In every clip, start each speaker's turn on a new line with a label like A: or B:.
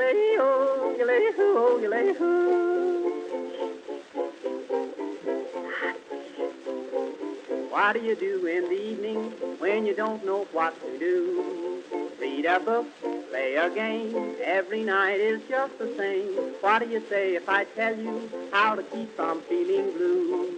A: Galileo, Galileo, Galileo. What do you do in the evening when you don't know what to do? Read a book, play a game, every night is just the same. What do you say if I tell you how to keep from feeling blue?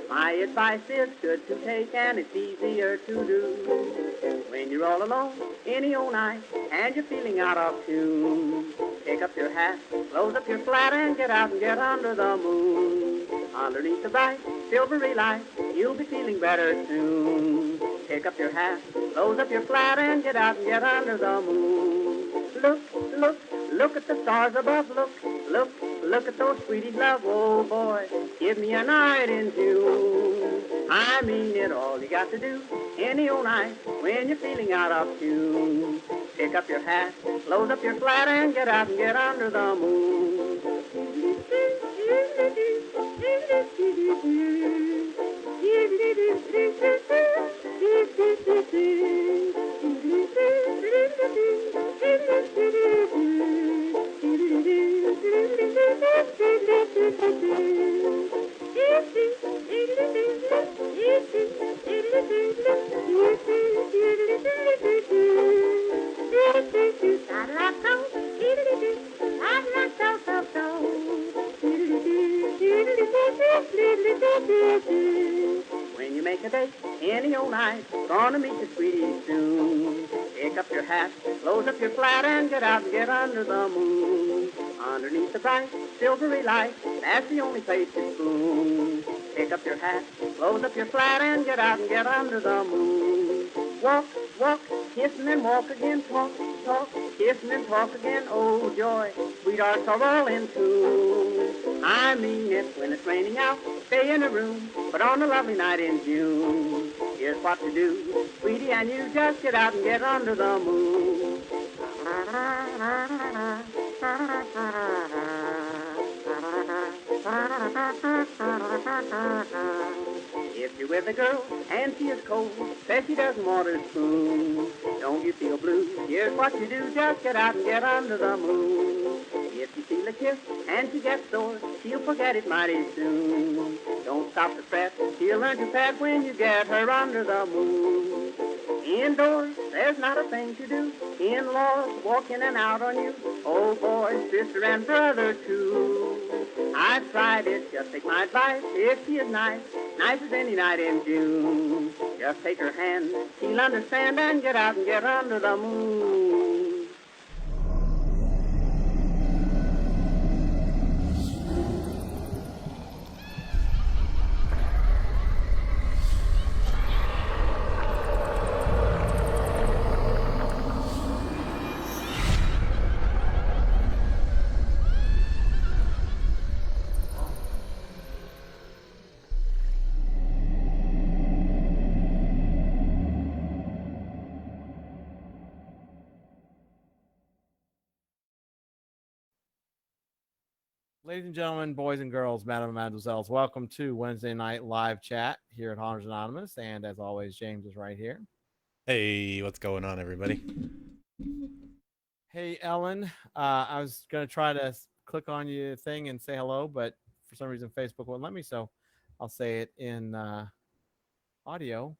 A: My advice is good to take and it's easier to do. When you're all alone, any old night, and you're feeling out of tune, pick up your hat, close up your flat, and get out and get under the moon. Underneath the bright, silvery light, you'll be feeling better soon. Pick up your hat, close up your flat, and get out and get under the moon. Look, look, look at the stars above. Look, look, look at those sweeties love. Oh boy, give me a night in June. I mean it, all you got to do any old night when you're feeling out of tune. Pick up your hat, close up your flat, and get out and get under the moon. When you make a date any old night, gonna meet your sweetie soon. Pick up your hat, close up your flat, and get out and get under the moon. Underneath the bright, silvery light, that's the only place to spoon. Pick up your hat, close up your flat, and get out and get under the moon. Walk, walk, kissing and walk again, talk, talk, kissing and talk again, oh joy, sweethearts are all in tune. I mean it, when it's raining out, stay in a room, but on a lovely night in June, here's what to do, sweetie, and you just get out and get under the moon. If you're with a girl and she is cold, says she doesn't want her spoon, don't you feel blue? Here's what you do, just get out and get under the moon. If you feel a kiss and she gets sore, she'll forget it mighty soon. Don't stop to fret, she'll learn to pet when you get her under the moon. Indoors, there's not a thing to do. In-laws walk in and out on you. Oh boy, sister and brother too. I've tried it, just take my advice. If she is nice, nice as any night in June, just take her hand, she'll understand, and get out and get under the moon.
B: Ladies and gentlemen, boys and girls, madam and mademoiselles, welcome to Wednesday Night Live Chat here at Haunter's Anonymous. And as always, James is right here.
C: Hey, what's going on, everybody?
B: Hey, Ellen. I was going to try to click on your thing and say hello, but for some reason, Facebook won't let me. So I'll say it in audio.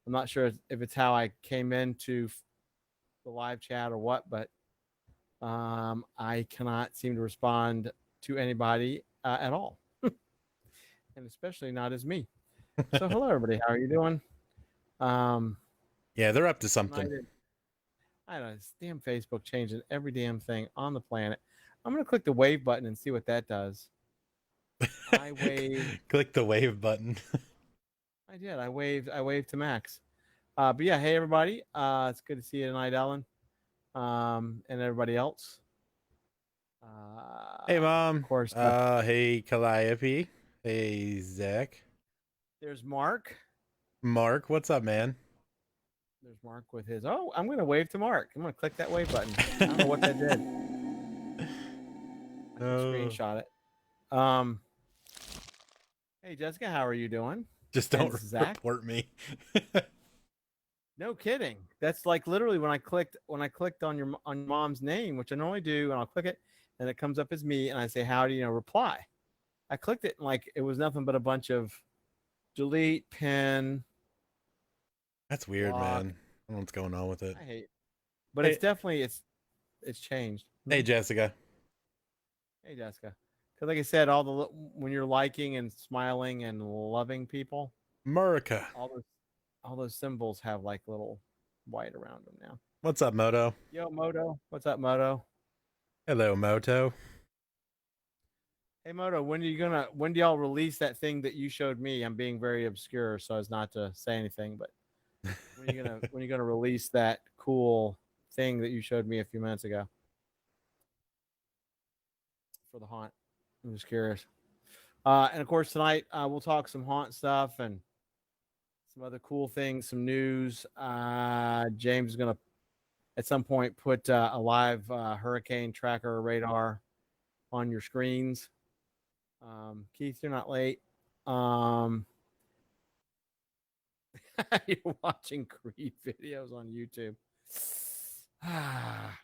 B: I'm not sure if it's how I came into the live chat or what, but I cannot seem to respond to anybody at all, and especially not as me. So hello, everybody. How are you doing?
C: Yeah, they're up to something.
B: I don't know. This damn Facebook changing every damn thing on the planet. I'm going to click the wave button and see what that does. I wave.
C: Click the wave button.
B: I did. I waved to Max. But yeah, hey everybody. It's good to see you tonight, Ellen. And everybody else.
C: Hey, Mom.
B: Of course.
C: Hey, Calliope. Hey, Zach.
B: There's Mark.
C: Mark, what's up, man?
B: There's Mark with his. Oh, I'm going to wave to Mark. I'm going to click that wave button. I don't know what that did. I can screenshot it. Hey, Jessica, how are you doing?
C: Just don't report me.
B: No kidding. That's like literally when I clicked on on mom's name, which I normally do, and I'll click it, and it comes up as me, and I say, "How do you know reply?" I clicked it, and like it was nothing but a bunch of delete, pin,
C: That's weird,
B: block.
C: man. I don't know what's going on with it.
B: I hate, but
C: Hey,
B: it's definitely it's changed.
C: hey, Jessica.
B: Hey, Jessica, because like I said, all when you're liking and smiling and loving people,
C: Murica.
B: all those symbols have like little white around them now.
C: What's up, Moto?
B: Yo, Moto, what's up, Moto?
C: Hello, Moto.
B: Hey Moto, when do y'all release that thing that you showed me? I'm being very obscure so as not to say anything, but when are you gonna release that cool thing that you showed me a few minutes ago for the haunt? I'm just curious. And of course tonight we'll talk some haunt stuff and some other cool things, some news. James is gonna at some point put a live hurricane tracker radar on your screens. Keith, you're not late. You're watching Creed videos on YouTube. Thank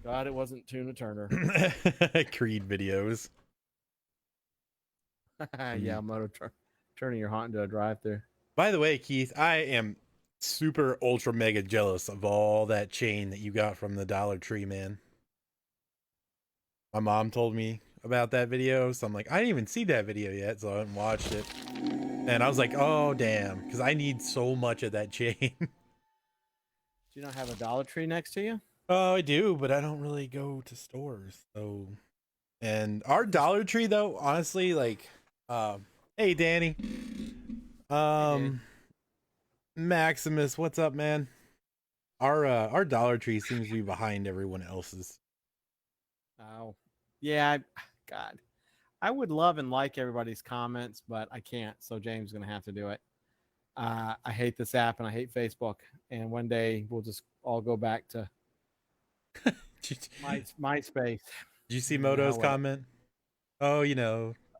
B: God it wasn't Tuna Turner.
C: Creed videos.
B: Yeah, turning your haunt into a drive-through.
C: By the way, Keith, I am super ultra mega jealous of all that chain that you got from the Dollar Tree, man. My mom told me about that video, so I'm like, I didn't even see that video yet, so I haven't watched it. And I was like, oh damn, because I need so much of that chain.
B: Do you not have a Dollar Tree next to you?
C: Oh, I do, but I don't really go to stores. So, and our Dollar Tree though, honestly, like, hey Danny, Maximus, what's up, man? Our Dollar Tree seems to be behind everyone else's.
B: Oh, yeah. God, I would love and like everybody's comments, but I can't. So James is gonna have to do it. I hate this app and I hate Facebook. And one day we'll just all go back to MySpace.
C: Did you see
B: The
C: Moto's
B: hell with it.
C: comment? Oh,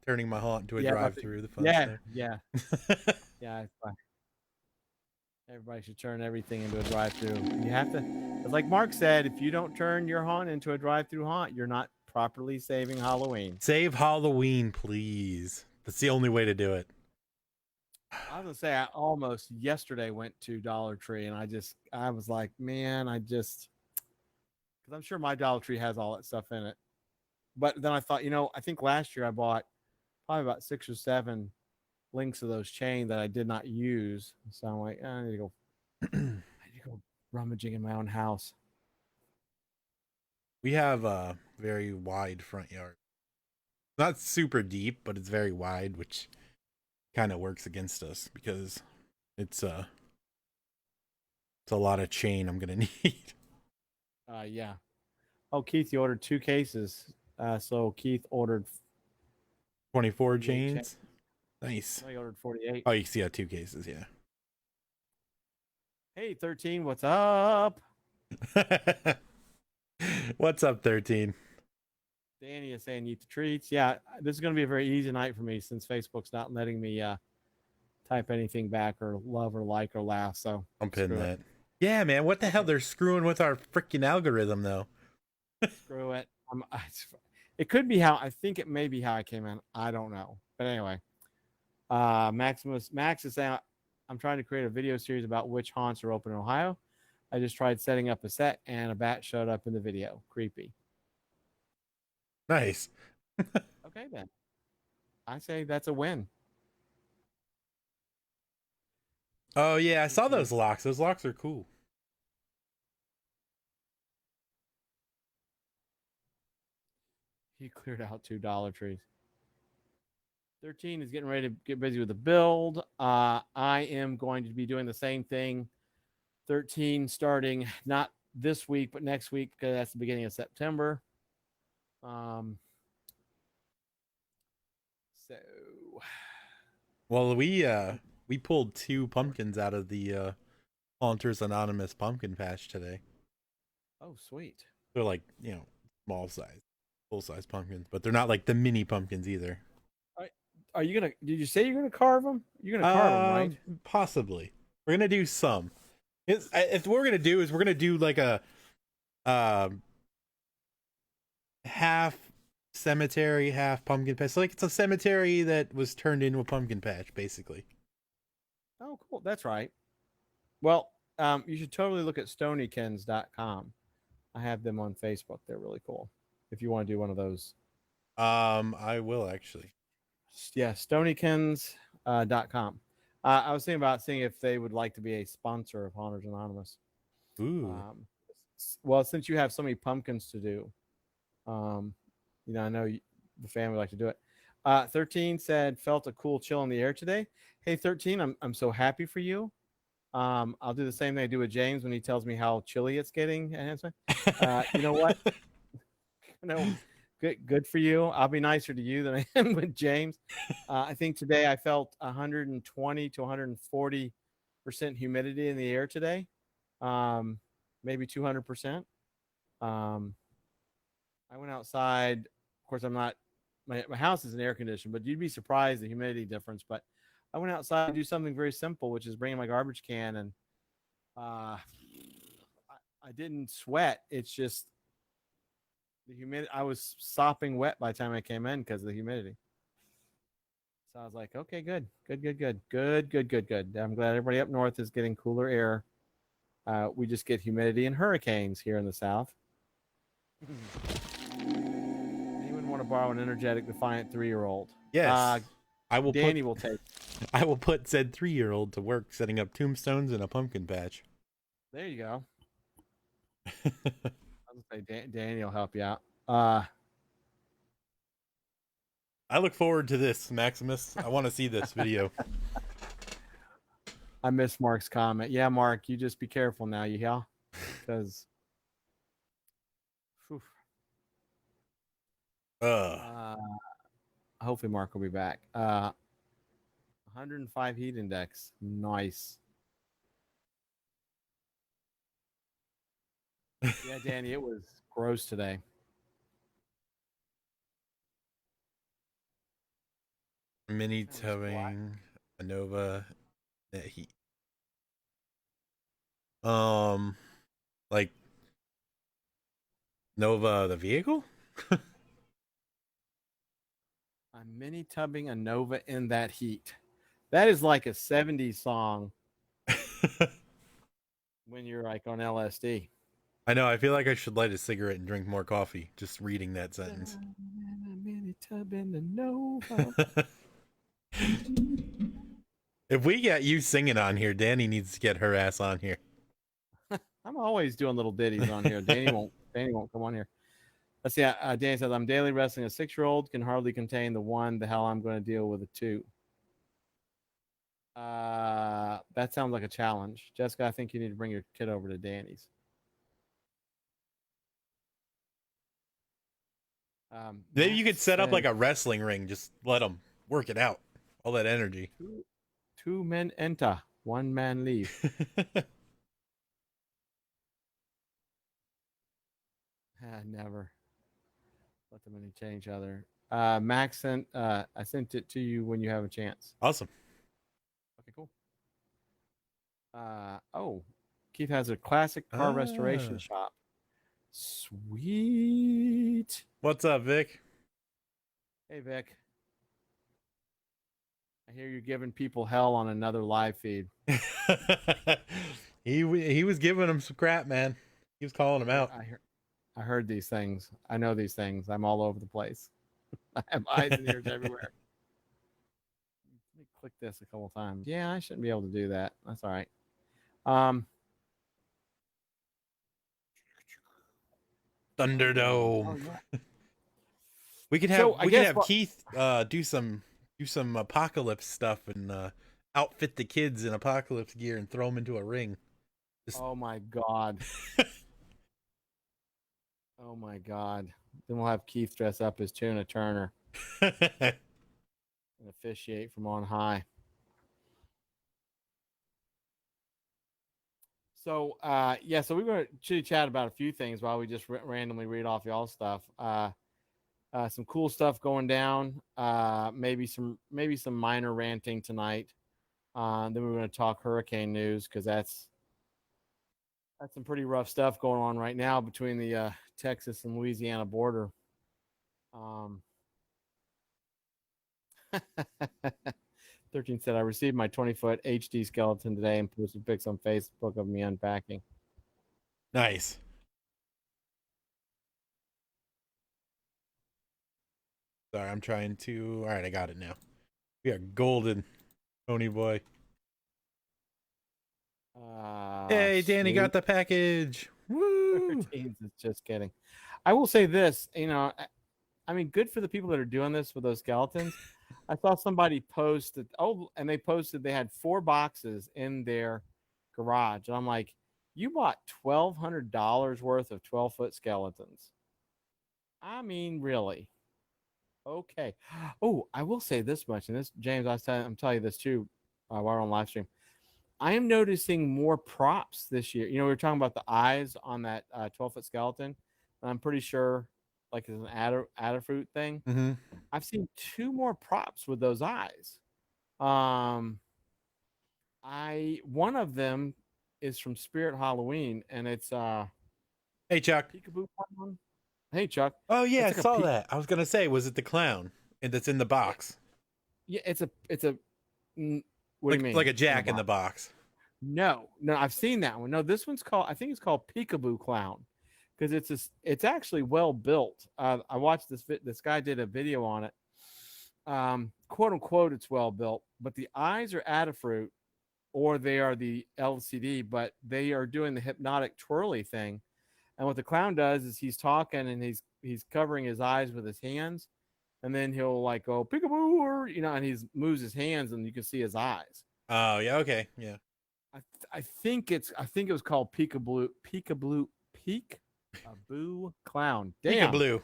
C: turning my haunt into a
B: Yeah,
C: drive-through. The fun
B: yeah,
C: stuff.
B: yeah. Everybody should turn everything into a drive-through. You have to, it's like Mark said, if you don't turn your haunt into a drive-through haunt, you're not properly saving Halloween.
C: Save Halloween, please. That's the only way to do it.
B: I was gonna say I almost yesterday went to Dollar Tree and I was like, man, because I'm sure my Dollar Tree has all that stuff in it. But then I thought, I think last year I bought probably about 6 or 7 links of those chain that I did not use. So I'm like, I need to go rummaging in my own house.
C: We have a very wide front yard. Not super deep, but it's very wide, which kind of works against us because it's a lot of chain I'm gonna need.
B: Yeah. Oh, Keith, you ordered 2 cases. So Keith ordered
C: 24 chains. Nice.
B: No, he ordered 48.
C: Oh, you see, 2 cases, yeah.
B: Hey, 13, what's up?
C: What's up, 13?
B: Danny is saying eat the treats. Yeah, this is going to be a very easy night for me since Facebook's not letting me type anything back or love or like or laugh. So
C: I'm pinning that. Yeah, man. What the hell? They're screwing with our freaking algorithm, though.
B: Screw it. It could be I think it may be how I came in. I don't know. But anyway, Max is saying, I'm trying to create a video series about which haunts are open in Ohio. I just tried setting up a set and a bat showed up in the video. Creepy.
C: Nice.
B: Okay, then. I say that's a win.
C: Oh, yeah. I saw those locks. Those locks are cool.
B: He cleared out 2 Dollar Trees. 13 is getting ready to get busy with the build. I am going to be doing the same thing. 13 starting not this week, but next week because that's the beginning of September.
C: Well, we pulled 2 pumpkins out of the Haunters Anonymous pumpkin patch today.
B: Oh, sweet.
C: They're like, small size, full size pumpkins, but they're not like the mini pumpkins either.
B: Are you gonna? Did you say you're gonna carve them? You're gonna carve them, right?
C: Possibly. We're gonna do some. If what we're gonna do is we're gonna do like a half cemetery, half pumpkin patch. So like it's a cemetery that was turned into a pumpkin patch, basically.
B: Oh, cool. That's right. Well, you should totally look at stonykens.com. I have them on Facebook. They're really cool. If you want to do one of those.
C: I will actually.
B: Yeah, stonykens.com. I was thinking about seeing if they would like to be a sponsor of Haunters Anonymous.
C: Ooh.
B: Well, since you have so many pumpkins to do, I know the family like to do it. 13 said felt a cool chill in the air today. Hey, 13, I'm so happy for you. I'll do the same thing I do with James when he tells me how chilly it's getting. You know what? Good for you. I'll be nicer to you than I am with James. I think today I felt 120 to 140% humidity in the air today, maybe 200%. I went outside. Of course, I'm not. My house is an air conditioned, but you'd be surprised the humidity difference. But I went outside to do something very simple, which is bringing my garbage can, and I didn't sweat. It's just the humidity. I was sopping wet by the time I came in because of the humidity. So I was like, okay, good. I'm glad everybody up north is getting cooler air. We just get humidity and hurricanes here in the south. Anyone want to borrow an energetic, defiant 3-year-old?
C: Yes. I will
B: Danny will take.
C: I will put said 3-year-old to work setting up tombstones in a pumpkin patch.
B: There you go. I was gonna say Danny will help you out.
C: I look forward to this, Maximus. I want to see this video.
B: I missed Mark's comment. Yeah, Mark, you just be careful now, you hear? Because hopefully Mark will be back. 105 heat index. Nice. Yeah, Danny, it was gross today.
C: Mini towing Nova net heat. Like Nova the vehicle?
B: I'm mini tubbing a Nova in that heat. That is like a 70s song when you're like on LSD.
C: I know. I feel like I should light a cigarette and drink more coffee just reading that sentence.
B: Mini tub in the Nova.
C: If we got you singing on here, Danny needs to get her ass on here.
B: I'm always doing little ditties on here. Danny won't come on here. Let's see. Danny says, I'm daily wrestling a 6-year-old, can hardly contain the 1. The hell I'm going to deal with a 2. That sounds like a challenge. Jessica, I think you need to bring your kid over to Danny's.
C: Maybe you could set up like a wrestling ring. Just let them work it out. All that energy.
B: 2 men enter, 1 man leave. Never let them entertain each other. Max sent. I sent it to you when you have a chance.
C: Awesome.
B: Okay, cool. Keith has a classic car restoration shop. Sweet.
C: What's up, Vic?
B: Hey, Vic. I hear you're giving people hell on another live feed.
C: He was giving them some crap, man. He was calling them out.
B: I heard these things. I know these things. I'm all over the place. I have eyes and ears everywhere. Let me click this a couple times. Yeah, I shouldn't be able to do that. That's all right.
C: Thunderdome.
B: Oh, yeah.
C: We could have Keith do some apocalypse stuff and outfit the kids in apocalypse gear and throw them into a ring.
B: Oh my god. Oh my god. Then we'll have Keith dress up as Tuna Turner and officiate from on high. So so we're going to chitty chat about a few things while we just randomly read off y'all's stuff. Some cool stuff going down. Maybe some minor ranting tonight. Then we're going to talk hurricane news because that's some pretty rough stuff going on right now between the Texas and Louisiana border. 13 said, I received my 20-foot HD skeleton today and posted pics on Facebook of me unpacking.
C: Nice. Sorry, I'm trying to. All right, I got it now. We are golden, Pony Boy. Hey, Danny
B: sweet.
C: got the package. Woo!
B: 13 is just kidding. I will say this, I mean, good for the people that are doing this with those skeletons. I saw somebody post that, and they posted they had 4 boxes in their garage. And I'm like, you bought $1,200 worth of 12-foot skeletons. I mean, really? Okay. Oh, I will say this much, and this, James, I'm telling you this too while we're on live stream. I am noticing more props this year. We were talking about the eyes on that 12-foot skeleton. And I'm pretty sure, like, it's an Adafruit thing.
C: Mm-hmm.
B: I've seen 2 more props with those eyes. One of them is from Spirit Halloween, and it's
C: Hey, Chuck.
B: Peekaboo one. Hey, Chuck.
C: Oh yeah, I
B: It's like
C: saw that. I was gonna say, was it the clown that's in the box?
B: Yeah, it's a. What
C: Like,
B: do you mean?
C: like a Jack in the box.
B: No, I've seen that one. No, this one's called. I think it's called Peekaboo Clown, because it's actually well built. I watched this guy did a video on it. Quote unquote, it's well built, but the eyes are Adafruit, or they are the LCD, but they are doing the hypnotic twirly thing. And what the clown does is he's talking and he's covering his eyes with his hands, and then he'll like go peekaboo, or and he moves his hands and you can see his eyes.
C: Oh yeah, okay, yeah.
B: I think it was called Peekaboo Clown. Damn.
C: Peekaboo.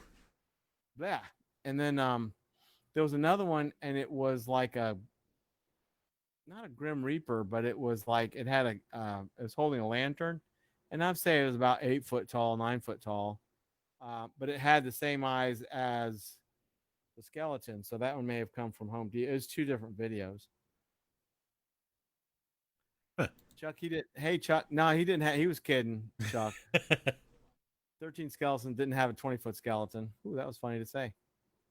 B: Yeah. And then there was another one, and it was like not a Grim Reaper, but it was like it had it was holding a lantern, and I'd say it was about 8 foot tall, 9 foot tall, but it had the same eyes as the skeleton, so that one may have come from Home Depot. It was 2 different videos.
C: Huh.
B: Chuck, he did. Hey, Chuck. No, he didn't have. He was kidding, Chuck. 13 skeleton didn't have a 20-foot skeleton. Ooh, that was funny to say.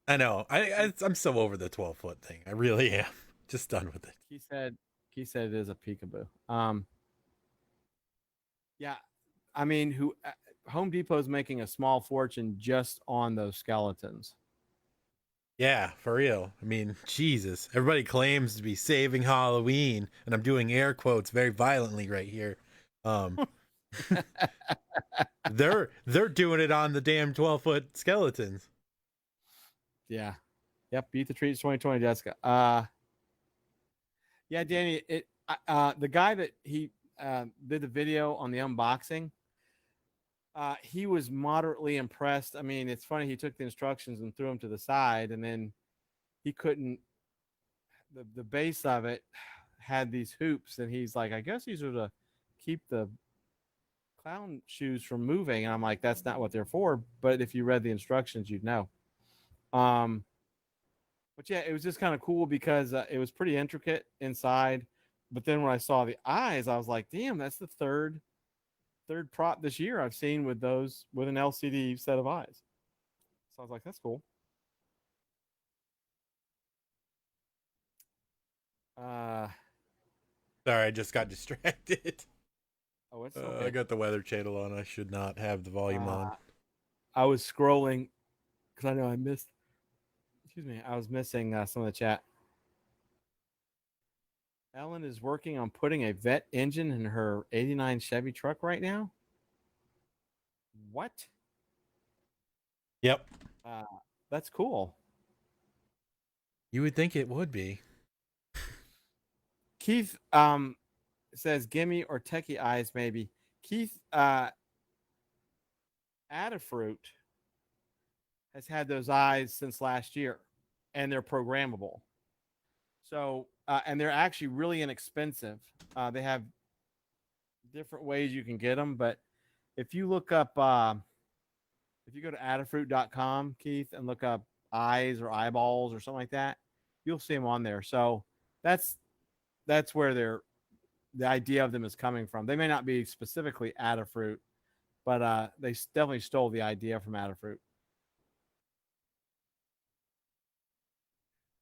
C: I know. I'm so over the 12-foot thing. I really am. Just done with it.
B: He said it is a peekaboo. Yeah, I mean, Home Depot's making a small fortune just on those skeletons.
C: Yeah, for real. I mean, Jesus. Everybody claims to be saving Halloween, and I'm doing air quotes very violently right here. They're doing it on the damn 12-foot skeletons.
B: Yeah. Yep. Beat the Treats 2020, Jessica. Yeah, Danny. The guy that he did the video on the unboxing. He was moderately impressed. I mean, it's funny. He took the instructions and threw them to the side, and then he couldn't. The base of it had these hoops, and he's like, "I guess these are to keep the clown shoes from moving." And I'm like, "That's not what they're for." But if you read the instructions, you'd know. But yeah, it was just kind of cool because it was pretty intricate inside. But then when I saw the eyes, I was like, "Damn, that's the third prop this year I've seen with an LCD set of eyes." So I was like, "That's cool."
C: Sorry, I just got distracted.
B: Oh, it's okay.
C: I got the Weather Channel on. I should not have the volume on.
B: I was scrolling because I know I missed. Excuse me, I was missing some of the chat. Ellen is working on putting a vet engine in her '89 Chevy truck right now. What?
C: Yep.
B: That's cool.
C: You would think it would be.
B: Keith says, "Gimme or Techie Eyes, maybe." Keith Adafruit has had those eyes since last year, and they're programmable. So, and they're actually really inexpensive. They have different ways you can get them, but if you look up, if you go to Adafruit.com, Keith, and look up eyes or eyeballs or something like that, you'll see them on there. So that's that's where the idea of them is coming from. They may not be specifically Adafruit, but they definitely stole the idea from Adafruit.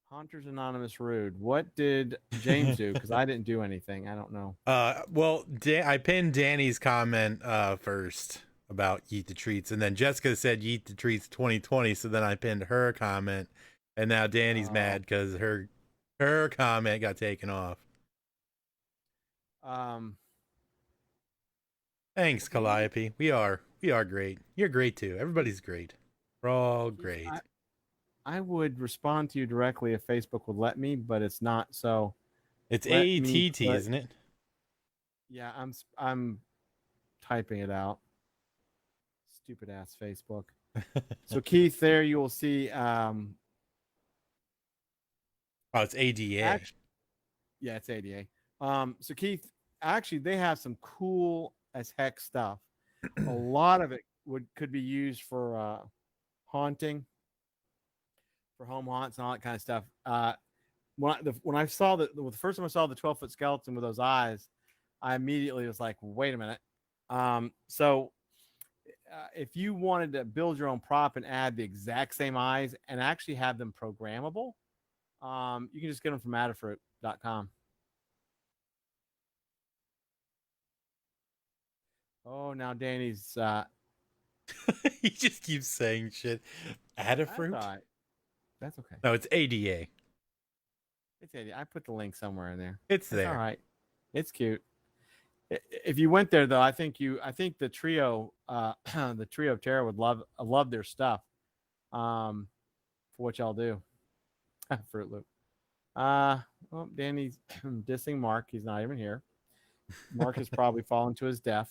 B: Haunters Anonymous rude. What did James do? Because I didn't do anything. I don't know.
C: Well, I pinned Danny's comment first about Yeet the Treats, and then Jessica said Yeet the Treats 2020, so then I pinned her comment, and now Danny's mad because her comment got taken off. Thanks, Calliope. We are great. You're great too. Everybody's great. We're all great.
B: I would respond to you directly if Facebook would let me, but it's not. So
C: it's ATT, isn't it?
B: Yeah, I'm typing it out. Stupid ass Facebook. So Keith, there you will see. Oh,
C: it's ADA.
B: Yeah, it's ADA. So Keith, actually, they have some cool as heck stuff. A lot of it could be used for haunting, for home haunts and all that kind of stuff. When I saw the first time I saw the 12-foot skeleton with those eyes, I immediately was like, wait a minute. So if you wanted to build your own prop and add the exact same eyes and actually have them programmable, you can just get them from Adafruit.com. Oh, now Danny's
C: he just keeps saying shit. Adafruit?
B: That's okay.
C: No, it's ADA.
B: It's ADA. I put the link somewhere in there.
C: It's there.
B: All right. It's cute. If you went there though, I think the trio the trio of terror would love their stuff. For what y'all do. Fruit Loop. Well, Danny's dissing Mark. He's not even here. Mark has probably fallen to his death.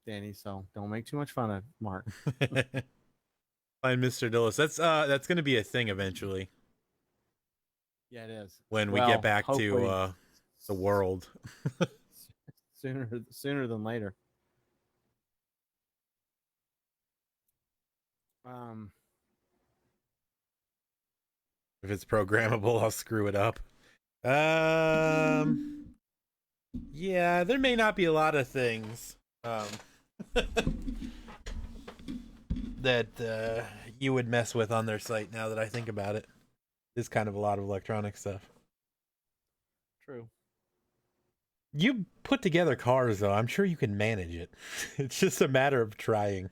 B: Danny, so don't make too much fun of Mark.
C: Find Mr. Dillis. That's gonna be a thing eventually.
B: Yeah, it is.
C: When we get back to the world.
B: sooner than later.
C: If it's programmable, I'll screw it up. Yeah, there may not be a lot of things that you would mess with on their site now that I think about it. There's kind of a lot of electronic stuff.
B: True.
C: You put together cars, though. I'm sure you can manage it. It's just a matter of trying.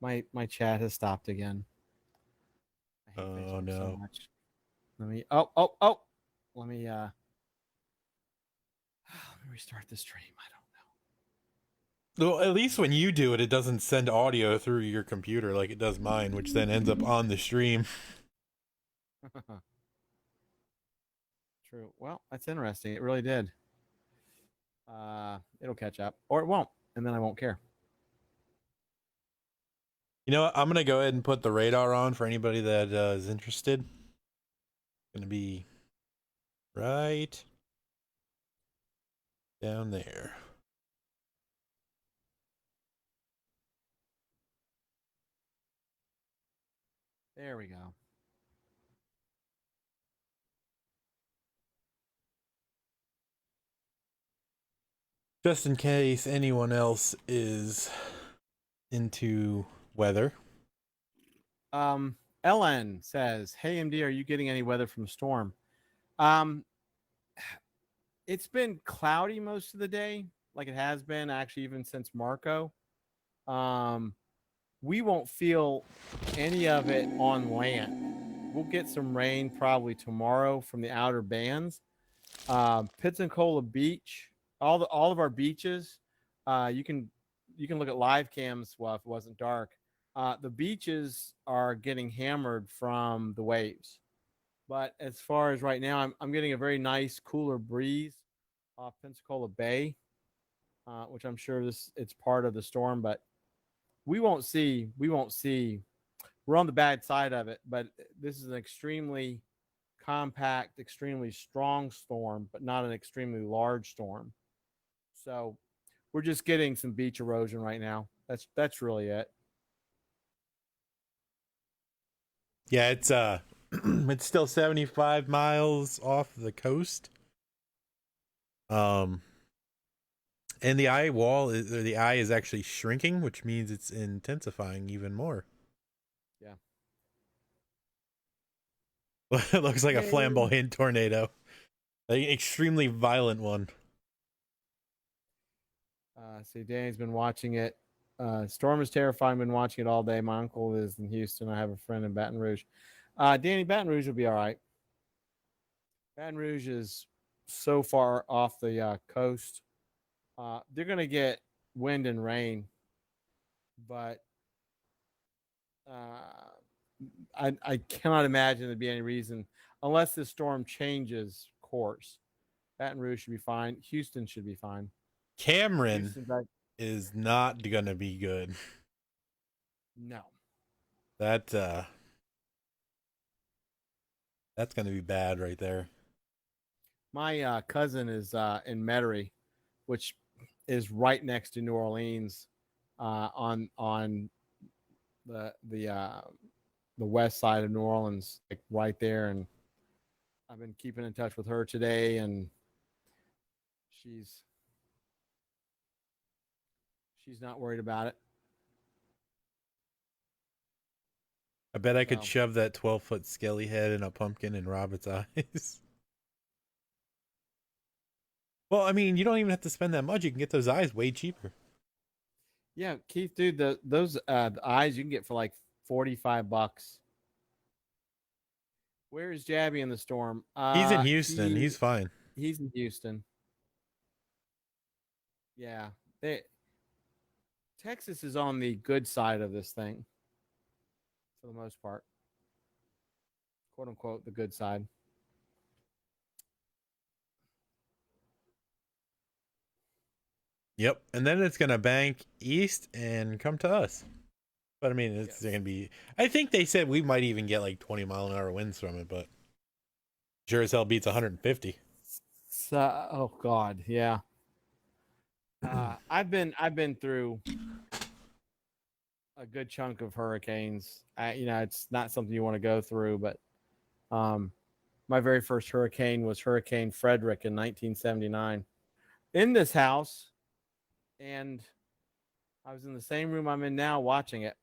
B: My chat has stopped again.
C: I hate Facebook no. So much.
B: Let me let me restart the stream. I don't know.
C: Well, at least when you do it, it doesn't send audio through your computer like it does mine, which then ends up on the stream.
B: True. Well, that's interesting. It really did. It'll catch up, or it won't, and then I won't care.
C: You know what? I'm gonna go ahead and put the radar on for anybody that is interested. It's gonna be right down there.
B: There we go.
C: Just in case anyone else is into weather.
B: Ellen says, "Hey MD, are you getting any weather from storm?" It's been cloudy most of the day, like it has been actually even since Marco. We won't feel any of it on land. We'll get some rain probably tomorrow from the outer bands. Pensacola Beach, all of our beaches, you can look at live cams. Well, if it wasn't dark, the beaches are getting hammered from the waves. But as far as right now, I'm getting a very nice cooler breeze off Pensacola Bay, which I'm sure it's part of the storm. But we won't see. We're on the bad side of it. But this is an extremely compact, extremely strong storm, but not an extremely large storm. So we're just getting some beach erosion right now. That's really it.
C: Yeah, it's it's still 75 miles off the coast. And the eye wall is, or the eye is actually shrinking, which means it's intensifying even more.
B: Yeah.
C: It looks like a
B: Yay.
C: flamboyant tornado, an extremely violent one.
B: See, Danny's been watching it. Storm is terrifying. Been watching it all day. My uncle is in Houston. I have a friend in Baton Rouge. Danny, Baton Rouge will be all right. Baton Rouge is so far off the coast. They're going to get wind and rain, but I cannot imagine there'd be any reason unless this storm changes course. Baton Rouge should be fine. Houston should be fine.
C: Cameron is not gonna be good.
B: No.
C: That's gonna be bad right there.
B: My cousin is in Metairie, which is right next to New Orleans, on the west side of New Orleans, like right there. And I've been keeping in touch with her today, and she's not worried about it.
C: I bet I could shove that 12-foot skelly head in a pumpkin and rob its eyes. Well, I mean, you don't even have to spend that much. You can get those eyes way cheaper.
B: Yeah, Keith, dude, those the eyes you can get for like $45. Where is Jabby in the storm?
C: He's in Houston. He's fine.
B: He's in Houston. Yeah, Texas is on the good side of this thing for the most part, quote unquote, the good side.
C: Yep, and then it's gonna bank east and come to us. But I mean, it's gonna be. I think they said we might even get like 20-mile-an-hour winds from it, but sure as hell beats 150.
B: So, oh God, yeah. I've been through a good chunk of hurricanes. It's not something you want to go through, but my very first hurricane was Hurricane Frederick in 1979 in this house, and I was in the same room I'm in now watching it.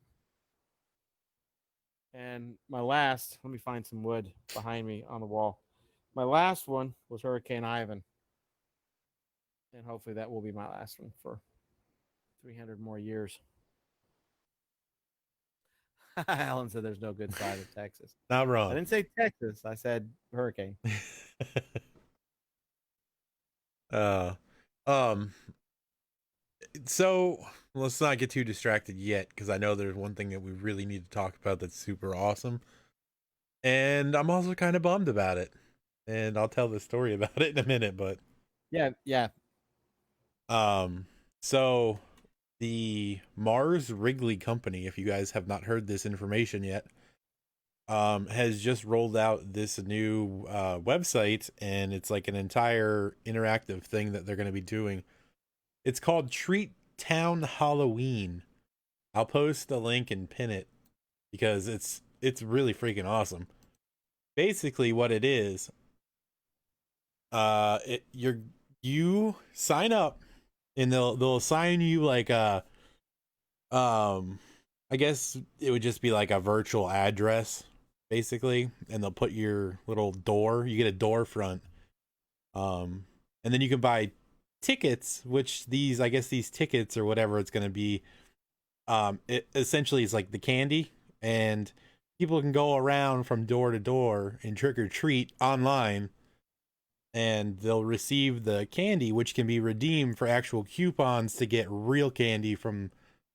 B: And let me find some wood behind me on the wall. My last one was Hurricane Ivan. And hopefully that will be my last one for 300 more years. Alan said there's no good side of Texas.
C: Not wrong.
B: I didn't say Texas. I said hurricane.
C: So let's not get too distracted yet, because I know there's one thing that we really need to talk about that's super awesome. And I'm also kind of bummed about it. And I'll tell the story about it in a minute, but
B: yeah.
C: So the Mars Wrigley Company, if you guys have not heard this information yet, has just rolled out this new website, and it's like an entire interactive thing that they're going to be doing. It's called Treat Town Halloween. I'll post the link and pin it because it's really freaking awesome. Basically what it is, you sign up and they'll assign you like I guess it would just be like a virtual address basically, and they'll put your little door, you get a door front, and then you can buy tickets, which these tickets or whatever it's going to be, it essentially is like the candy, and people can go around from door to door and trick or treat online, and they'll receive the candy, which can be redeemed for actual coupons to get real candy from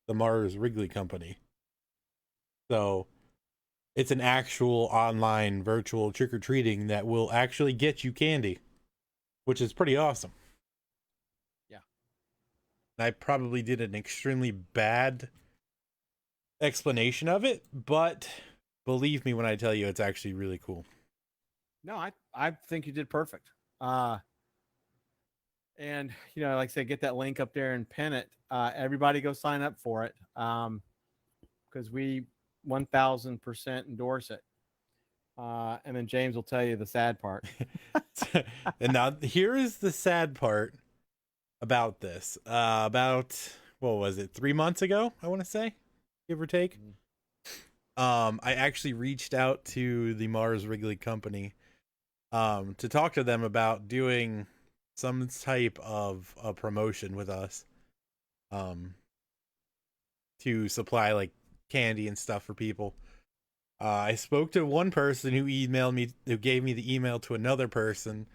C: the Mars Wrigley Company. So it's an actual online virtual trick-or-treating that will actually get you candy, which is pretty awesome.
B: Yeah.
C: I probably did an extremely bad explanation of it, but believe me when I tell you it's actually really cool.
B: No, I think you did perfect. And like I said, get that link up there and pin it. Everybody go sign up for it. Because we 1000% endorse it. And then James will tell you the sad part.
C: And now here is the sad part about this. About what was it? 3 months ago, I want to say, give or take. I actually reached out to the Mars Wrigley company to talk to them about doing some type of a promotion with us to supply like candy and stuff for people. I spoke to one person who gave me the email to another person,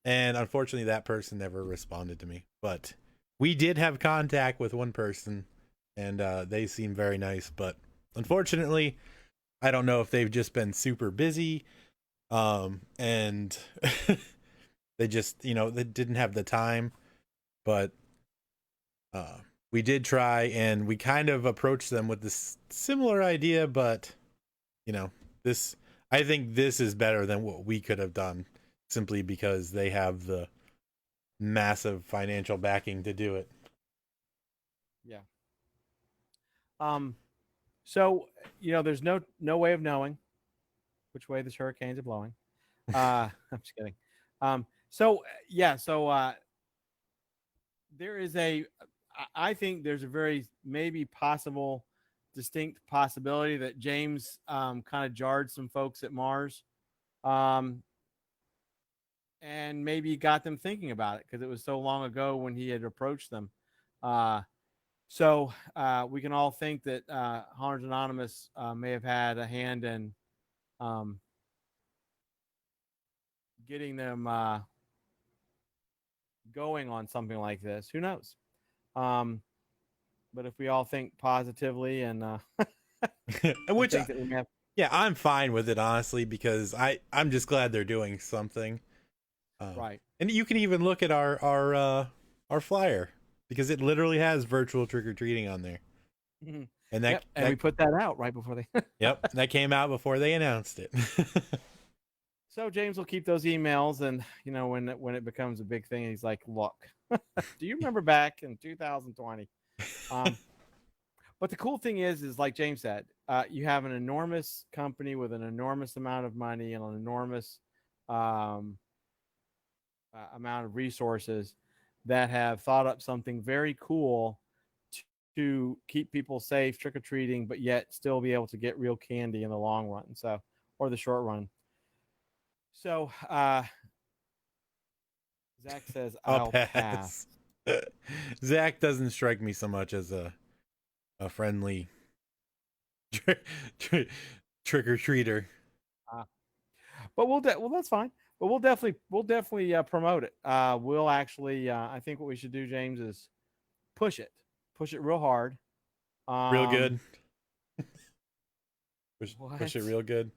C: and unfortunately that person never responded to me. But we did have contact with one person, and they seem very nice, but unfortunately I don't know if they've just been super busy, and they just, they didn't have the time. But we did try, and we kind of approached them with this similar idea, but I think this is better than what we could have done, simply because they have the massive financial backing to do it.
B: Yeah. So there's no way of knowing which way this hurricanes are blowing. I'm just kidding. So there is I think there's a very maybe possible distinct possibility that James kind of jarred some folks at Mars, and maybe got them thinking about it because it was so long ago when he had approached them. So we can all think that Hunters Anonymous may have had a hand in getting them going on something like this. Who knows? But if we all think positively and
C: Which
B: think that we have,
C: yeah, I'm fine with it, honestly, because I'm just glad they're doing something.
B: right.
C: And you can even look at our flyer, because it literally has virtual trick-or-treating on there.
B: Mm-hmm.
C: And
B: we put that out right before they
C: Yep, that came out before they announced it.
B: So James will keep those emails, and when it becomes a big thing, he's like, "Look, do you remember back in 2020?" But the cool thing is like James said, you have an enormous company with an enormous amount of money and an enormous amount of resources that have thought up something very cool to keep people safe trick-or-treating, but yet still be able to get real candy in the long run, or the short run. So Zach says I'll pass.
C: Zach doesn't strike me so much as a friendly trick-or-treater.
B: But that's fine. But we'll definitely promote it. We'll actually I think what we should do, James, is push it real hard.
C: Real good. Push it
B: What?
C: real good.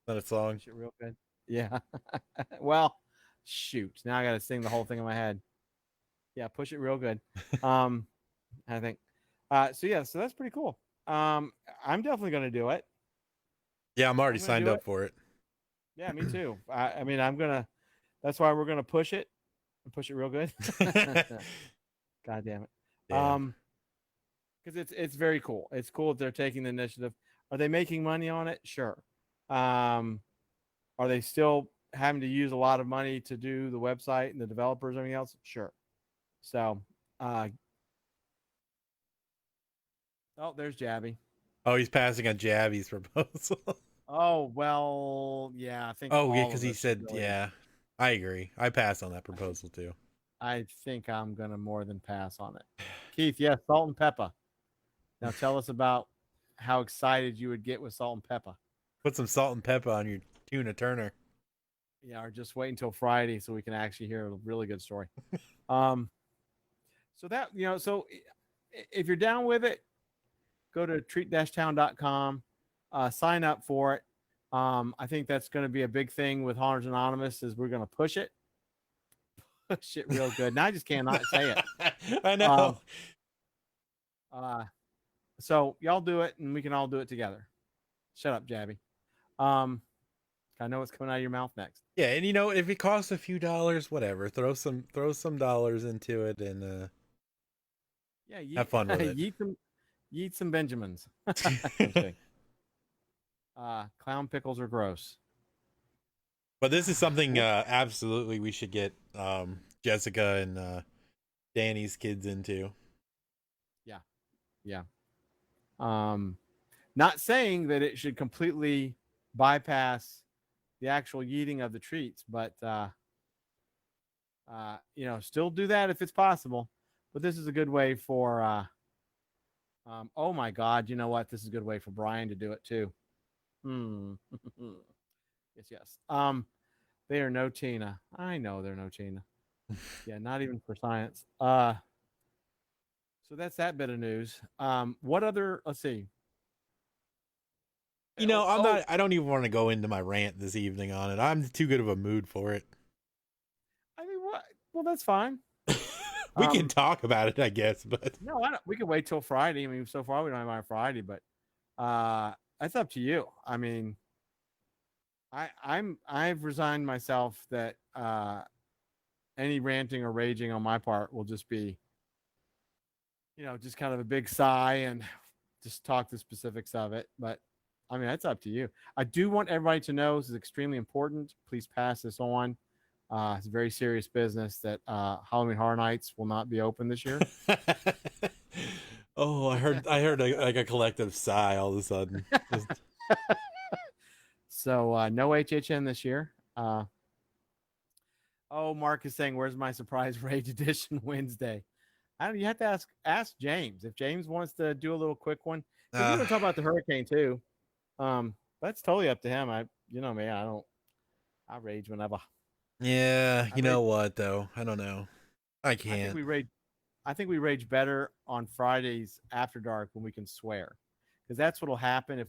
C: Not a song.
B: Push it real good. Yeah. Well, shoot. Now I got to sing the whole thing in my head. Yeah, push it real good. I think. So that's pretty cool. I'm definitely going to do it.
C: Yeah, I'm already signed up for it.
B: Yeah, me too. I mean, that's why we're going to push it and push it real good. God damn it.
C: Yeah.
B: Because it's very cool. It's cool that they're taking the initiative. Are they making money on it? Sure. Are they still having to use a lot of money to do the website and the developers and everything else? Sure. So, there's Jabby.
C: Oh, he's passing on Jabby's proposal.
B: Oh, well, yeah, I think.
C: Oh, yeah, because he said, yeah, I agree. I pass on that proposal too.
B: I think I'm going to more than pass on it. Keith, yes, salt and pepper. Now tell us about how excited you would get with salt and pepper.
C: Put some salt and pepper on your tuna Turner.
B: Yeah, or just wait until Friday so we can actually hear a really good story. So that, so if you're down with it, go to treat-town.com, sign up for it. I think that's going to be a big thing with Hunters Anonymous is we're going to push it real good. Now I just cannot say it.
C: I know.
B: So y'all do it and we can all do it together. Shut up, Jabby. I know what's coming out of your mouth next.
C: Yeah, and if it costs a few dollars, whatever, throw some dollars into it and have fun with it.
B: Yeet some Benjamins. Clown pickles are gross.
C: But this is something absolutely we should get Jessica and Danny's kids into.
B: Yeah. Not saying that it should completely bypass the actual eating of the treats, but still do that if it's possible. But this is a good way for. Oh my God! You know what? This is a good way for Brian to do it too. Yes. They are no Tina. I know they're no Tina. Yeah, not even for science. So that's that bit of news. What other? Let's see.
C: You know, I don't even want to go into my rant this evening on it. I'm too good of a mood for it.
B: I mean, what? Well, that's fine.
C: We can talk about it, I guess, but
B: no, I don't. We can wait till Friday. I mean, so far we don't have on Friday, but that's up to you. I mean, I've resigned myself that any ranting or raging on my part will just be, just kind of a big sigh and just talk the specifics of it. But I mean, that's up to you. I do want everybody to know this is extremely important. Please pass this on. It's a very serious business that Halloween Horror Nights will not be open this year.
C: Oh, I heard a collective sigh all of a sudden.
B: So no HHN this year. Mark is saying, "Where's my surprise Rage Edition Wednesday?" You have to ask James if James wants to do a little quick one. We're going to talk about the hurricane too. That's totally up to him. Me, I rage whenever.
C: Yeah, you know what though? I don't know. I can't.
B: I think we rage better on Fridays after dark when we can swear, because that's what'll happen if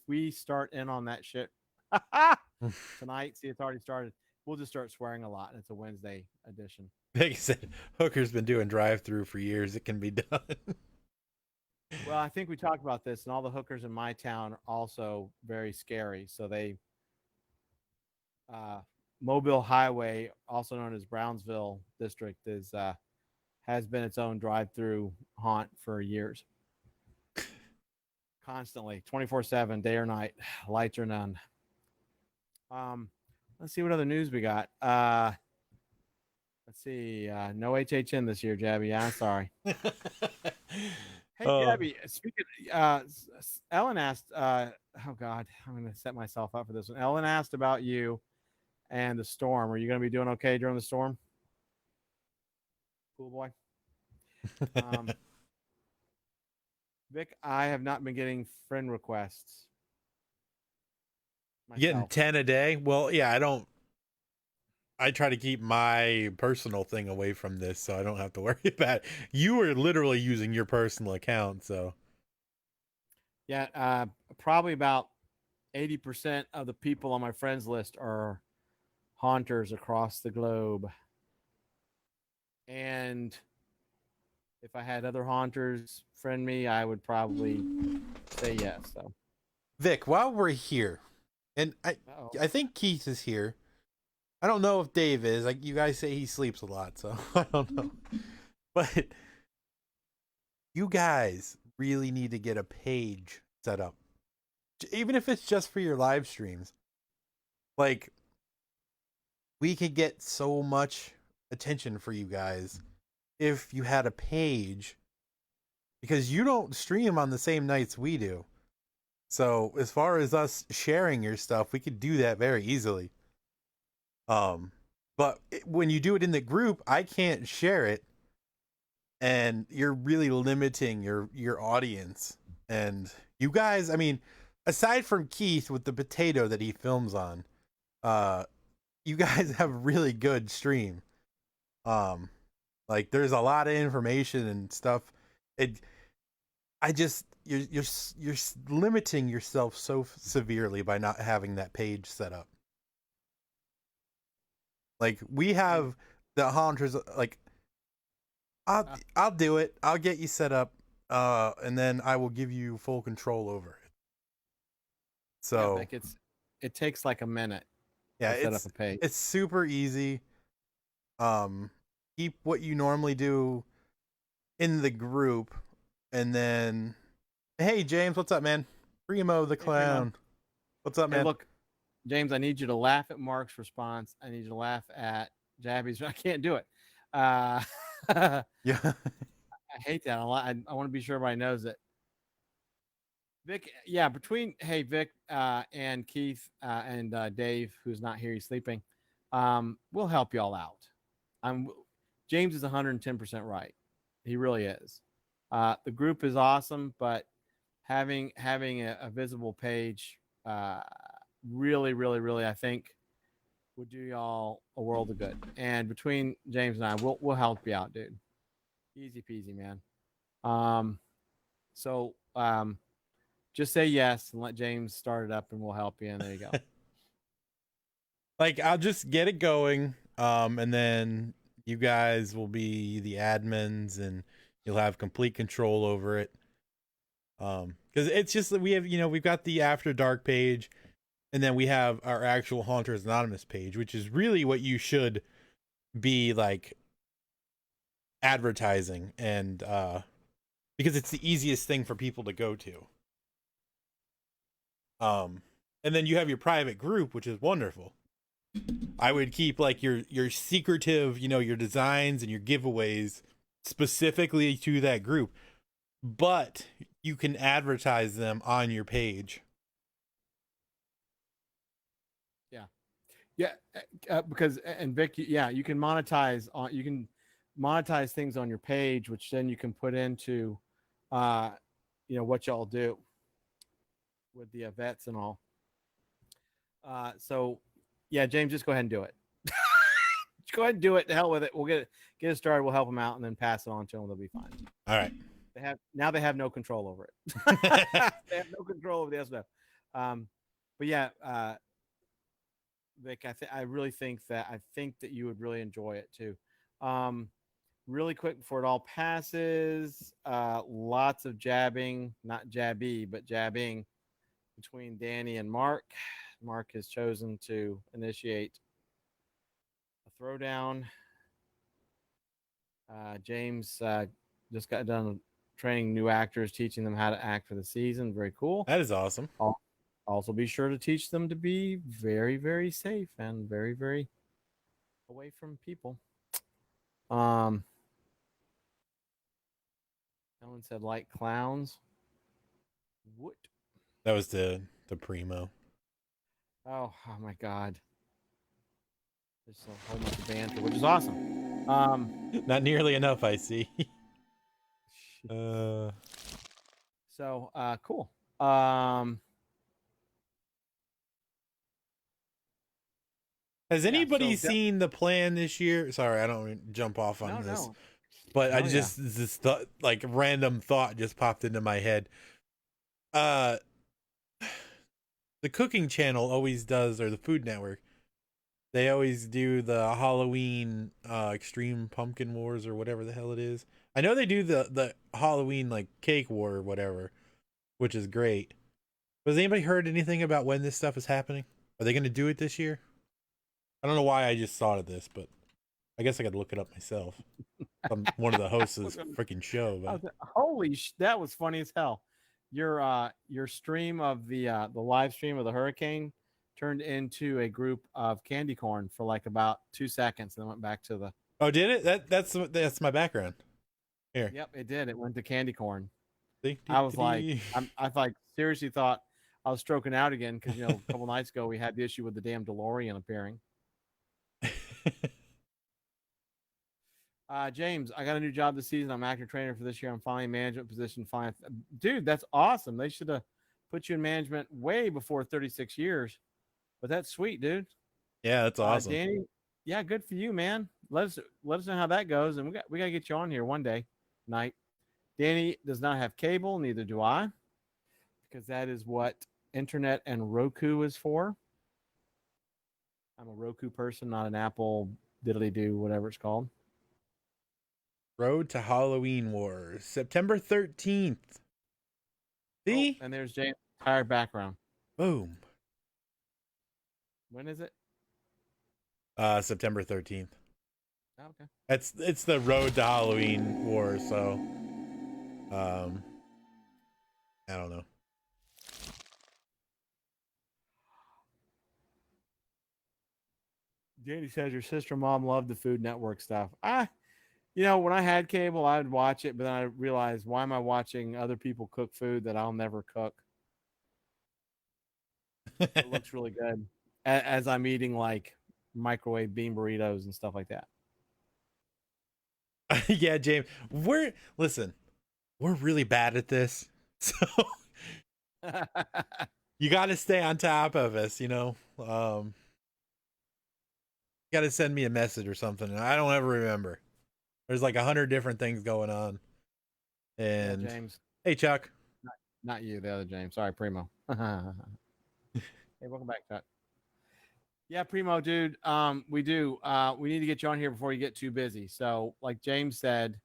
B: we start in on that shit tonight. See, it's already started. We'll just start swearing a lot, and it's a Wednesday edition.
C: Like I said, Hooker's been doing drive-through for years. It can be done.
B: Well, I think we talked about this, and all the hookers in my town are also very scary. So they, Mobile Highway, also known as Brownsville District, has been its own drive-through haunt for years. Constantly, 24/7, day or night, lights or none. Let's see what other news we got. Let's see. No HHN this year, Jabby. Yeah, sorry. Hey, Jabby. Speaking, Ellen asked. Oh God, I'm going to set myself up for this one. Ellen asked about you and the storm. Are you going to be doing okay during the storm? Cool boy. Vic, I have not been getting friend requests.
C: Myself. Getting 10 a day? Well, yeah, I try to keep my personal thing away from this so I don't have to worry about it. You were literally using your personal account, so.
B: Yeah, probably about 80% of the people on my friends list are haunters across the globe. And if I had other haunters friend me, I would probably say yes. So,
C: Vic, while we're here, and I think Keith is here. I don't know if Dave is. Like, you guys say he sleeps a lot, so I don't know. But you guys really need to get a page set up, even if it's just for your live streams. Like, we could get so much attention for you guys if you had a page, because you don't stream on the same nights we do. So as far as us sharing your stuff, we could do that very easily. But when you do it in the group, I can't share it, and you're really limiting your audience. And you guys, I mean, aside from Keith with the potato that he films on, you guys have really good stream. Like, there's a lot of information and stuff. You're limiting yourself so severely by not having that page set up. Like, we have the haunters. Like, I'll do it. I'll get you set up, and then I will give you full control over it. So
B: yeah, it takes like a minute.
C: Yeah, to set up a page. It's super easy. Keep what you normally do in the group, and then, hey James, what's up, man? Primo the clown. Hey, what's up, man?
B: Look, James, I need you to laugh at Mark's response. I need you to laugh at Jabby's. I can't do it. I
C: Yeah.
B: hate that a lot. I want to be sure everybody knows it. Vic, yeah, between Vic and Keith and Dave, who's not here, he's sleeping. We'll help y'all out. James is 110% right. He really is. The group is awesome, but having a visible page really, really, really, I think would do y'all a world of good. And between James and I, we'll help you out, dude. Easy peasy, man. So just say yes and let James start it up, and we'll help you. And there you go.
C: Like, I'll just get it going, and then you guys will be the admins, and you'll have complete control over it. Because it's just that we have, we've got the After Dark page, and then we have our actual Haunters Anonymous page, which is really what you should be like advertising, and because it's the easiest thing for people to go to. And then you have your private group, which is wonderful. I would keep like your secretive, your designs and your giveaways specifically to that group, but you can advertise them on your page.
B: Yeah, because and Vic, yeah, you can monetize things on your page, which then you can put into, what y'all do with the vets and all. So, yeah, James, just go ahead and do it. Just go ahead and do it. The hell with it. We'll get it started. We'll help them out and then pass it on to them. They'll be fine.
C: All right.
B: They have no control over it. They have no control over the SNF. But yeah, Vic, I really think that you would really enjoy it too. Really quick before it all passes, lots of jabbing, not jabby, but jabbing between Danny and Mark. Mark has chosen to initiate a throwdown. James just got done training new actors, teaching them how to act for the season. Very cool.
C: That is awesome.
B: Also be sure to teach them to be very, very safe and very, very away from people. Ellen said like clowns. What?
C: That was the primo.
B: Oh my God. There's a whole bunch of banter, which is awesome.
C: Not nearly enough, I see.
B: So cool.
C: Has anybody seen the plan this year? Sorry, I don't jump off on this.
B: No.
C: But this thought, like random thought just popped into my head. The Cooking Channel always does, or the Food Network, they always do the Halloween Extreme Pumpkin Wars or whatever the hell it is. I know they do the Halloween like cake war or whatever, which is great. But has anybody heard anything about when this stuff is happening? Are they going to do it this year? I don't know why I just thought of this, but I guess I could look it up myself. I'm one of the hosts of this freaking show. But...
B: that was funny as hell. Your stream of the live stream of the hurricane turned into a group of candy corn for like about 2 seconds, and then went back to the.
C: Oh, did it? That's my background. Here.
B: Yep, it did. It went to candy corn.
C: I
B: was like, I seriously thought I was stroking out again because a couple nights ago we had the issue with the damn DeLorean appearing. James, I got a new job this season. I'm actor trainer for this year. I'm finally in management position. Fine, dude, that's awesome. They should have put you in management way before 36 years. But that's sweet, dude.
C: Yeah, that's awesome.
B: Danny, yeah, good for you, man. Let us know how that goes, and we gotta get you on here one day, night. Danny does not have cable, neither do I, because that is what internet and Roku is for. I'm a Roku person, not an Apple diddly do, whatever it's called.
C: Road to Halloween Wars, September 13th. See?
B: Oh, and there's James' entire background.
C: Boom.
B: When is it?
C: September 13th.
B: Oh, okay.
C: It's the Road to Halloween War, so I don't know.
B: Danny says your sister and mom loved the Food Network stuff. When I had cable, I would watch it, but then I realized, why am I watching other people cook food that I'll never cook? It looks really good as I'm eating like microwave bean burritos and stuff like that.
C: Yeah, James, we're really bad at this, so you got to stay on top of us. You got to send me a message or something, and I don't ever remember. There's like 100 different things going on. And
B: yeah, James,
C: hey, Chuck.
B: not you, the other James. Sorry, Primo. Hey, welcome back, Chuck. Yeah, Primo, dude. We do. We need to get you on here before you get too busy. So, like James said,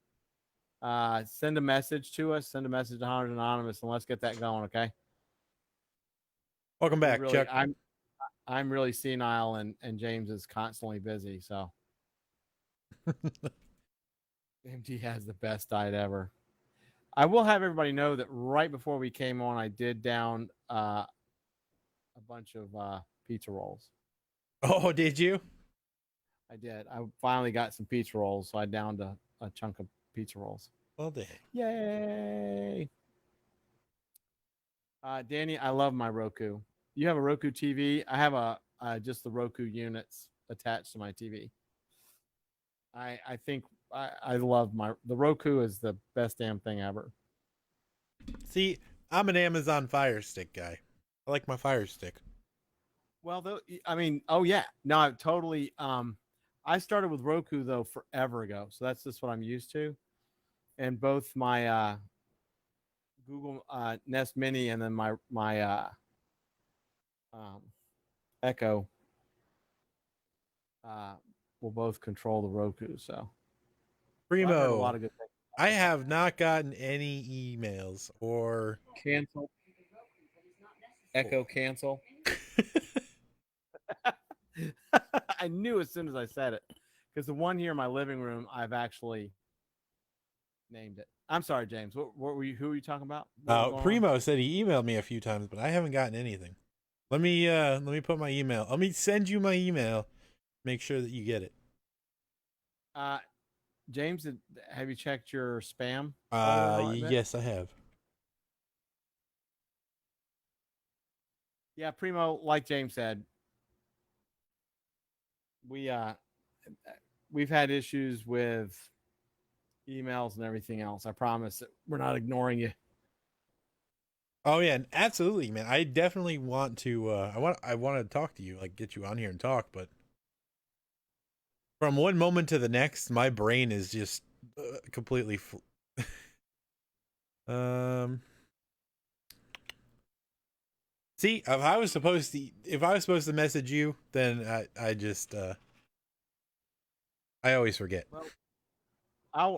B: send a message to us. Send a message to Haunted Anonymous, and let's get that going. Okay.
C: Welcome back,
B: really,
C: Chuck.
B: I'm really senile, and James is constantly busy. So, MT has the best diet ever. I will have everybody know that right before we came on, I did down a bunch of pizza rolls.
C: Oh, did you?
B: I did. I finally got some pizza rolls, so I downed a chunk of pizza rolls.
C: Well, dang.
B: Yay! Danny, I love my Roku. You have a Roku TV. I have just the Roku units attached to my TV. I think I love the Roku is the best damn thing ever.
C: See, I'm an Amazon Fire Stick guy. I like my Fire Stick.
B: Well, oh yeah, no, I totally. I started with Roku though forever ago, so that's just what I'm used to. And both my Google Nest Mini and then my Echo will both control the Roku. So
C: Primo,
B: I've heard a lot of good things.
C: I have not gotten any emails or
B: Cancel. Echo cancel. I knew as soon as I said it, because the one here in my living room, I've actually named it. I'm sorry, James. What were you? Who were you talking about?
C: Primo said he emailed me a few times, but I haven't gotten anything. Let me put my email. Let me send you my email. Make sure that you get it.
B: James, have you checked your spam?
C: Yes, I have.
B: Yeah, Primo, like James said, we've had issues with emails and everything else. I promise that we're not ignoring you.
C: Oh yeah, absolutely, man. I definitely want to. I want to talk to you, like get you on here and talk. But from one moment to the next, my brain is just completely. See, if I was supposed to message you, then I just I always forget.
B: Well,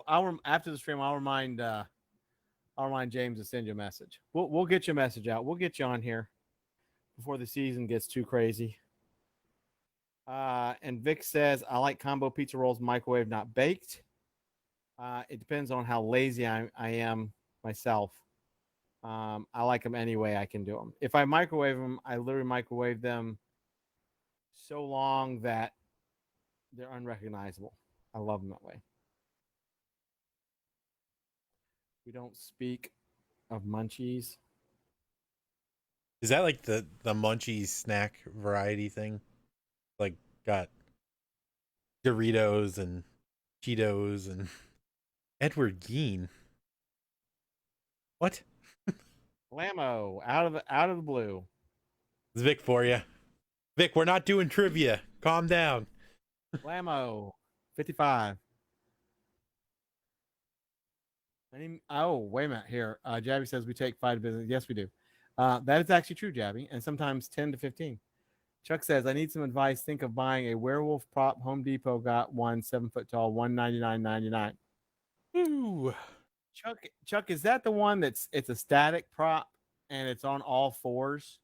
B: I'll after the stream, I'll remind James to send you a message. We'll get you a message out. We'll get you on here before the season gets too crazy. And Vic says, I like combo pizza rolls microwave, not baked. It depends on how lazy I am myself. I like them any way I can do them. If I microwave them, I literally microwave them so long that they're unrecognizable. I love them that way. We don't speak of munchies.
C: Is that like the munchies snack variety thing? Like got Doritos and Cheetos and Edward Gein. What?
B: Lamo out of the blue.
C: It's Vic for you. Vic, we're not doing trivia. Calm down.
B: Lamo 55. Oh, wait a minute here. Jabby says we take 5 to business. Yes, we do. That is actually true, Jabby, and sometimes 10 to 15. Chuck says, I need some advice. Think of buying a werewolf prop. Home Depot got one 7 foot tall, $199.99.
C: Ooh.
B: Chuck, is that the one it's a static prop and it's on all fours?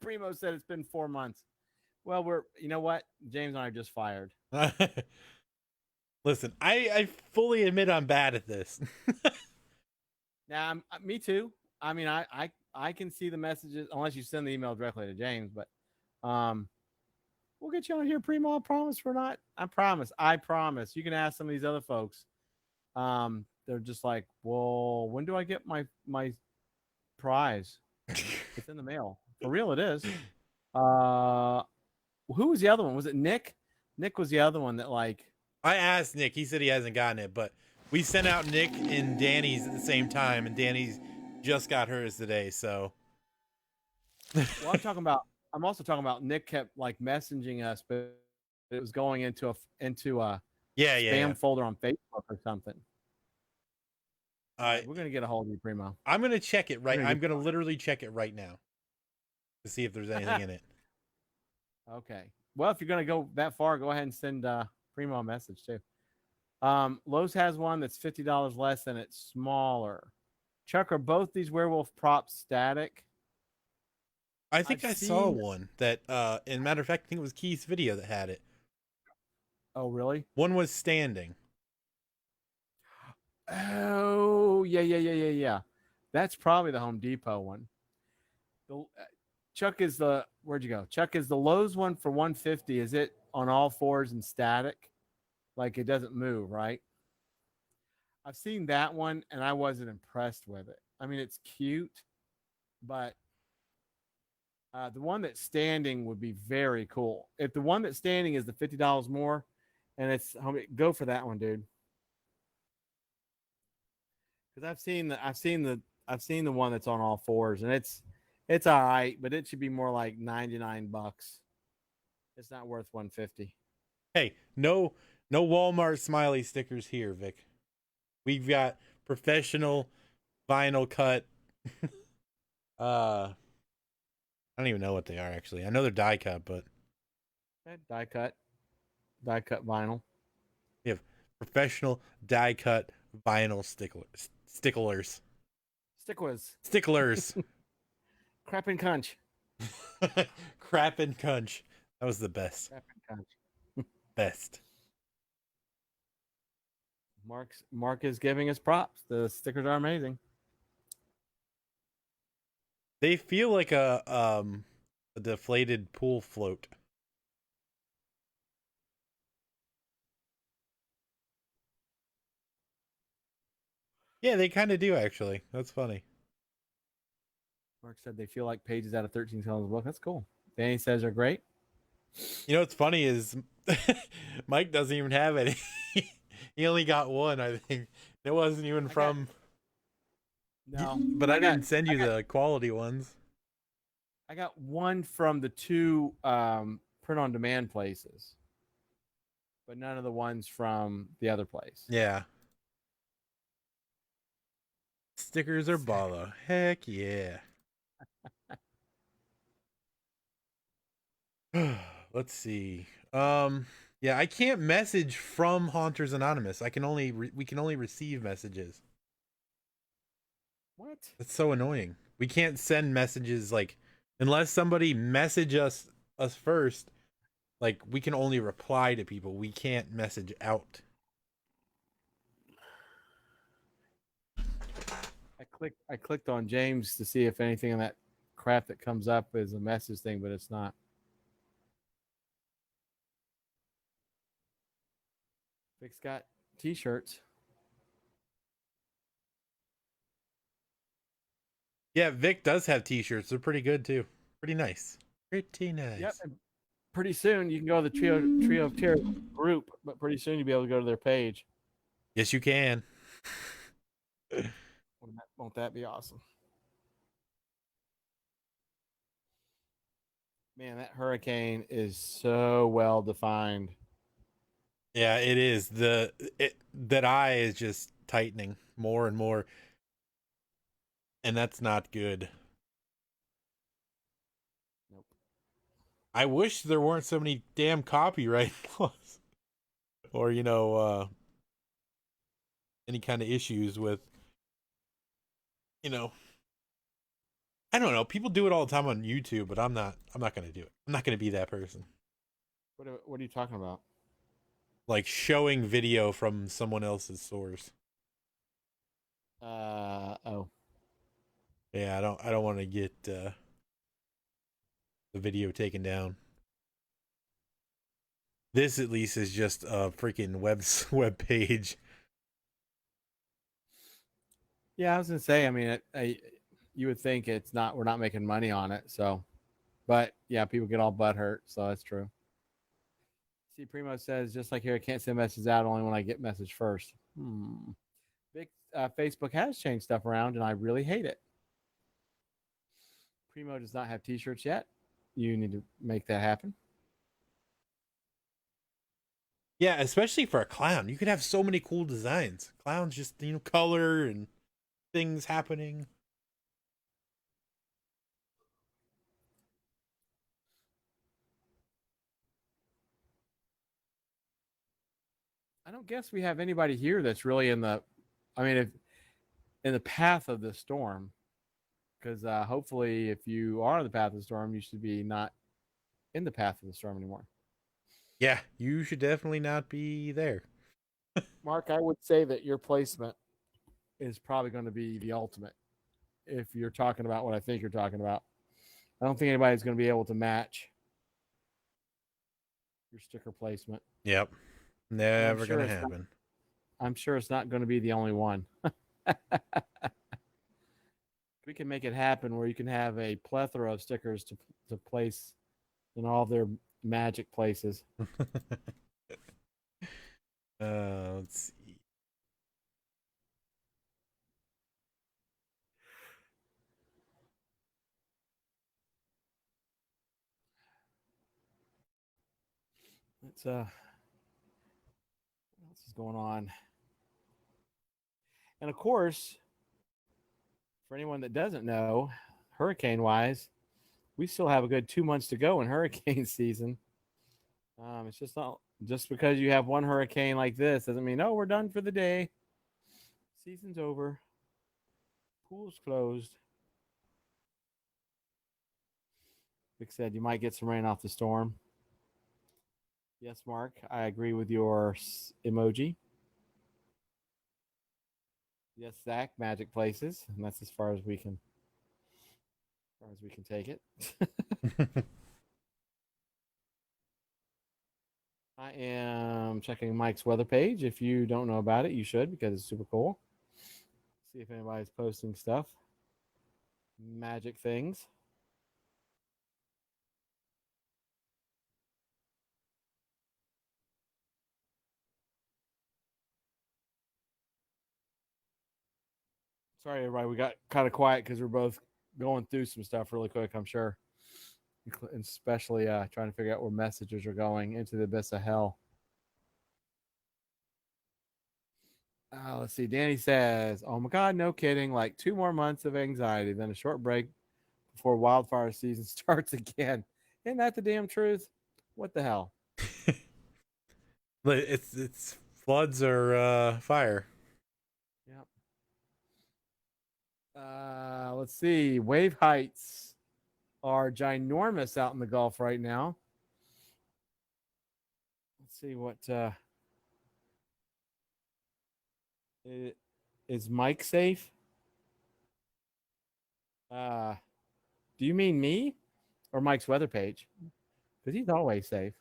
B: Primo said it's been 4 months. Well, you know what? James and I are just fired.
C: Listen, I fully admit I'm bad at this.
B: Now, me too. I mean, I can see the messages unless you send the email directly to James, but We'll get you on here, Primo. I promise we're not. I promise. I promise. You can ask some of these other folks. They're just like, well, when do I get my prize? It's in the mail. For real, it is. Uh, who was the other one? Was it Nick? Nick was the other one that like.
C: I asked Nick. He said he hasn't gotten it, but we sent out Nick and Danny's at the same time, and Danny's just got hers today. So,
B: Well, I'm also talking about Nick kept like messaging us, but it was going into a spam folder on Facebook or something. We're gonna get a hold of you, Primo.
C: I'm gonna check it right. I'm gonna literally check it right now to see if there's anything in it.
B: Okay. Well, if you're gonna go that far, go ahead and send Primo a message too. Lowe's has one that's $50 less and it's smaller. Chuck, are both these werewolf props static?
C: I think I saw one that, in matter of fact, I think it was Keith's video that had it.
B: Oh, really?
C: One was standing.
B: Oh, yeah. That's probably the Home Depot one. Chuck is the where'd you go? Chuck is the Lowe's one for 150. Is it on all fours and static? Like it doesn't move, right? I've seen that one and I wasn't impressed with it. I mean, it's cute, but the one that's standing would be very cool. If the one that's standing is the $50 more, and go for that one, dude. Because I've seen the one that's on all fours, and it's all right, but it should be more like $99. It's not worth 150.
C: Hey, no Walmart smiley stickers here, Vic. We've got professional vinyl cut. I don't even know what they are actually. I know they're die cut, but
B: die cut vinyl.
C: We have professional die cut vinyl sticklers.
B: Crap and Cunch.
C: Crap and Cunch. That was the best.
B: Crap and Cunch.
C: Best.
B: Mark is giving us props. The stickers are amazing.
C: They feel like a deflated pool float. Yeah, they kind of do actually. That's funny.
B: Mark said they feel like pages out of 13 Tales book. That's cool. Danny says they're great.
C: You know what's funny is Mike doesn't even have any. He only got one, I think. It wasn't even from.
B: No,
C: but I didn't send you the quality ones.
B: I got one from the two print on demand places, but none of the ones from the other place.
C: Yeah. Stickers are baller. Heck yeah. Let's see. Yeah, I can't message from Haunters Anonymous. We can only receive messages.
B: What?
C: That's so annoying. We can't send messages like unless somebody message us first. Like we can only reply to people. We can't message out.
B: I clicked on James to see if anything in that crap that comes up is a message thing, but it's not. Vic's got t-shirts.
C: Yeah, Vic does have t-shirts. They're pretty good too. Pretty nice. Pretty nice.
B: Yep. And pretty soon you can go to the Trio of Terror group, but pretty soon you'll be able to go to their page.
C: Yes, you can.
B: Won't that be awesome? Man, that hurricane is so well defined.
C: Yeah, it is. That eye is just tightening more and more. And that's not good.
B: Nope.
C: I wish there weren't so many damn copyright laws. Or, any kind of issues with, I don't know. People do it all the time on YouTube, but I'm not going to do it. I'm not going to be that person.
B: What are you talking about?
C: Like showing video from someone else's source.
B: Oh.
C: Yeah, I don't want to get the video taken down. This at least is just a freaking web page.
B: Yeah, I was gonna say. I mean, you would think it's not. We're not making money on it, so. But yeah, people get all butthurt, so that's true. See, Primo says just like here, I can't send messages out only when I get message first. Big Facebook has changed stuff around, and I really hate it. Primo does not have T-shirts yet. You need to make that happen.
C: Yeah, especially for a clown. You could have so many cool designs. Clowns just, color and things happening.
B: I don't guess we have anybody here that's really in the, I mean, if in the path of the storm, because hopefully, if you are in the path of the storm, you should be not in the path of the storm anymore.
C: Yeah, you should definitely not be there.
B: Mark, I would say that your placement is probably going to be the ultimate if you're talking about what I think you're talking about. I don't think anybody's going to be able to match your sticker placement.
C: Yep. Never
B: sure
C: going to happen.
B: I'm sure it's not going to be the only one. We can make it happen where you can have a plethora of stickers to place in all their magic places.
C: Let's see.
B: It's what else is going on? And of course, for anyone that doesn't know, hurricane wise, we still have a good 2 months to go in hurricane season. It's just not just because you have one hurricane like this doesn't mean, oh, we're done for the day. Season's over. Pool's closed. Vic said you might get some rain off the storm. Yes, Mark, I agree with your emoji. Yes, Zach, magic places, and that's as far as we can take it. I am checking Mike's weather page. If you don't know about it, you should because it's super cool. See if anybody's posting stuff. Magic things. Sorry, everybody. We got kind of quiet because we're both going through some stuff really quick, I'm sure. Especially trying to figure out where messages are going into the abyss of hell. Let's see. Danny says, oh my God, no kidding. Like 2 more months of anxiety, then a short break before wildfire season starts again. Isn't that the damn truth? What the hell?
C: It's floods or fire.
B: Yep. Let's see. Wave heights are ginormous out in the Gulf right now. Let's see what is Mike safe? Do you mean me or Mike's weather page? Because he's always safe.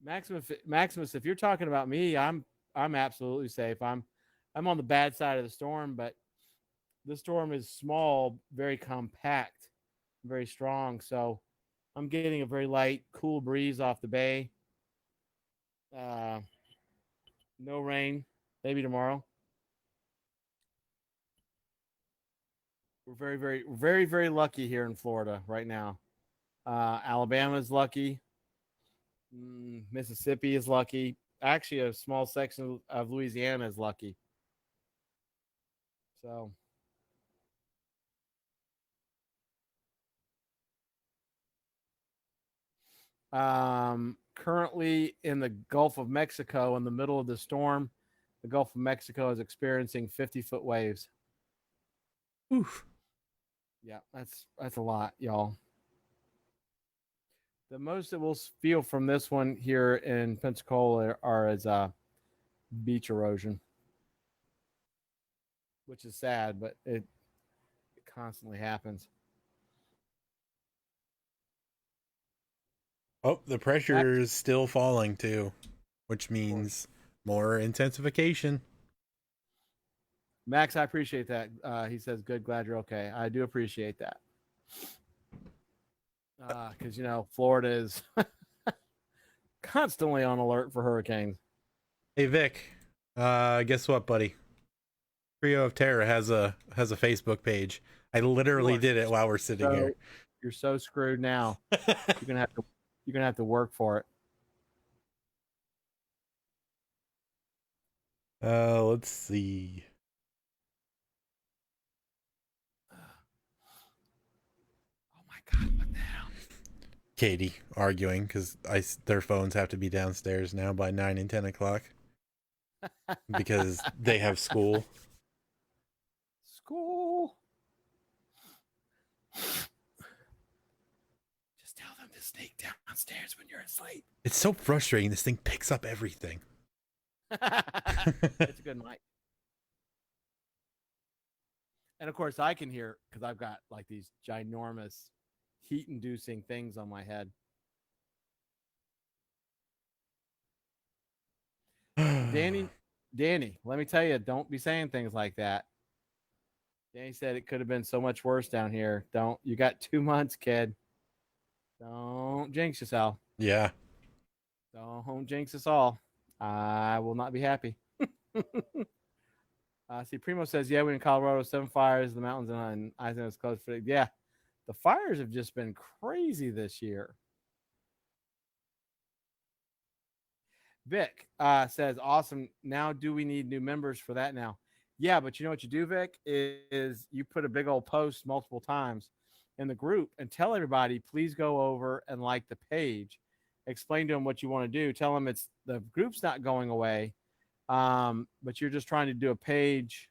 B: Maximus, if you're talking about me, I'm absolutely safe. I'm on the bad side of the storm, but the storm is small, very compact, very strong. So I'm getting a very light, cool breeze off the bay. No rain, maybe tomorrow. We're very, very, very, very lucky here in Florida right now. Alabama's lucky. Mississippi is lucky. Actually, a small section of Louisiana is lucky. So, currently in the Gulf of Mexico, in the middle of the storm, the Gulf of Mexico is experiencing 50-foot waves.
C: Oof.
B: Yeah, that's a lot, y'all. The most that we'll feel from this one here in Pensacola are as beach erosion, which is sad, but it constantly happens.
C: Oh, the pressure is still falling too, which means more intensification.
B: Max, I appreciate that. He says, "Good, glad you're okay." I do appreciate that. Because Florida is constantly on alert for hurricanes.
C: Hey Vic, guess what, buddy? Trio of Terror has a Facebook page. I literally did it while we're sitting here.
B: You're so screwed now. You're gonna have to work for it.
C: Let's see.
B: Oh my God! What the hell?
C: Katie arguing because their phones have to be downstairs now by 9 and 10 o'clock because they have school.
B: School. Just tell them to sneak downstairs when you're asleep.
C: It's so frustrating. This thing picks up everything.
B: It's a good mic. And of course, I can hear because I've got like these ginormous heat-inducing things on my head. Danny, let me tell you, don't be saying things like that. Danny said it could have been so much worse down here. You got 2 months, kid. Don't jinx yourself.
C: Yeah.
B: Don't jinx us all. I will not be happy. See, Primo says, yeah, we're in Colorado, 7 fires, the mountains, and I think it's close for yeah. The fires have just been crazy this year. Vic says, awesome. Now, do we need new members for that now? Yeah, but you know what you do, Vic, is you put a big old post multiple times in the group and tell everybody, please go over and like the page. Explain to them what you want to do. Tell them the group's not going away, but you're just trying to do a page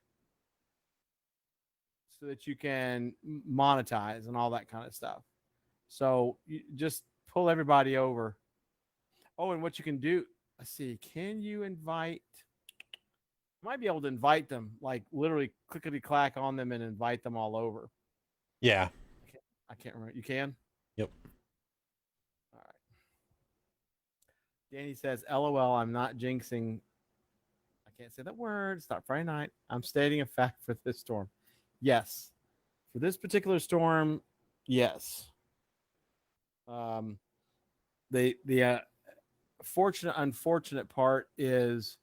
B: so that you can monetize and all that kind of stuff. So you just pull everybody over. Oh, and what you can do, let's see, can you invite? You might be able to invite them, like literally clickety clack on them and invite them all over.
C: Yeah.
B: I can't remember. You can?
C: Yep.
B: All right. Danny says, LOL, I'm not jinxing. I can't say that word. It's not Friday night. I'm stating a fact for this storm. Yes. For this particular storm, yes. The unfortunate part is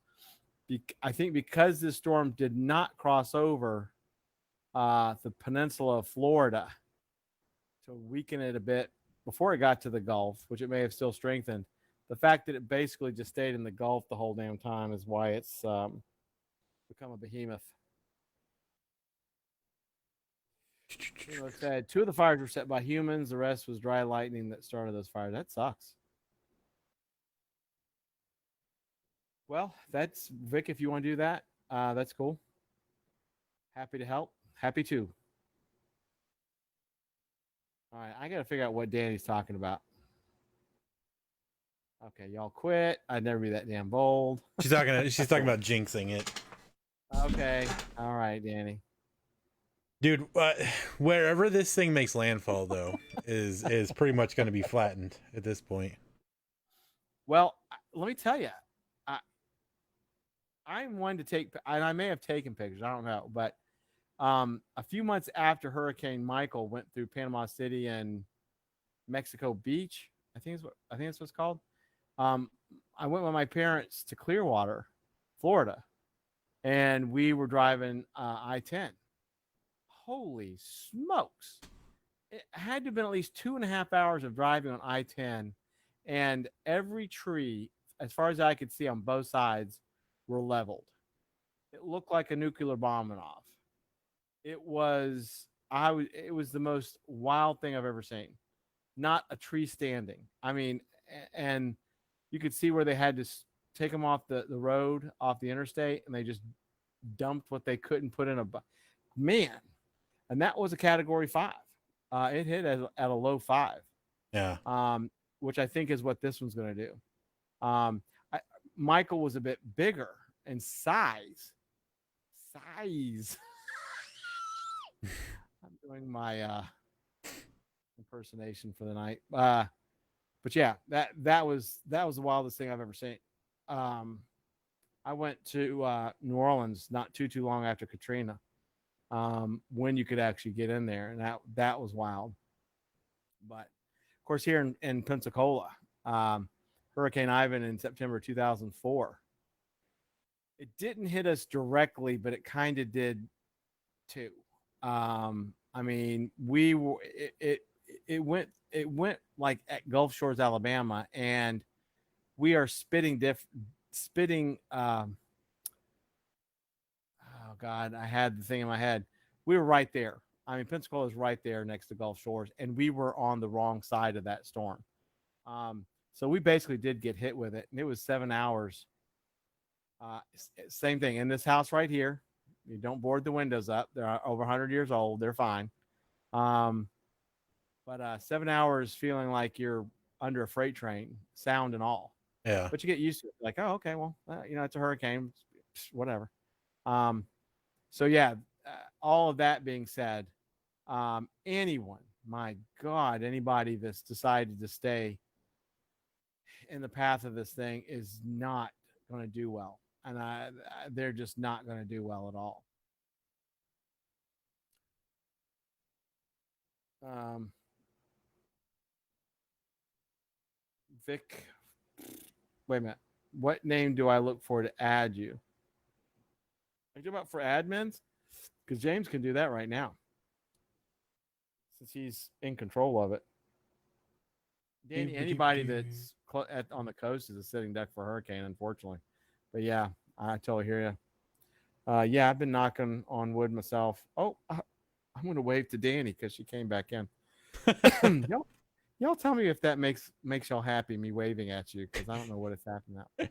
B: I think because this storm did not cross over the peninsula of Florida to weaken it a bit before it got to the Gulf, which it may have still strengthened. The fact that it basically just stayed in the Gulf the whole damn time is why it's become a behemoth. It said 2 of the fires were set by humans. The rest was dry lightning that started those fires. That sucks. Well, that's Vic. If you want to do that, that's cool. Happy to help. Happy to. All right, I got to figure out what Danny's talking about. Okay, y'all quit. I'd never be that damn bold.
C: She's talking about jinxing it.
B: Okay. All right, Danny.
C: Dude, wherever this thing makes landfall, though, is pretty much going to be flattened at this point.
B: Well, let me tell you, I'm one to take, and I may have taken pictures. I don't know, but a few months after Hurricane Michael went through Panama City and Mexico Beach, I think that's what it's called. I went with my parents to Clearwater, Florida, and we were driving I-10. Holy smokes! It had to have been at least 2.5 hours of driving on I-10, and every tree, as far as I could see on both sides, were leveled. It looked like a nuclear bomb went off. It was the most wild thing I've ever seen. Not a tree standing. I mean, and you could see where they had to take them off the road, off the interstate, and they just dumped what they couldn't put in man. And that was a Category 5. It hit at a low 5.
C: Yeah.
B: Which I think is what this one's going to do. Michael was a bit bigger in size. doing my impersonation for the night. But yeah, that was the wildest thing I've ever seen. Um, I went to New Orleans not too long after Katrina, when you could actually get in there, and that was wild. But of course, here in Pensacola, Hurricane Ivan in September 2004. It didn't hit us directly, but it kind of did too. I mean, we were it went like at Gulf Shores, Alabama, and we are spitting. Oh God, I had the thing in my head. We were right there. I mean, Pensacola is right there next to Gulf Shores, and we were on the wrong side of that storm. So we basically did get hit with it, and it was 7 hours. Same thing in this house right here. You don't board the windows up. They're over 100 years old. They're fine. But 7 hours feeling like you're under a freight train, sound and all.
C: Yeah.
B: But you get used to it. Like, oh, okay, well, it's a hurricane, whatever. So yeah, all of that being said, anyone, my God, anybody that's decided to stay in the path of this thing is not going to do well. And they're just not going to do well at all. Vic, wait a minute. What name do I look for to add you? Are you talking about for admins? Because James can do that right now, since he's in control of it. Danny, anybody that's on the coast is a sitting duck for hurricane, unfortunately. But yeah, I totally hear you. Yeah, I've been knocking on wood myself. Oh, I'm going to wave to Danny because she came back in. Y'all tell me if that makes y'all happy, me waving at you, because I don't know what it's happening at.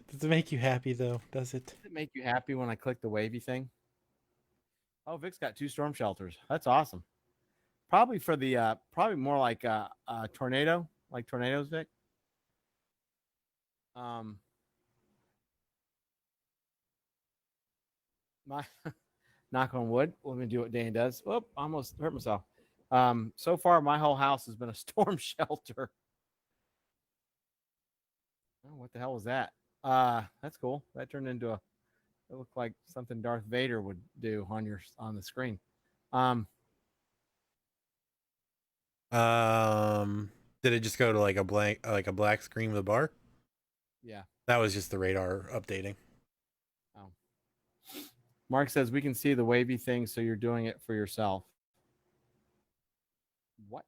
C: Does it make you happy though? Does it?
B: Does it make you happy when I click the wavy thing? Oh, Vic's got 2 storm shelters. That's awesome. Probably for the probably more like a tornado, like tornadoes, Vic. My knock on wood. Let me do what Danny does. Oh, almost hurt myself. So far, my whole house has been a storm shelter. Oh, what the hell was that? That's cool. That turned into it looked like something Darth Vader would do on the screen.
C: Did it just go to like a black screen with a bar?
B: Yeah.
C: That was just the radar updating.
B: Oh. Mark says we can see the wavy thing, so you're doing it for yourself. What?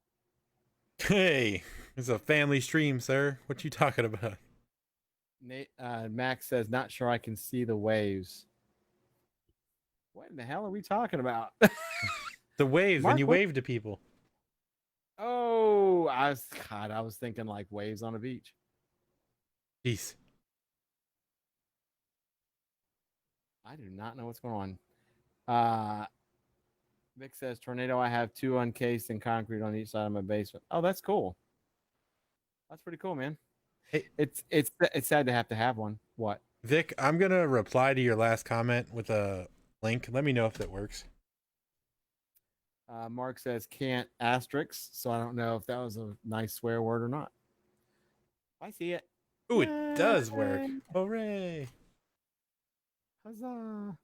C: Hey, it's a family stream, sir. What you talking about?
B: Max says, not sure I can see the waves. What in the hell are we talking about?
C: The waves,
B: Mark,
C: when you wave to people.
B: Oh, I was thinking like waves on a beach.
C: Jeez.
B: I do not know what's going on. Vic says, tornado, I have 2 uncased in concrete on each side of my basement. Oh, that's cool. That's pretty cool, man.
C: Hey,
B: it's sad to have one. What?
C: Vic, I'm gonna reply to your last comment with a link. Let me know if that works.
B: Mark says can't asterisk, so I don't know if that was a nice swear word or not. I see it.
C: Ooh, it does work. Hooray!
B: Huzzah!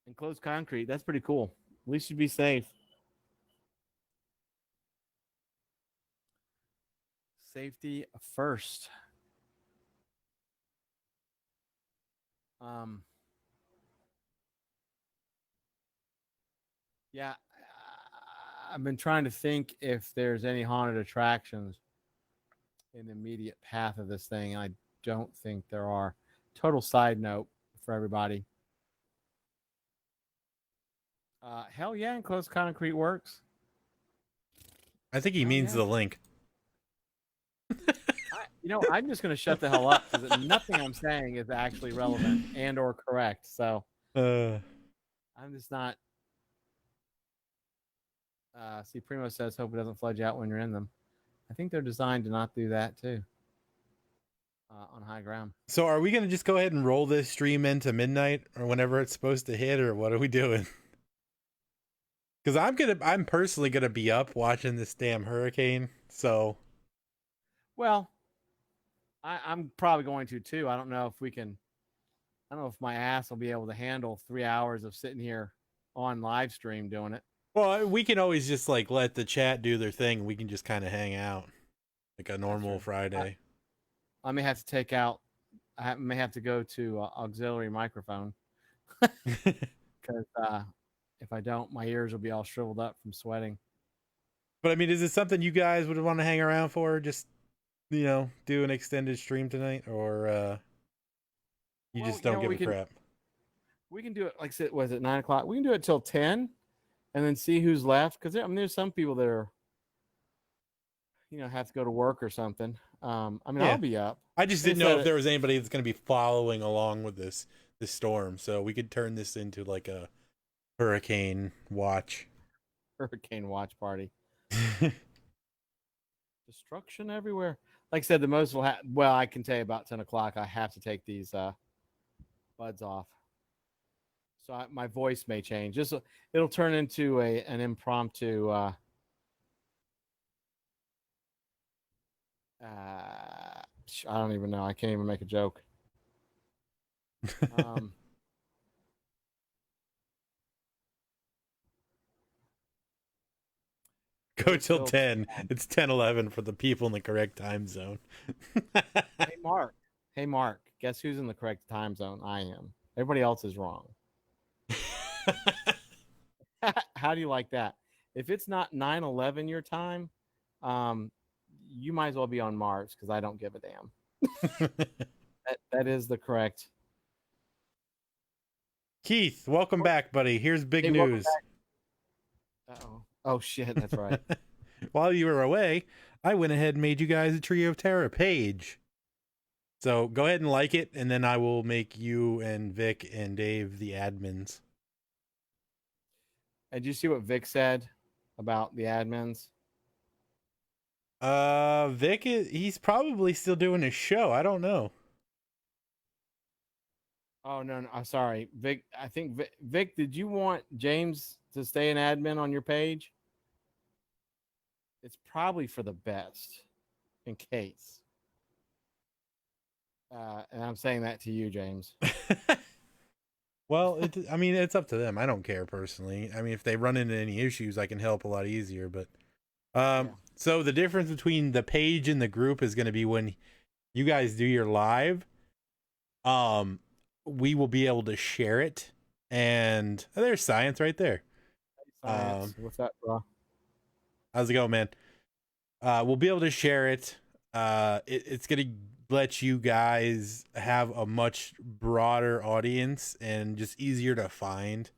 B: Enclosed concrete. That's pretty cool. At least you'd be safe. Safety first. Yeah, I've been trying to think if there's any haunted attractions in the immediate path of this thing. I don't think there are. Total side note for everybody. Hell yeah, enclosed concrete works.
C: I think he means the link.
B: I'm just going to shut the hell up because nothing I'm saying is actually relevant and or correct. So I'm just not. See, Primo says, hope it doesn't flood you out when you're in them. I think they're designed to not do that too. On high ground.
C: So are we going to just go ahead and roll this stream into midnight or whenever it's supposed to hit, or what are we doing? Because I'm personally gonna be up watching this damn hurricane. So
B: Well, I'm probably going to too. I don't know if we can. I don't know if my ass will be able to handle 3 hours of sitting here on live stream doing it.
C: well, we can always just like let the chat do their thing. We can just kind of hang out like a normal
B: true.
C: Friday.
B: I may have to take out. I may have to go to auxiliary microphone because if I don't, my ears will be all shriveled up from sweating.
C: But I mean, is it something you guys would want to hang around for? Just do an extended stream tonight, or you just don't give a crap?
B: We can do it. Like I said, was it 9 o'clock? We can do it till 10, and then see who's left. Because there's some people that are, have to go to work or something. I'll be up.
C: I just didn't know if there was anybody that's going to be following along with this storm, so we could turn this into like a hurricane watch
B: party. Destruction everywhere. Like I said, the most will well, I can tell you about 10 o'clock. I have to take these buds off. So my voice may change. It'll turn into an impromptu I don't even know. I can't even make a joke.
C: Go till 10. It's 10:11 for the people in the correct time zone.
B: Hey Mark. Guess who's in the correct time zone? I am. Everybody else is wrong. How do you like that? If it's not 9/11 your time, you might as well be on Mars because I don't give a damn. that is the correct.
C: Keith, welcome back, buddy. Here's big news.
B: Uh-oh. Oh shit, that's right.
C: While you were away, I went ahead and made you guys a Trio of Terror page. So go ahead and like it, and then I will make you and Vic and Dave the admins.
B: Did you see what Vic said about the admins?
C: Vic, he's probably still doing his show. I don't know.
B: Oh, no, I'm sorry. Vic, I think, Vic, did you want James to stay an admin on your page? It's probably for the best, in case. And I'm saying that to you, James.
C: Well, it's up to them. I don't care personally. I mean, if they run into any issues, I can help a lot easier. But, So the difference between the page and the group is going to be when you guys do your live. We will be able to share it, and there's Science right there.
B: Science. What's that, bro?
C: How's it going, man? We'll be able to share it. It's gonna let you guys have a much broader audience and just easier to find.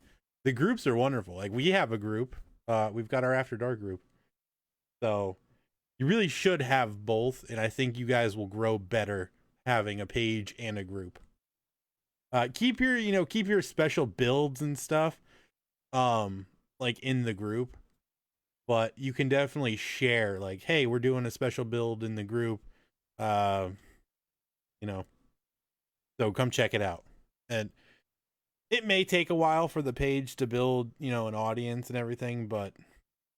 C: The groups are wonderful. Like, we have a group. We've got our After Dark group. So you really should have both, and I think you guys will grow better having a page and a group. Keep your special builds and stuff like in the group, but you can definitely share, like, hey, we're doing a special build in the group, so come check it out. And it may take a while for the page to build, an audience and everything, but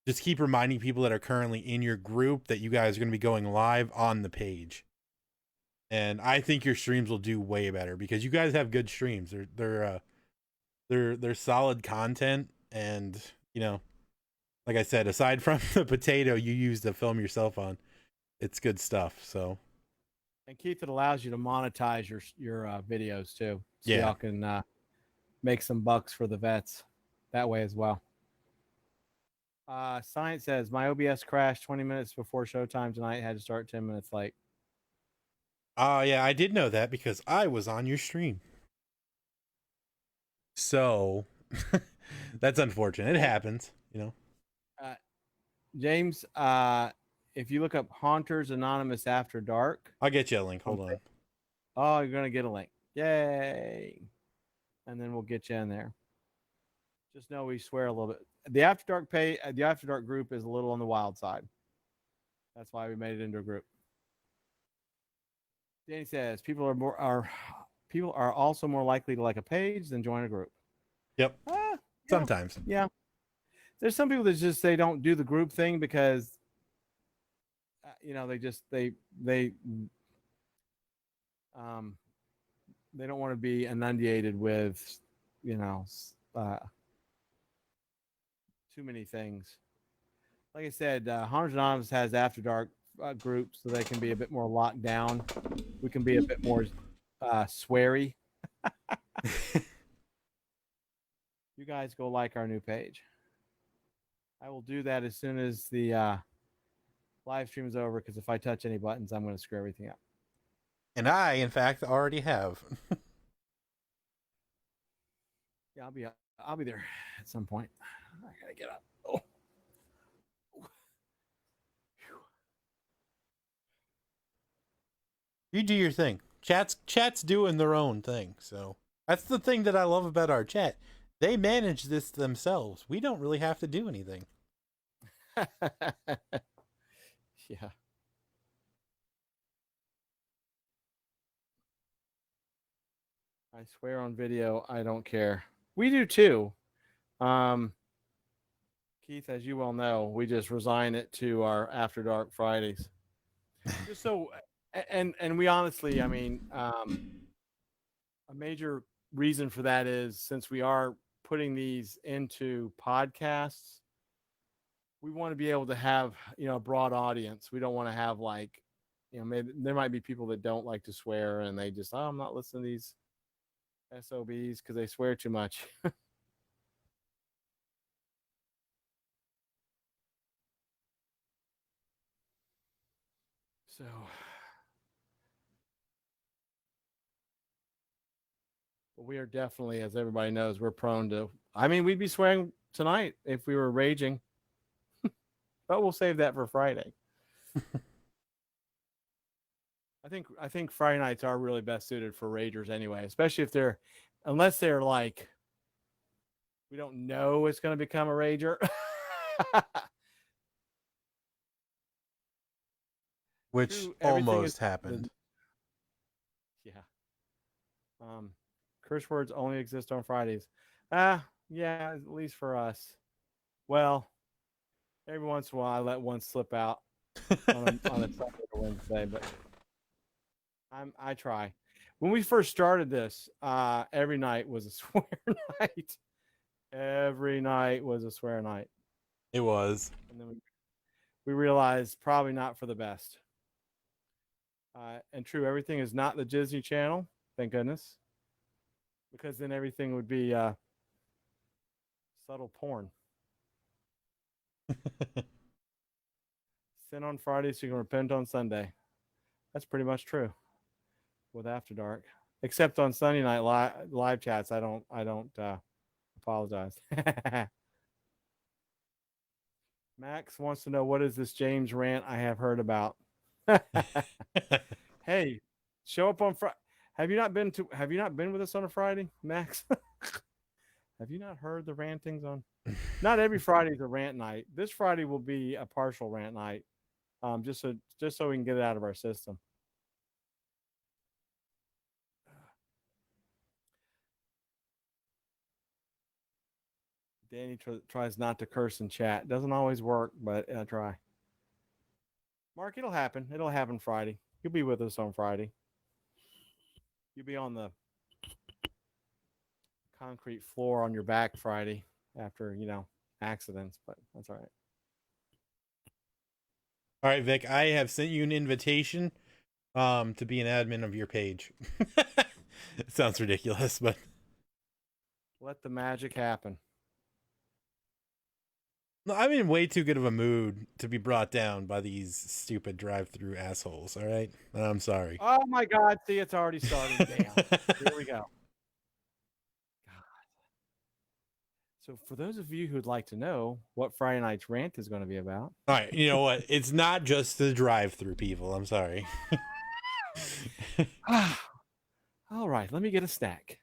C: just keep reminding people that are currently in your group that you guys are going to be going live on the page. And I think your streams will do way better because you guys have good streams. They're solid content, and like I said, aside from the potato you use to film yourself on, it's good stuff. So,
B: and Keith, it allows you to monetize your videos too, so
C: yeah,
B: y'all can make some bucks for the vets that way as well. Science says my OBS crashed 20 minutes before showtime tonight. Had to start 10 minutes late.
C: Yeah, I did know that because I was on your stream. So that's unfortunate. It happens,
B: James, if you look up Haunters Anonymous After Dark,
C: I'll get you a link. Hold on.
B: Oh, you're gonna get a link. Yay! And then we'll get you in there. Just know we swear a little bit. The After Dark group is a little on the wild side. That's why we made it into a group. Danny says people are also more likely to like a page than join a group.
C: Yep. Sometimes.
B: Yeah. there's some people that just they don't do the group thing because they just um they don't want to be inundated with you know uh, too many things. Like I said, Hunters Anonymous has After Dark groups, so they can be a bit more locked down. We can be a bit more sweary. You guys go like our new page. I will do that as soon as the live stream is over, because if I touch any buttons, I'm going to screw everything up.
C: And I, in fact, already have.
B: Yeah, I'll be there at some point. I gotta get up. Oh.
C: You do your thing. Chat's doing their own thing. So that's the thing that I love about our chat. They manage this themselves. We don't really have to do anything.
B: Yeah. I swear on video, I don't care. We do too. Keith, as you well know, we just resign it to our After Dark Fridays. Just so, and we honestly, I mean, a major reason for that is since we are putting these into podcasts, we want to be able to have a broad audience. We don't want to have like, maybe there might be people that don't like to swear and they just, I'm not listening to these SOBs because they swear too much. So we are definitely, as everybody knows, we're prone to, I mean, we'd be swearing tonight if we were raging, but we'll save that for Friday. I think Friday nights are really best suited for ragers anyway, especially if unless they're like, we don't know it's going to become a rager.
C: Which almost happened.
B: Yeah. Curse words only exist on Fridays. Yeah, at least for us. Well, every once in a while I let one slip out on a Sunday or Wednesday, but I try. When we first started this, every night was a swear night. Every night was a swear night.
C: It was.
B: And then we realized probably not for the best. And true, everything is not the Disney Channel, thank goodness, because then everything would be subtle porn. Sin on Friday so you can repent on Sunday. That's pretty much true with After Dark, except on Sunday night live chats. I don't apologize. Max wants to know, what is this James rant I have heard about? Hey, show up on Friday. Have you not been with us on a Friday, Max? Have you not heard the rantings on? Not every Friday is a rant night. This Friday will be a partial rant night, just so we can get it out of our system. Danny tries not to curse in chat. Doesn't always work, but I try. Mark, it'll happen. It'll happen Friday. You'll be with us on Friday. You'll be on the concrete floor on your back Friday after, accidents, but that's all right.
C: All right, Vic, I have sent you an invitation to be an admin of your page. It sounds ridiculous, but
B: let the magic happen.
C: No, I'm in way too good of a mood to be brought down by these stupid drive-through assholes, all right? I'm sorry.
B: Oh my God, see, it's already starting. Damn. Here we go. God. So for those of you who'd like to know what Friday night's rant is going to be about.
C: All right, you know what? It's not just the drive-through people. I'm sorry.
B: All right, let me get a snack.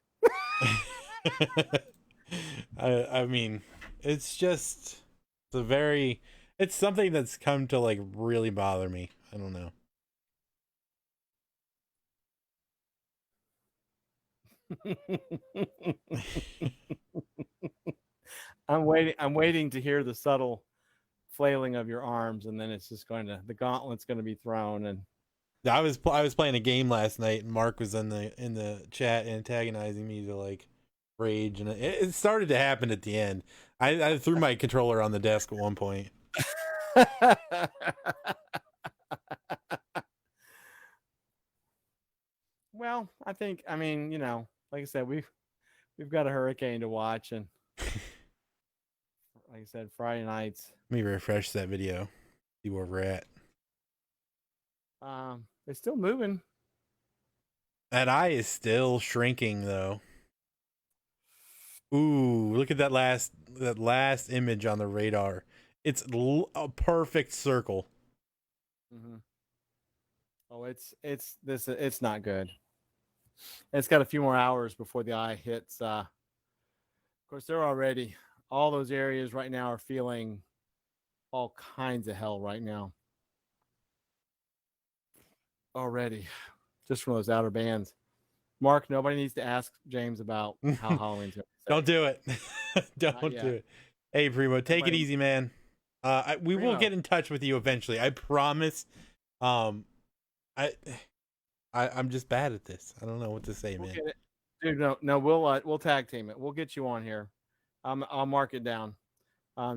C: I mean, it's just it's something that's come to like really bother me. I don't know.
B: I'm waiting. I'm waiting to hear the subtle flailing of your arms, and then it's just the gauntlet's going to be thrown. And
C: I was playing a game last night, and Mark was in the chat antagonizing me to like rage, and it started to happen at the end. I threw my controller on the desk at one point.
B: well, I mean, like I said, we've got a hurricane to watch, and like I said, Friday nights.
C: Let me refresh that video. See where we're at.
B: It's still moving.
C: That eye is still shrinking though. Ooh, look at that last image on the radar. It's a perfect circle.
B: Mm-hmm. Oh, it's not good. It's got a few more hours before the eye hits. Of course, all those areas right now are feeling all kinds of hell right now. Already, just from those outer bands. Mark, nobody needs to ask James about how Halloween's going.
C: Don't do it. Don't do it. Hey, Primo, take it easy, man. We will get in touch with you eventually. I promise. I'm just bad at this. I don't know what to say, man.
B: Dude, no, we'll tag team it. We'll get you on here. I'll mark it down.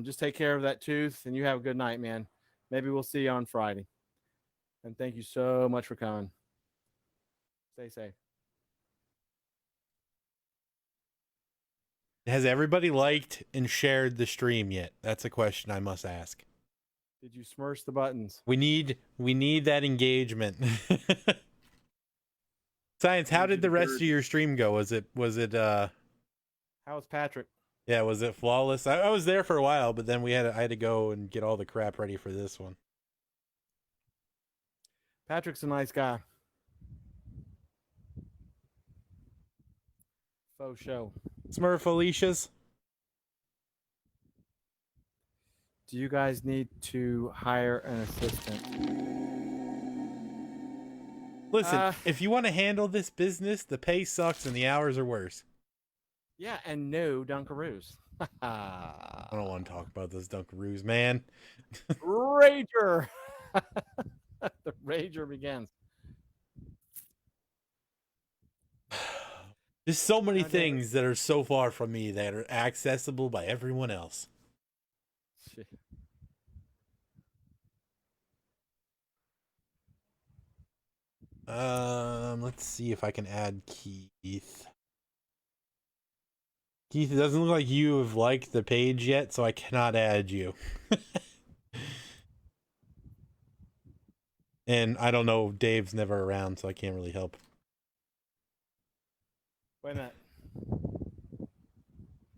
B: Just take care of that tooth, and you have a good night, man. Maybe we'll see you on Friday. And thank you so much for coming. Stay safe.
C: Has everybody liked and shared the stream yet? That's a question I must ask.
B: Did you smirch the buttons?
C: We need that engagement. Science, how did the rest of your stream go? Was it
B: How was Patrick?
C: Yeah, was it flawless? I was there for a while, but then I had to go and get all the crap ready for this one.
B: Patrick's a nice guy. Faux show.
C: Smurf Alicia's.
B: Do you guys need to hire an assistant?
C: Listen, if you want to handle this business, the pay sucks and the hours are worse.
B: Yeah, and no Dunkaroos.
C: I don't want to talk about those Dunkaroos, man.
B: Rager. The Rager begins.
C: There's so many things that are so far from me that are accessible by everyone else.
B: Shit.
C: Let's see if I can add Keith. Keith, it doesn't look like you have liked the page yet, so I cannot add you. And I don't know, Dave's never around, so I can't really help.
B: Wait a minute.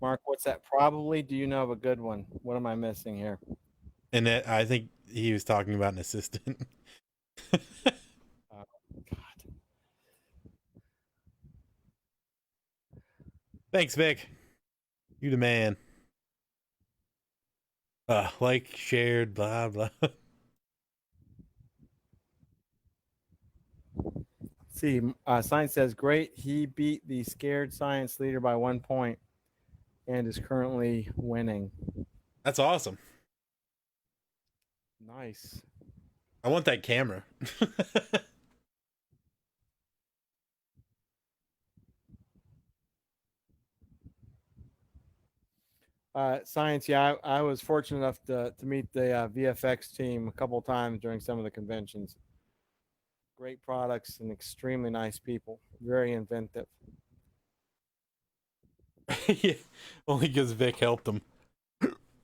B: Mark, what's that? Probably. Do you know of a good one? What am I missing here?
C: And I think he was talking about an assistant.
B: Oh, God.
C: Thanks, Vic. You the man. Like, shared, blah, blah.
B: See, Science says, great. He beat the scared science leader by 1 point and is currently winning.
C: That's awesome.
B: Nice.
C: I want that camera.
B: Science, yeah, I was fortunate enough to meet the VFX team a couple times during some of the conventions. Great products and extremely nice people. Very inventive.
C: Yeah, only because Vic helped him.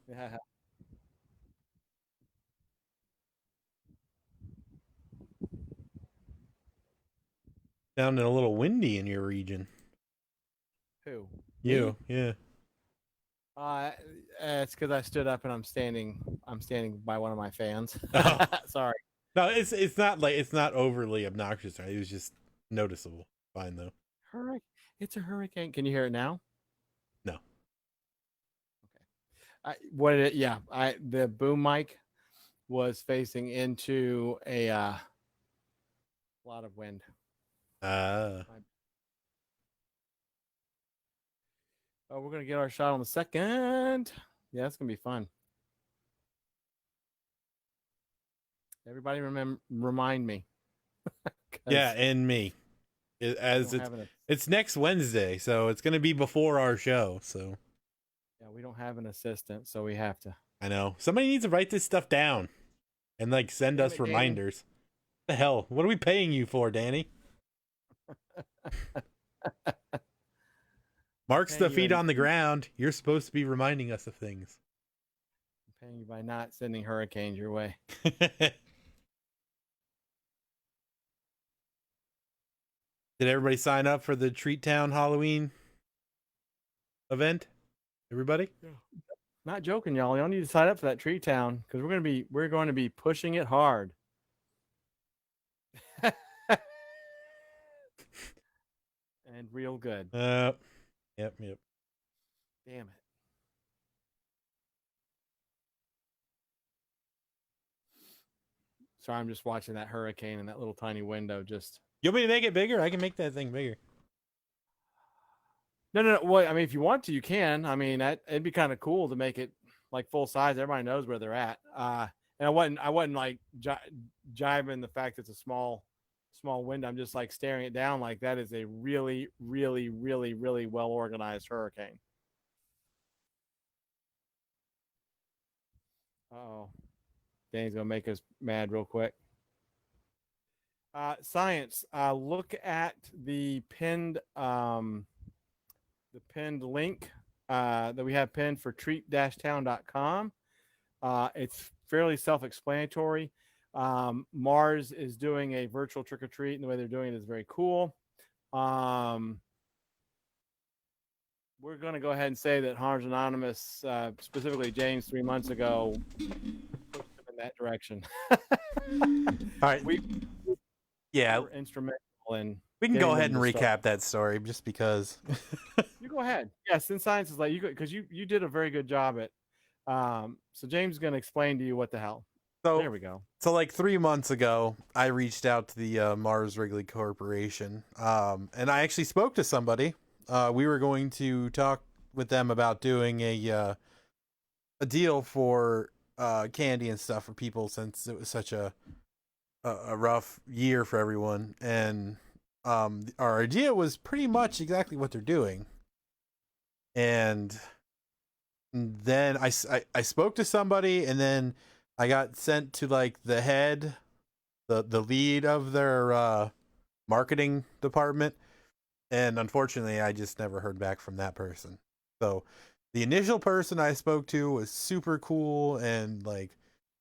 B: Yeah.
C: Sounding a little windy in your region.
B: Who?
C: You, me?
B: Yeah. It's because I stood up and I'm standing by one of my fans.
C: Oh.
B: Sorry.
C: No, it's not overly obnoxious. Right? It was just noticeable. Fine though.
B: It's a hurricane. Can you hear it now?
C: No.
B: Okay. The boom mic was facing into a lot of wind. Oh, we're gonna get our shot on the second. Yeah, it's gonna be fun. Everybody remind me.
C: Yeah, and me. As it's next Wednesday, so it's gonna be before our show. So
B: yeah, we don't have an assistant, so we have to.
C: I know somebody needs to write this stuff down and like send us reminders. What the hell? What are we paying you for, Danny? Mark's the feet on the ground. You're supposed to be reminding us of things.
B: I'm paying you by not sending hurricanes your way.
C: Did everybody sign up for the Treat Town Halloween event? Everybody?
B: Yeah. Not joking, y'all. Y'all need to sign up for that Tree Town because we're going to be pushing it hard. And real good.
C: Yep.
B: Damn it. Sorry, I'm just watching that hurricane in that little tiny window. Just
C: you want me to make it bigger? I can make that thing bigger.
B: No. Well, I mean, if you want to, you can. I mean, it'd be kind of cool to make it like full size. Everybody knows where they're at. And I wasn't like jiving the fact it's a small window. I'm just like staring it down like that is a really, really, really, really well organized hurricane. Uh-oh. Danny's gonna make us mad real quick. Science. Look at the pinned link that we have pinned for treat-town.com. It's fairly self-explanatory. Mars is doing a virtual trick-or-treat, and the way they're doing it is very cool. We're going to go ahead and say that Harms Anonymous, specifically James 3 months ago, pushed them in that direction.
C: All right.
B: We were instrumental in.
C: We can go ahead and recap that story just because.
B: You go ahead. Yeah, since science is like you, because you did a very good job at. So James is going to explain to you what the hell. So there we go.
C: So like 3 months ago, I reached out to the Mars Wrigley Corporation, and I actually spoke to somebody. We were going to talk with them about doing a deal for candy and stuff for people since it was such a rough year for everyone, and our idea was pretty much exactly what they're doing. And then I spoke to somebody, and then I got sent to like the head, the lead of their marketing department, and unfortunately I just never heard back from that person. So the initial person I spoke to was super cool and like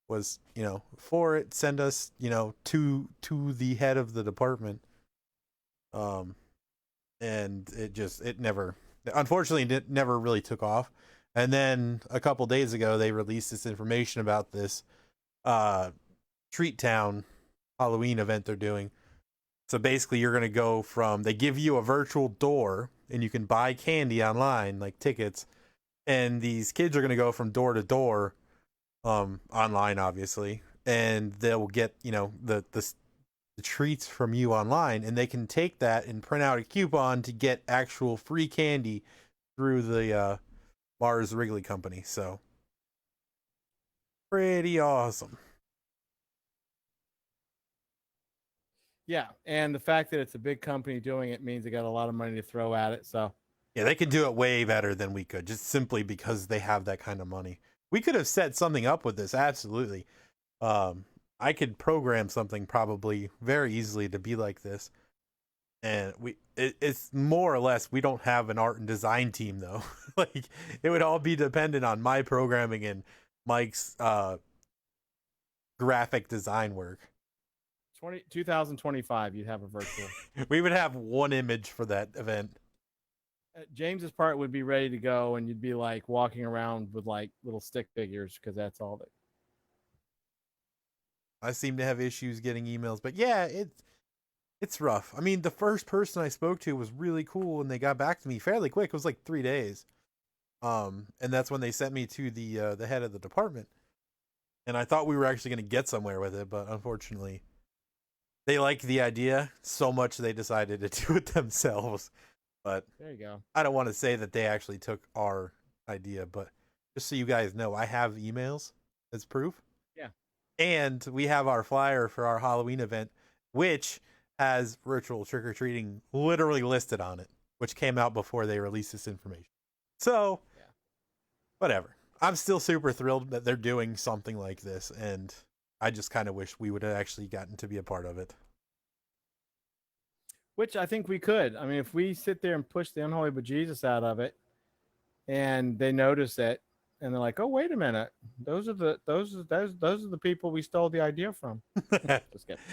C: was, for it, send us, to the head of the department. And it never, unfortunately, it never really took off. And then a couple days ago, they released this information about this Treat Town Halloween event they're doing. So basically, you're going to go from, they give you a virtual door, and you can buy candy online, like tickets, and these kids are going to go from door to door, online, obviously, and they'll get, the treats from you online, and they can take that and print out a coupon to get actual free candy through the Mars Wrigley Company. So pretty awesome.
B: Yeah, and the fact that it's a big company doing it means they got a lot of money to throw at it. So
C: yeah, they could do it way better than we could, just simply because they have that kind of money. We could have set something up with this, absolutely. I could program something probably very easily to be like this. And it's more or less, we don't have an art and design team though. Like it would all be dependent on my programming and Mike's graphic design work.
B: 2025, you'd have a virtual.
C: We would have one image for that event.
B: James's part would be ready to go, and you'd be like walking around with like little stick figures because that's all that.
C: I seem to have issues getting emails, but yeah, it's rough. I mean, the first person I spoke to was really cool, and they got back to me fairly quick. It was like 3 days, and that's when they sent me to the head of the department. And I thought we were actually going to get somewhere with it, but unfortunately, they liked the idea so much they decided to do it themselves. But
B: There you go.
C: I don't want to say that they actually took our idea, but just so you guys know, I have emails as proof.
B: Yeah.
C: And we have our flyer for our Halloween event, which has virtual trick or treating literally listed on it, which came out before they released this information. So,
B: Yeah.
C: whatever. I'm still super thrilled that they're doing something like this, and I just kind of wish we would have actually gotten to be a part of it.
B: Which I think we could. I mean, if we sit there and push the unholy bejesus out of it, and they notice it, and they're like, "Oh, wait a minute, those are the people we stole the idea from." Just kidding.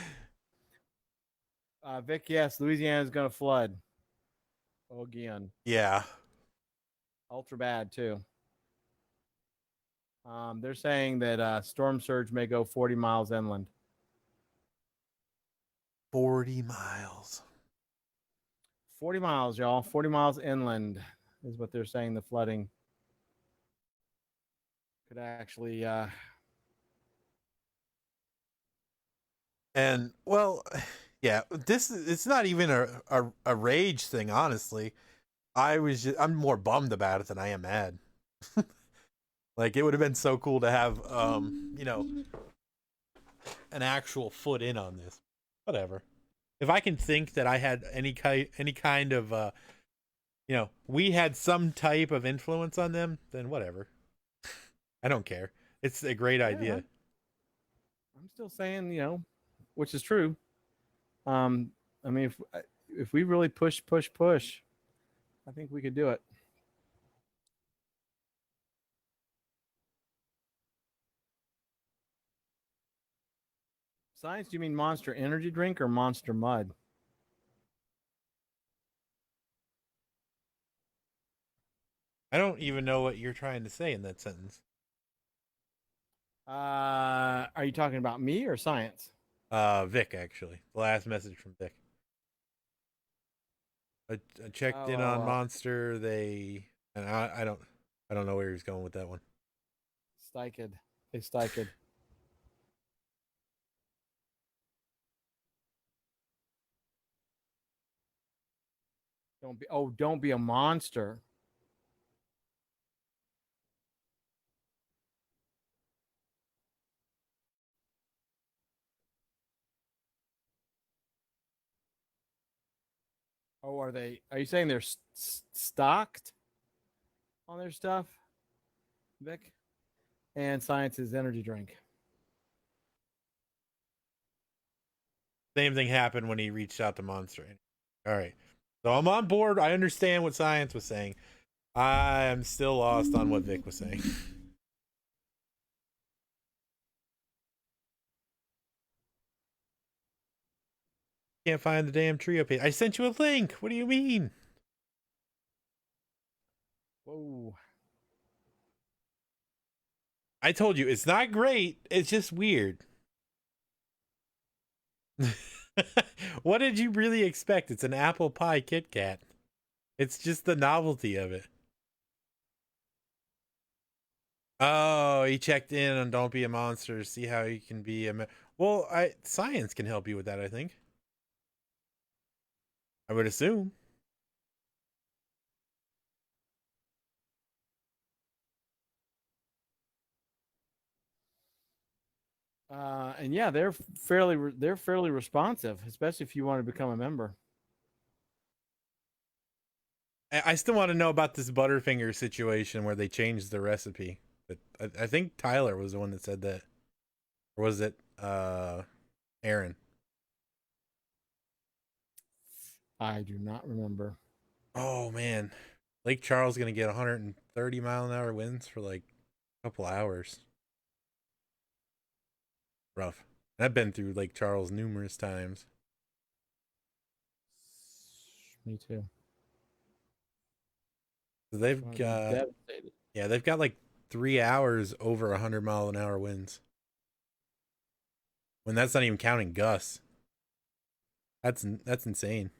B: Vic, yes, Louisiana is going to flood again.
C: Yeah.
B: Ultra bad too. They're saying that storm surge may go 40 miles inland.
C: 40 miles.
B: 40 miles, y'all. 40 miles inland is what they're saying. The flooding could actually.
C: And well, yeah, it's not even a rage thing, honestly. I'm more bummed about it than I am mad. Like, it would have been so cool to have an actual foot in on this. Whatever. If I can think that I had any kind of we had some type of influence on them, then whatever. I don't care. It's a great idea.
B: I'm still saying, which is true. I mean, if we really push, I think we could do it. Science, do you mean Monster Energy drink or Monster Mud?
C: I don't even know what you're trying to say in that sentence.
B: Are you talking about me or Science?
C: Vic, actually. The last message from Vic. I checked in on Monster. I don't know where he was going with that one.
B: Stiked. They stiked. Don't be a monster. Oh, are you saying they're stocked on their stuff, Vic? And Science's energy drink.
C: Same thing happened when he reached out to Monster. All right. So I'm on board. I understand what Science was saying. I am still lost on what Vic was saying. Can't find the damn trio page. I sent you a link. What do you mean?
B: Whoa.
C: I told you, it's not great. It's just weird. What did you really expect? It's an apple pie Kit Kat. It's just the novelty of it. Oh, he checked in on Don't Be a Monster. See how you can be a... Well, Science can help you with that, I think. I would assume.
B: And yeah, they're fairly responsive, especially if you want to become a member.
C: I still want to know about this Butterfinger situation where they changed the recipe. But I think Tyler was the one that said that. Or was it Aaron?
B: I do not remember.
C: Oh man, Lake Charles gonna get 130-mile-an-hour winds for like a couple hours. Rough. I've been through Lake Charles numerous times.
B: Me too.
C: So they've got they've got like 3 hours over 100-mile-an-hour winds. When that's not even counting gusts. That's insane.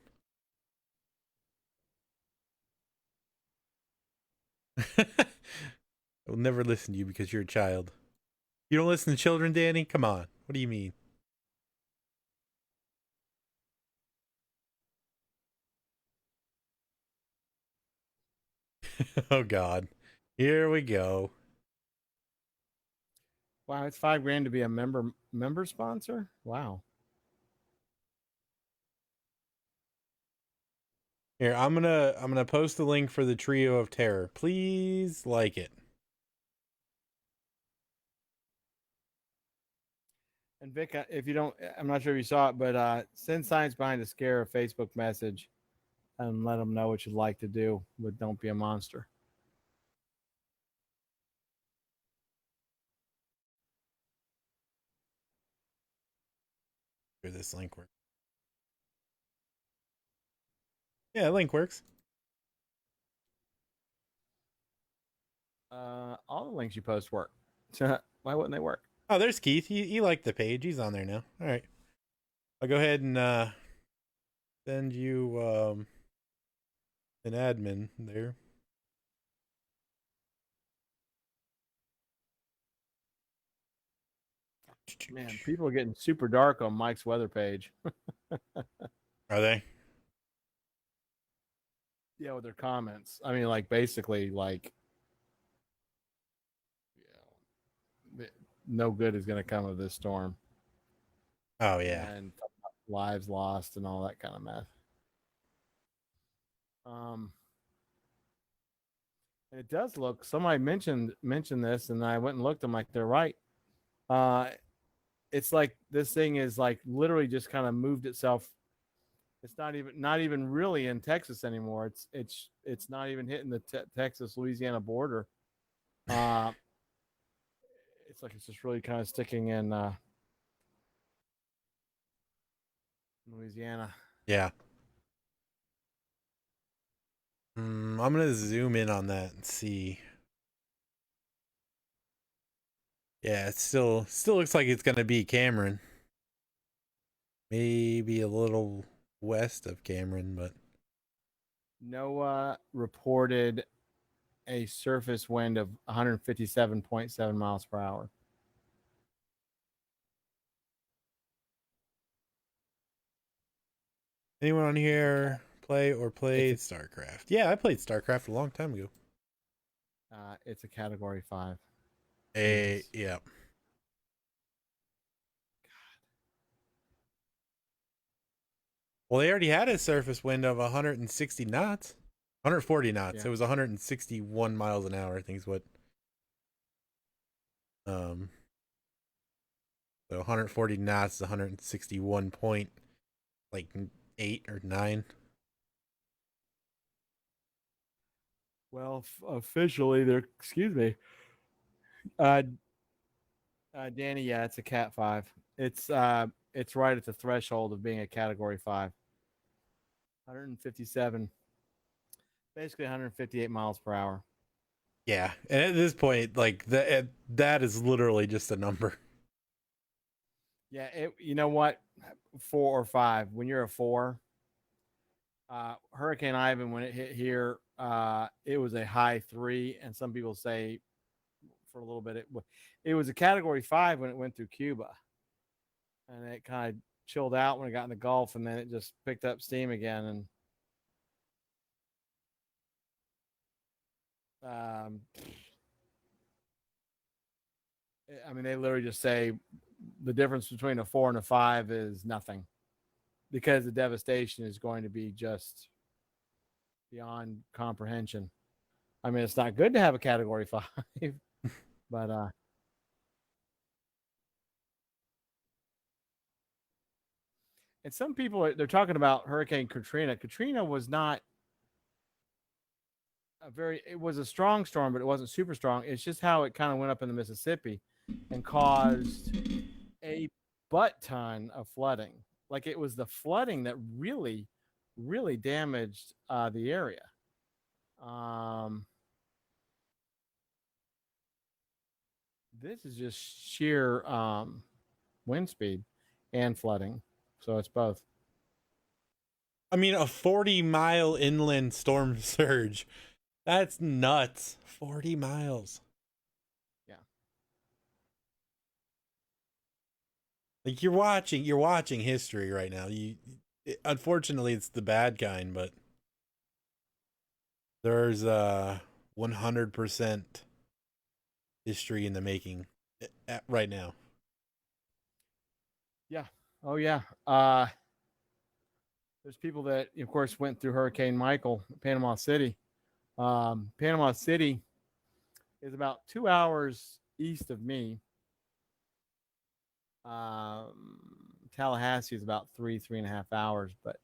C: I will never listen to you because you're a child. You don't listen to children, Danny? Come on. What do you mean? Oh God, here we go.
B: Wow, it's $5,000 to be a member sponsor. Wow.
C: Here, I'm gonna post the link for the Trio of Terror. Please like it.
B: And Vic, if you don't, I'm not sure if you saw it, but send Science Behind the Scare a Facebook message and let them know what you'd like to do with Don't Be a Monster.
C: Here, this link works. Yeah, link works.
B: All the links you post work. Why wouldn't they work?
C: Oh, there's Keith. He liked the page. He's on there now. All right. I'll go ahead and send you an admin there.
B: Man, people are getting super dark on Mike's weather page.
C: Are they?
B: Yeah, with their comments. I mean, like basically, like, no good is going to come of this storm.
C: Oh yeah.
B: And lives lost and all that kind of mess. And it does look. Somebody mentioned this, and I went and looked. I'm like, they're right. It's like this thing is like literally just kind of moved itself. It's not even really in Texas anymore. It's not even hitting the Texas Louisiana border. It's like it's just really kind of sticking in Louisiana.
C: Yeah. I'm gonna zoom in on that and see. Yeah, it still looks like it's gonna be Cameron. Maybe a little west of Cameron, but
B: NOAA reported a surface wind of 157.7 miles per hour.
C: anyone on here play or played StarCraft? Yeah, I played StarCraft a long time ago.
B: It's a Category 5.
C: Yeah. Well, they already had a surface wind of 160 knots, 140 knots.
B: Yeah.
C: It was 161 miles an hour, I think is what. So 140 knots is 161 point, like 8 or 9.
B: Well, officially, they're Danny. Yeah, it's a Cat 5. It's right at the threshold of being a Category 5. 157, basically 158 miles per hour.
C: Yeah, and at this point, like that is literally just a number.
B: Yeah, you know what? 4 or 5. When you're a 4, Hurricane Ivan, when it hit here, it was a high 3, and some people say for a little bit it was a Category 5 when it went through Cuba, and it kind of chilled out when it got in the Gulf, and then it just picked up steam again. And I mean, they literally just say the difference between a 4 and a 5 is nothing, because the devastation is going to be just beyond comprehension. I mean, it's not good to have a Category 5, but and some people they're talking about Hurricane Katrina. Katrina was not it was a strong storm, but it wasn't super strong. It's just how it kind of went up in the Mississippi and caused a butt ton of flooding. Like, it was the flooding that really, really damaged the area. This is just sheer wind speed and flooding. So it's both.
C: I mean, a 40-mile inland storm surge. That's nuts. 40 miles.
B: Yeah.
C: Like you're watching history right now. Unfortunately, it's the bad kind, but There's 100% history in the making right now.
B: Yeah. Oh yeah. There's people that, of course, went through Hurricane Michael, Panama City. Panama City is about 2 hours east of me. Tallahassee is about 3.5 hours. But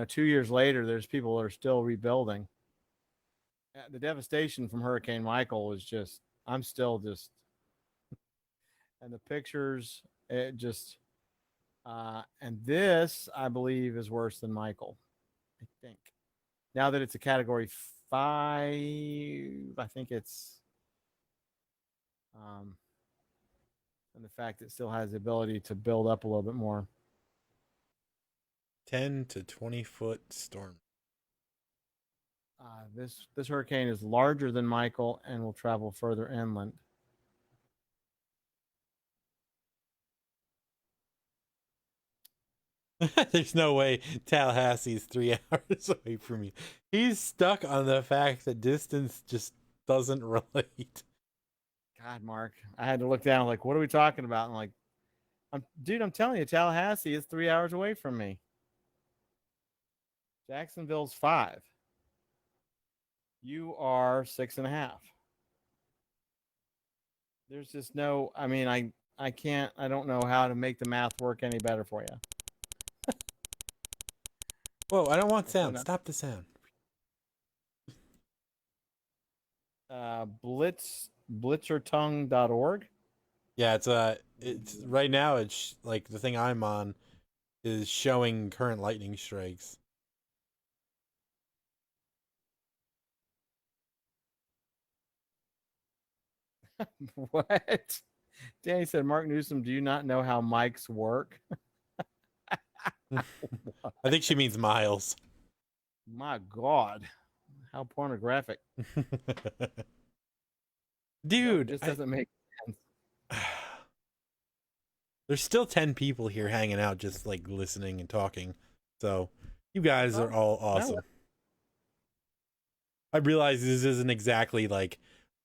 B: 2 years later, there's people that are still rebuilding. The devastation from Hurricane Michael is just, I'm still just, and the pictures, it just, and this, I believe, is worse than Michael, I think. Now that it's a category 5, I think it's, and the fact that it still has the ability to build up a little bit more.
C: 10 to 20-foot storm.
B: This hurricane is larger than Michael and will travel further inland.
C: There's no way Tallahassee's 3 hours away from me. He's stuck on the fact that distance just doesn't relate.
B: God, Mark, I had to look down. Like, what are we talking about? And like, I'm telling you, Tallahassee is 3 hours away from me. Jacksonville's 5. You are 6.5. There's just no. I mean, I can't. I don't know how to make the math work any better for you.
C: Whoa, I don't want sound. Stop the sound.
B: Blitzertongue.org.
C: Yeah, it's right now. It's like the thing I'm on is showing current lightning strikes.
B: What? Danny said, Mark Newsom, do you not know how mics work?
C: I think she means miles.
B: My God. How pornographic.
C: Dude,
B: this doesn't make sense.
C: There's still 10 people here hanging out, just like listening and talking. So you guys are all awesome. I realize this isn't exactly like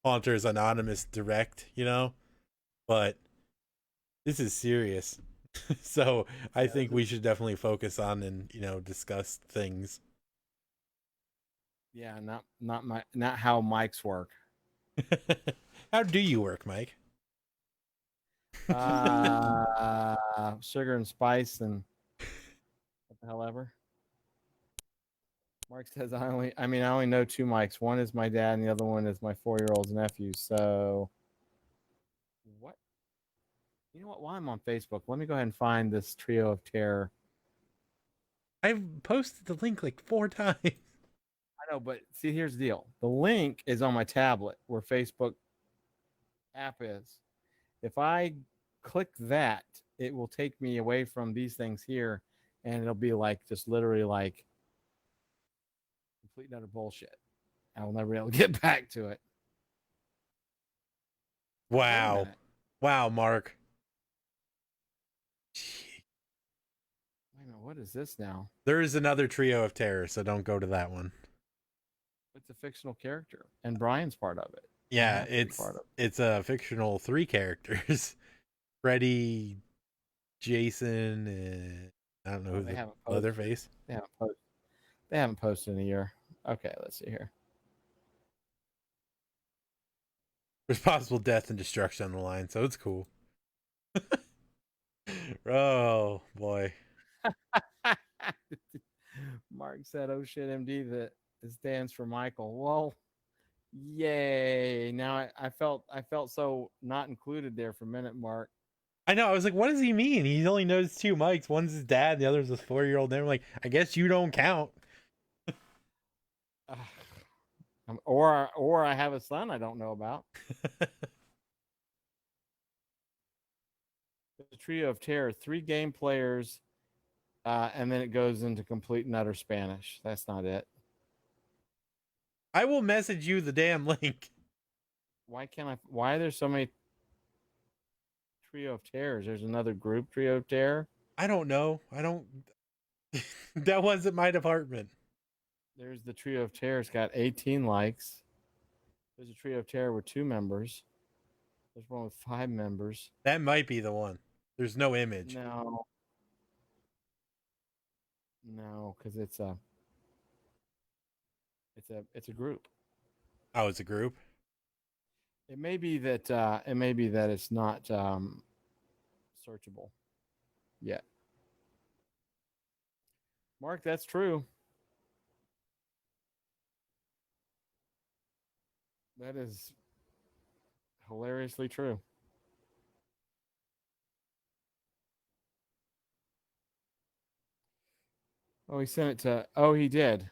C: Haunter's Anonymous Direct, but this is serious. So I think we should definitely focus on and discuss things.
B: Yeah, not how mics work.
C: How do you work, Mike?
B: Sugar and spice and what the hell ever. Mark says I only know 2 mics. One is my dad and the other one is my 4-year-old's nephew. So what? You know what? While I'm on Facebook, let me go ahead and find this Trio of Terror.
C: I've posted the link like 4 times.
B: I know, but see, here's the deal. The link is on my tablet where Facebook app is. If I click that, it will take me away from these things here, and it'll be like just literally like complete utter bullshit. I will never be able to get back to it.
C: Wow. Wow, Mark.
B: Wait a minute, what is this now?
C: There is another Trio of Terror, so don't go to that one.
B: It's a fictional character, and Brian's part of it.
C: Yeah, it's a fictional 3 characters. Freddy, Jason, and I don't know who the Leatherface.
B: They haven't posted in a year. Okay, let's see here.
C: There's possible death and destruction on the line, so it's cool. Oh boy.
B: Mark said, "Oh shit, MD, that stands for Michael." Well, yay! Now I felt so not included there for a minute, Mark.
C: I know. I was like, "What does he mean? He only knows 2 mics. One's his dad, the other's his 4-year-old." And I'm like, "I guess you don't count."
B: Or I have a son I don't know about. The Trio of Terror, 3 game players, and then it goes into complete and utter Spanish. That's not it.
C: I will message you the damn link.
B: Why are there so many Trio of Terrors? There's another group, Trio of Terror.
C: I don't know. That wasn't my department.
B: There's the Trio of Terror. It's got 18 likes. There's a Trio of Terror with 2 members. There's one with 5 members.
C: That might be the one. There's no image.
B: No. No, because it's a group.
C: Oh, it's a group.
B: It may be that it's not searchable yet. Mark, that's true. That is hilariously true. Oh, he sent it to. Oh, he did.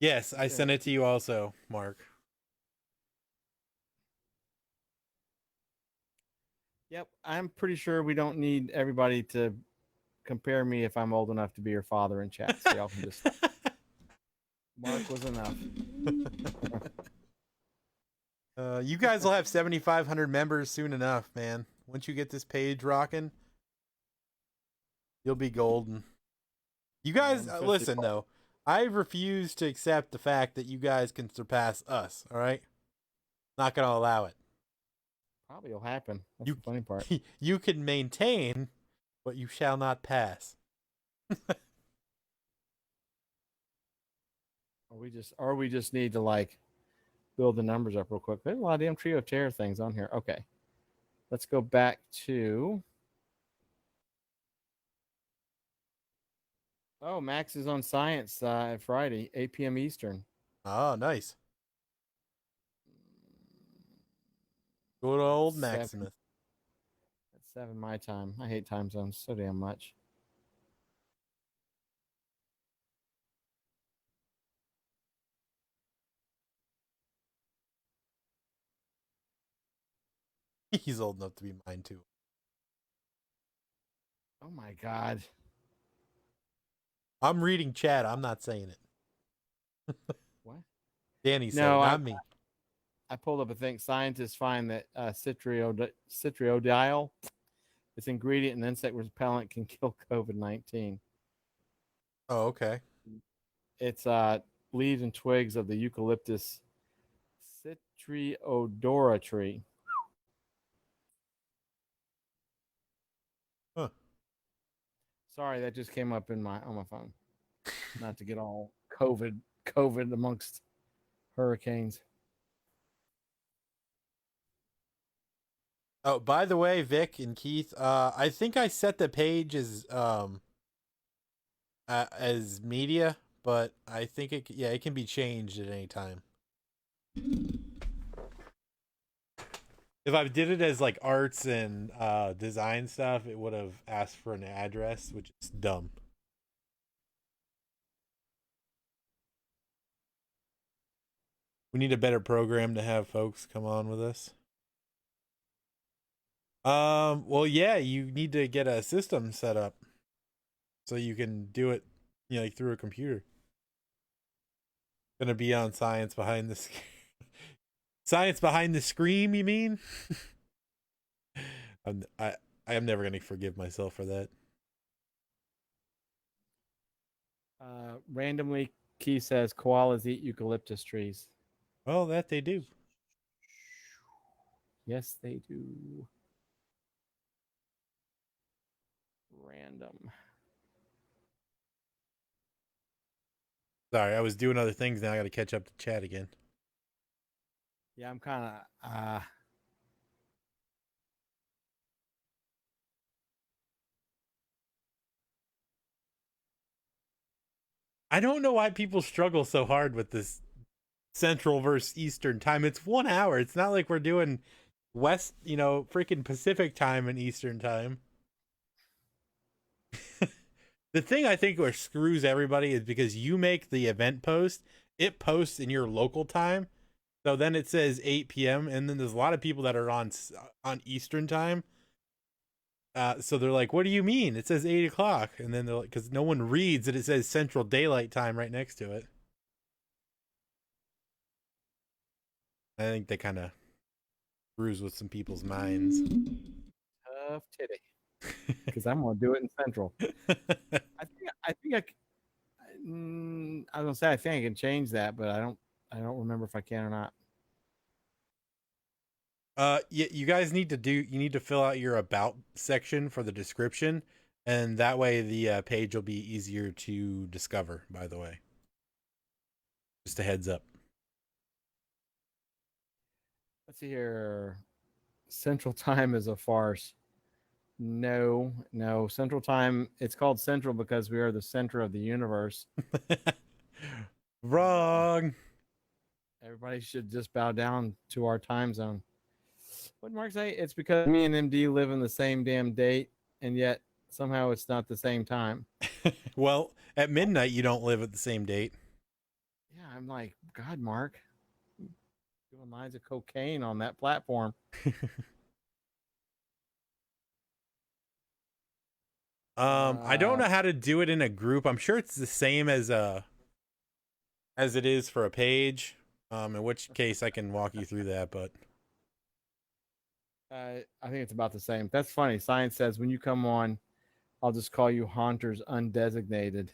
C: Yes, I sent it to you also, Mark.
B: Yep, I'm pretty sure we don't need everybody to compare me if I'm old enough to be your father in chat. So y'all can just. Mark was enough.
C: You guys will have 7,500 members soon enough, man. Once you get this page rocking, you'll be golden. You guys, listen though. I refuse to accept the fact that you guys can surpass us. All right, not gonna allow it.
B: Probably will happen. That's the funny part.
C: You can maintain, but you shall not pass.
B: We just need to like build the numbers up real quick. There's a lot of damn Trio of Terror things on here. Okay, let's go back to. Oh, Max is on Science Friday, 8 p.m. Eastern.
C: Oh, nice. Good old Maximus.
B: That's 7 my time. I hate time zones so damn much.
C: He's old enough to be mine too.
B: Oh my God.
C: I'm reading chat. I'm not saying it.
B: What?
C: Danny said,
B: no,
C: not me.
B: I pulled up a thing. Scientists find that citriodiol, its ingredient in insect repellent, can kill COVID-19.
C: Oh, okay.
B: It's leaves and twigs of the eucalyptus citriodora tree.
C: Huh.
B: Sorry, that just came up on my phone. Not to get all COVID amongst hurricanes.
C: Oh, by the way, Vic and Keith, I think I set the page as media, but I think it can be changed at any time. If I did it as like arts and design stuff, it would have asked for an address, which is dumb. We need a better program to have folks come on with us. Well, yeah, you need to get a system set up so you can do it, like through a computer. Gonna be on Science Behind the Science Behind the Scream, you mean? I am never gonna forgive myself for that.
B: Randomly, Key says koalas eat eucalyptus trees.
C: Well, that they do.
B: Yes, they do. Random.
C: Sorry, I was doing other things. Now I got to catch up to chat again.
B: Yeah, I'm kind of.
C: I don't know why people struggle so hard with this Central versus Eastern time. It's 1 hour. It's not like we're doing West, freaking Pacific time and Eastern time. The thing I think where screws everybody is because you make the event post, it posts in your local time. So then it says 8 p.m. and then there's a lot of people that are on Eastern time. So they're like, what do you mean? It says 8 o'clock. And then they're like, because no one reads that it says Central Daylight Time right next to it. I think that kind of screws with some people's minds.
B: Tough titty. because I'm gonna do it in Central. I was gonna say I think I can change that, but I don't remember if I can or not.
C: You guys need to fill out your about section for the description, and that way the page will be easier to discover. By the way, just a heads up.
B: Let's see here. Central Time is a farce. No, no. Central Time, it's called Central because we are the center of the universe.
C: Wrong.
B: Everybody should just bow down to our time zone. What did Mark say? It's because me and MD live in the same damn date, and yet somehow it's not the same time.
C: Well, at midnight you don't live at the same date.
B: Yeah, I'm like, God, Mark, doing lines of cocaine on that platform.
C: I don't know how to do it in a group. I'm sure it's the same as it is for a page. In which case I can walk you through that, but
B: I think it's about the same. That's funny. Science says when you come on, I'll just call you Haunters Undesignated.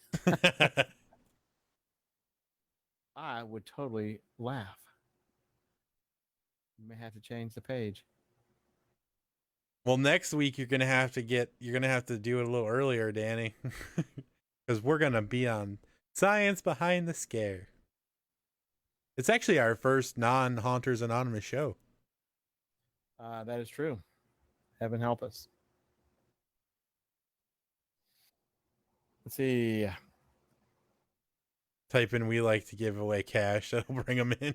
B: I would totally laugh. You may have to change the page.
C: Well, next week you're gonna have to do it a little earlier, Danny, because we're gonna be on Science Behind the Scare. It's actually our first non-Haunters Anonymous show.
B: That is true. Heaven help us. Let's see.
C: Type in "we like to give away cash." That'll bring them in.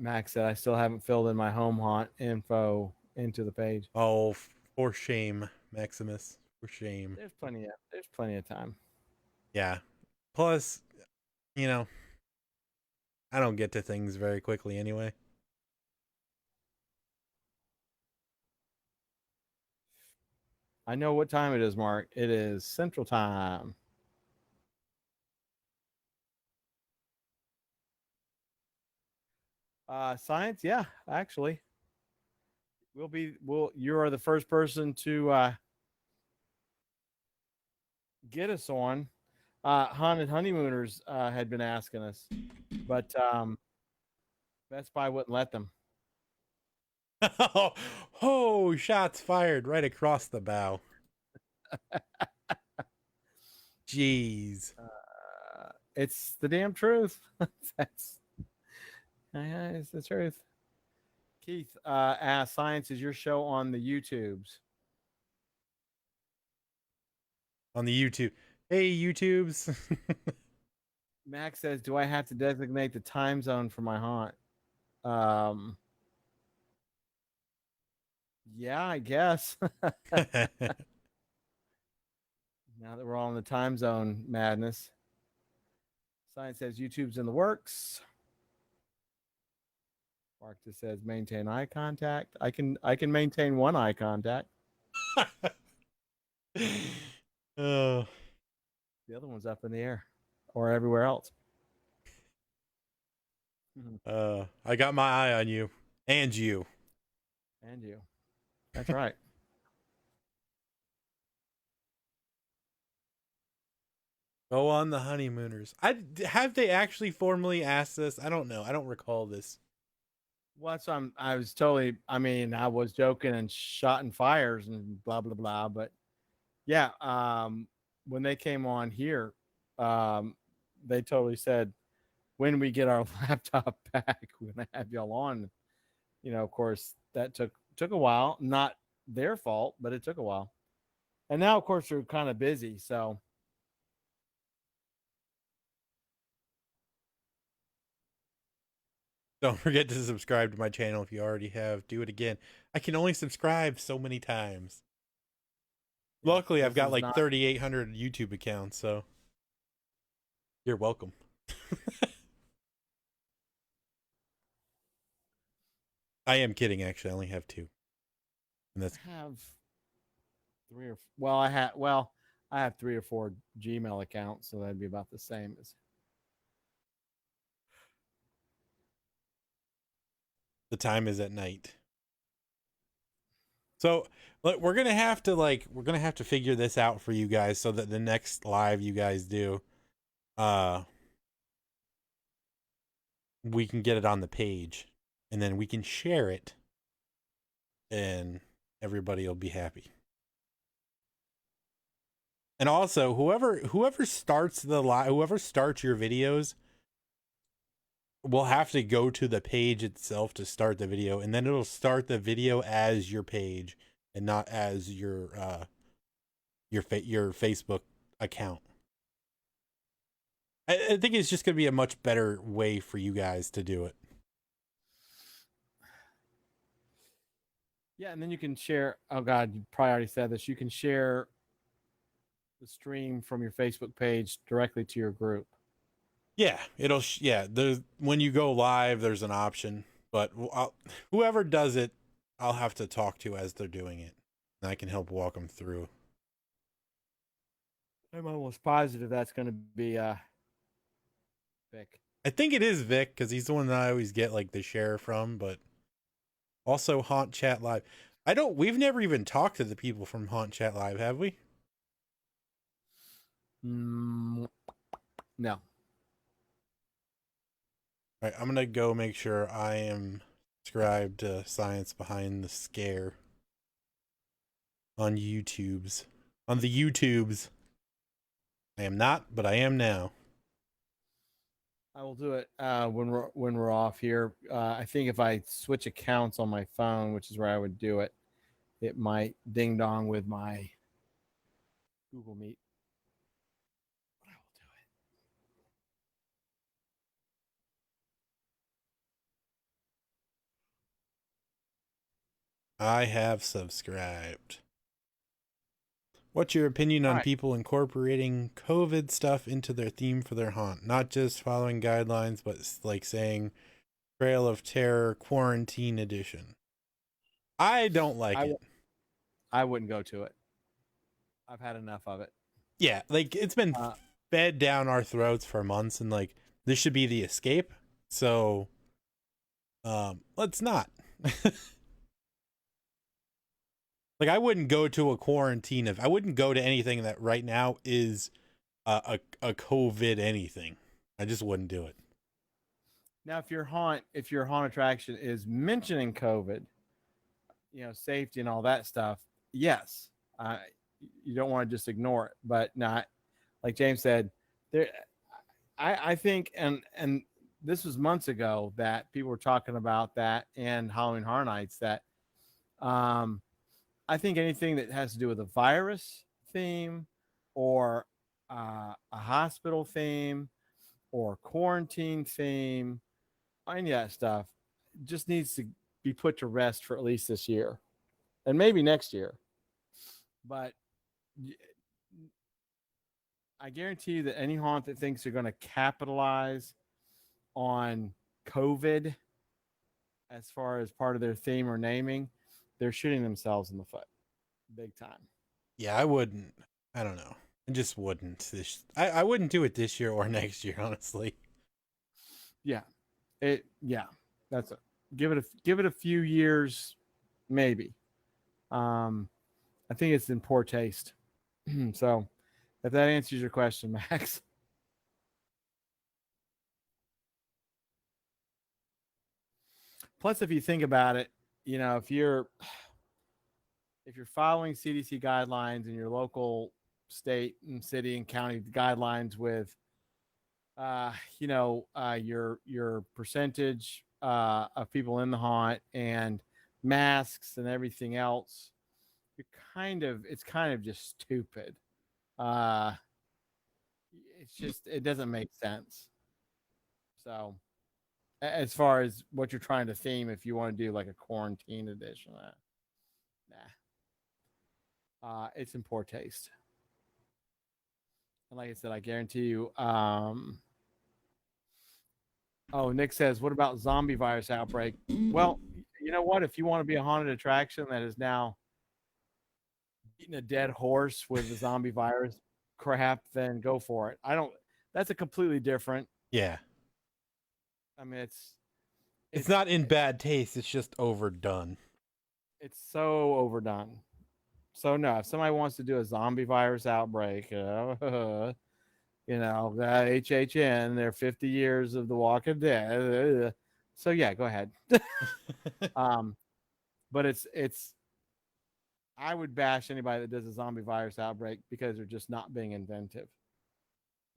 B: Max said I still haven't filled in my home haunt info into the page.
C: Oh, for shame, Maximus. For shame.
B: There's plenty of time.
C: Yeah. Plus, I don't get to things very quickly anyway.
B: I know what time it is, Mark. It is Central Time. Science, yeah, actually. You are the first person to get us on. Haunted Honeymooners had been asking us, but Best Buy wouldn't let them.
C: Oh, shots fired right across the bow. Jeez.
B: It's the damn truth. It's the truth. Keith asked, Science, is your show on the YouTubes?
C: On the YouTube. Hey, YouTubes.
B: Max says, do I have to designate the time zone for my haunt? Yeah, I guess. Now that we're all in the time zone madness. Science says YouTube's in the works. Mark just says maintain eye contact. I can maintain one eye contact.
C: Oh.
B: The other one's up in the air or everywhere else.
C: I got my eye on you and you.
B: And you. That's right.
C: Go on the honeymooners. Have they actually formally asked this? I don't know. I don't recall this.
B: Well, I was totally, I was joking and shotting fires and blah, blah, blah. But yeah, when they came on here, they totally said, when we get our laptop back, we're going to have y'all on. Of course, that took a while. Not their fault, but it took a while. And now, of course, they're kind of busy. So.
C: Don't forget to subscribe to my channel if you already have. Do it again. I can only subscribe so many times. Luckily, I've got like 3,800 YouTube accounts, so you're welcome. I am kidding, actually. I only have 2. And that's
B: I have 3 or I have 3 or 4 Gmail accounts, so that'd be about the same as.
C: The time is at night. So look, we're gonna have to figure this out for you guys so that the next live you guys do, we can get it on the page, and then we can share it, and everybody will be happy. And also, whoever starts the live, whoever starts your videos, will have to go to the page itself to start the video, and then it'll start the video as your page and not as your Facebook account. I think it's just gonna be a much better way for you guys to do it.
B: Yeah, and then you can share. Oh God, you probably already said this. You can share the stream from your Facebook page directly to your group.
C: Yeah, there's, when you go live, there's an option, but whoever does it, I'll have to talk to as they're doing it, and I can help walk them through.
B: I'm almost positive that's going to be Vic.
C: I think it is Vic, because he's the one that I always get like the share from, but also Haunt Chat Live. We've never even talked to the people from Haunt Chat Live, have we?
B: No.
C: All right, I'm gonna go make sure I am subscribed to Science Behind the Scare on YouTube's. On the YouTubes. I am not, but I am now.
B: I will do it when we're off here. I think if I switch accounts on my phone, which is where I would do it, it might ding dong with my Google Meet. But I will do it.
C: I have subscribed. What's your opinion on people incorporating COVID stuff into their theme for their haunt? Not just following guidelines, but like saying Trail of Terror Quarantine Edition. I don't like it.
B: I wouldn't go to it. I've had enough of it.
C: Yeah, like it's been fed down our throats for months, and like this should be the escape. So let's not. Like, I wouldn't go to a quarantine I wouldn't go to anything that right now is a COVID anything. I just wouldn't do it.
B: Now, if your haunt attraction is mentioning COVID, safety and all that stuff, yes, you don't want to just ignore it. But not, like James said, I think, and this was months ago that people were talking about that and Halloween Horror Nights that, I think anything that has to do with a virus theme or a hospital theme or quarantine theme, any of that stuff just needs to be put to rest for at least this year and maybe next year. But I guarantee you that any haunt that thinks they're going to capitalize on COVID as far as part of their theme or naming, they're shooting themselves in the foot big time.
C: Yeah, I wouldn't. I don't know. I just wouldn't. I wouldn't do it this year or next year, honestly.
B: Yeah. That's it. Give it a few years, maybe. I think it's in poor taste. So if that answers your question, Max. Plus, if you think about it, if you're following CDC guidelines in your local state and city and county guidelines with, your percentage of people in the haunt and masks and everything else, it's kind of just stupid. It doesn't make sense. So, as far as what you're trying to theme, if you want to do like a quarantine edition, nah. It's in poor taste. And like I said, I guarantee you. Nick says, what about zombie virus outbreak? Well, you know what? If you want to be a haunted attraction that is now eating a dead horse with the zombie virus crap, then go for it. That's a completely different.
C: Yeah.
B: I mean,
C: it's not in bad taste. It's just overdone.
B: It's so overdone. So no, if somebody wants to do a zombie virus outbreak, HHN, they're 50 years of The Walking Dead. So yeah, go ahead. um, but it's I would bash anybody that does a zombie virus outbreak because they're just not being inventive.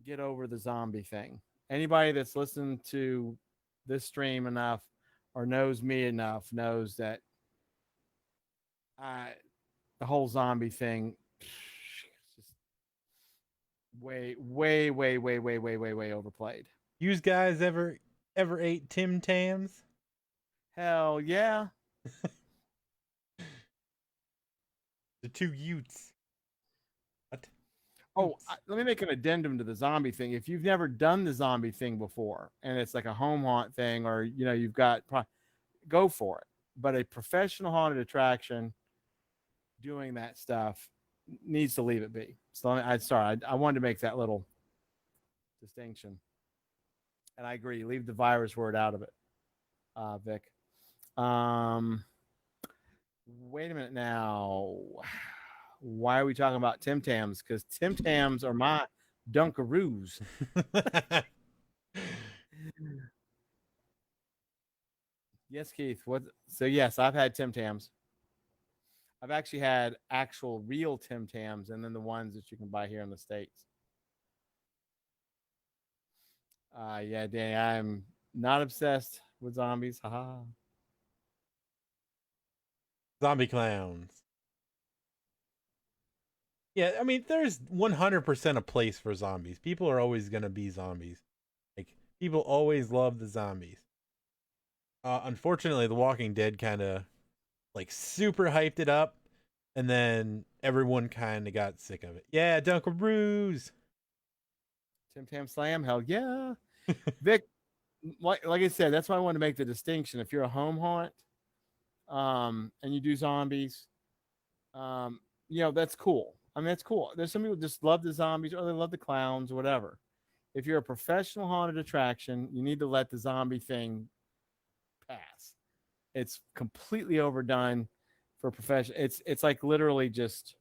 B: Get over the zombie thing. Anybody that's listened to this stream enough or knows me enough knows that the whole zombie thing just way overplayed.
C: You guys ever ate Tim Tams?
B: Hell yeah.
C: The two Utes. What?
B: Oh, let me make an addendum to the zombie thing. If you've never done the zombie thing before, and it's like a home haunt thing, or you've got, go for it. But a professional haunted attraction doing that stuff needs to leave it be. So I wanted to make that little distinction, and I agree. Leave the virus word out of it, Vic. Wait a minute now. Why are we talking about Tim Tams? Because Tim Tams are my Dunkaroos. Yes, Keith. What? So yes, I've had Tim Tams. I've actually had actual real Tim Tams, and then the ones that you can buy here in the States. Yeah, Danny, I'm not obsessed with zombies. Haha.
C: Zombie clowns. Yeah, I mean, there's 100% a place for zombies. People are always going to be zombies. Like, people always love the zombies. Unfortunately, The Walking Dead kind of, like, super hyped it up, and then everyone kind of got sick of it. Yeah, Dunkaroos!
B: Tim Tam Slam, hell yeah. Vic, like I said, that's why I wanted to make the distinction. If you're a home haunt, and you do zombies, that's cool. I mean, that's cool. There's some people just love the zombies or they love the clowns or whatever. If you're a professional haunted attraction, you need to let the zombie thing pass. It's completely overdone for professional. It's like literally just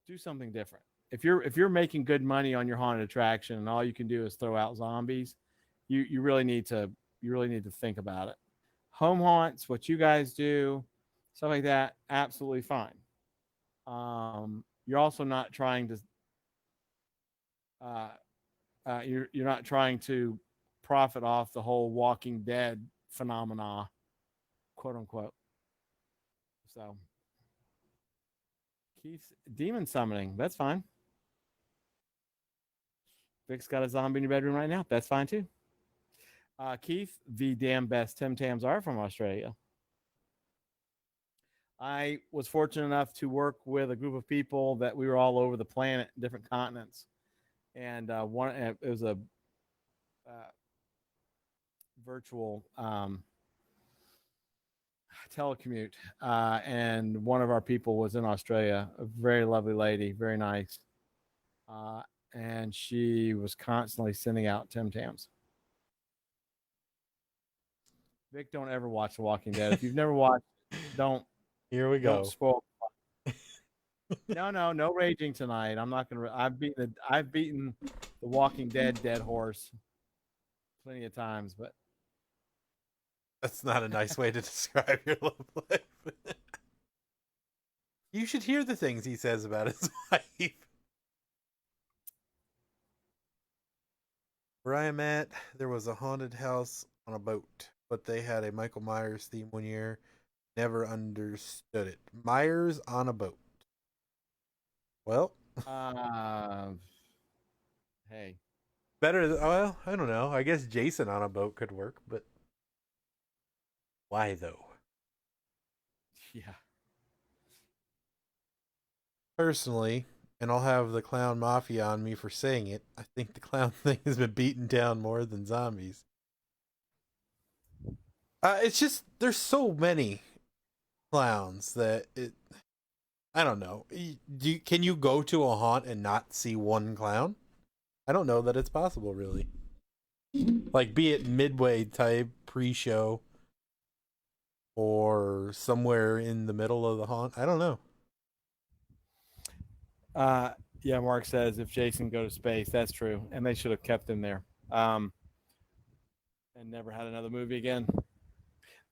B: do something different. If you're making good money on your haunted attraction and all you can do is throw out zombies, you really need to think about it. Home haunts, what you guys do, stuff like that, absolutely fine. You're also not trying to you're not trying to profit off the whole Walking Dead phenomena, quote unquote. So Keith's demon summoning, that's fine. Vic's got a zombie in your bedroom right now. That's fine too. Keith, the damn best Tim Tams are from Australia. I was fortunate enough to work with a group of people that we were all over the planet, different continents, and it was a virtual telecommute, and one of our people was in Australia, a very lovely lady, very nice, and she was constantly sending out Tim Tams. Vic, don't ever watch The Walking Dead. If you've never watched, don't.
C: Here we go.
B: Don't spoil. No raging tonight. I'm not gonna. I've beaten The Walking Dead dead horse plenty of times, but
C: that's not a nice way to describe your love life. You should hear the things he says about his wife. Where I am at, there was a haunted house on a boat, but they had a Michael Myers theme one year. Never understood it. Myers on a boat. Well,
B: hey,
C: better. Well, I don't know. I guess Jason on a boat could work, but why though?
B: Yeah.
C: Personally, and I'll have the clown mafia on me for saying it, I think the clown thing has been beaten down more than zombies. It's just there's so many clowns that I don't know. Can you go to a haunt and not see one clown? I don't know that it's possible, really. Like, be it midway type pre-show, or somewhere in the middle of the haunt. I don't know.
B: Yeah, Mark says if Jason go to space, that's true, and they should have kept him there, and never had another movie again.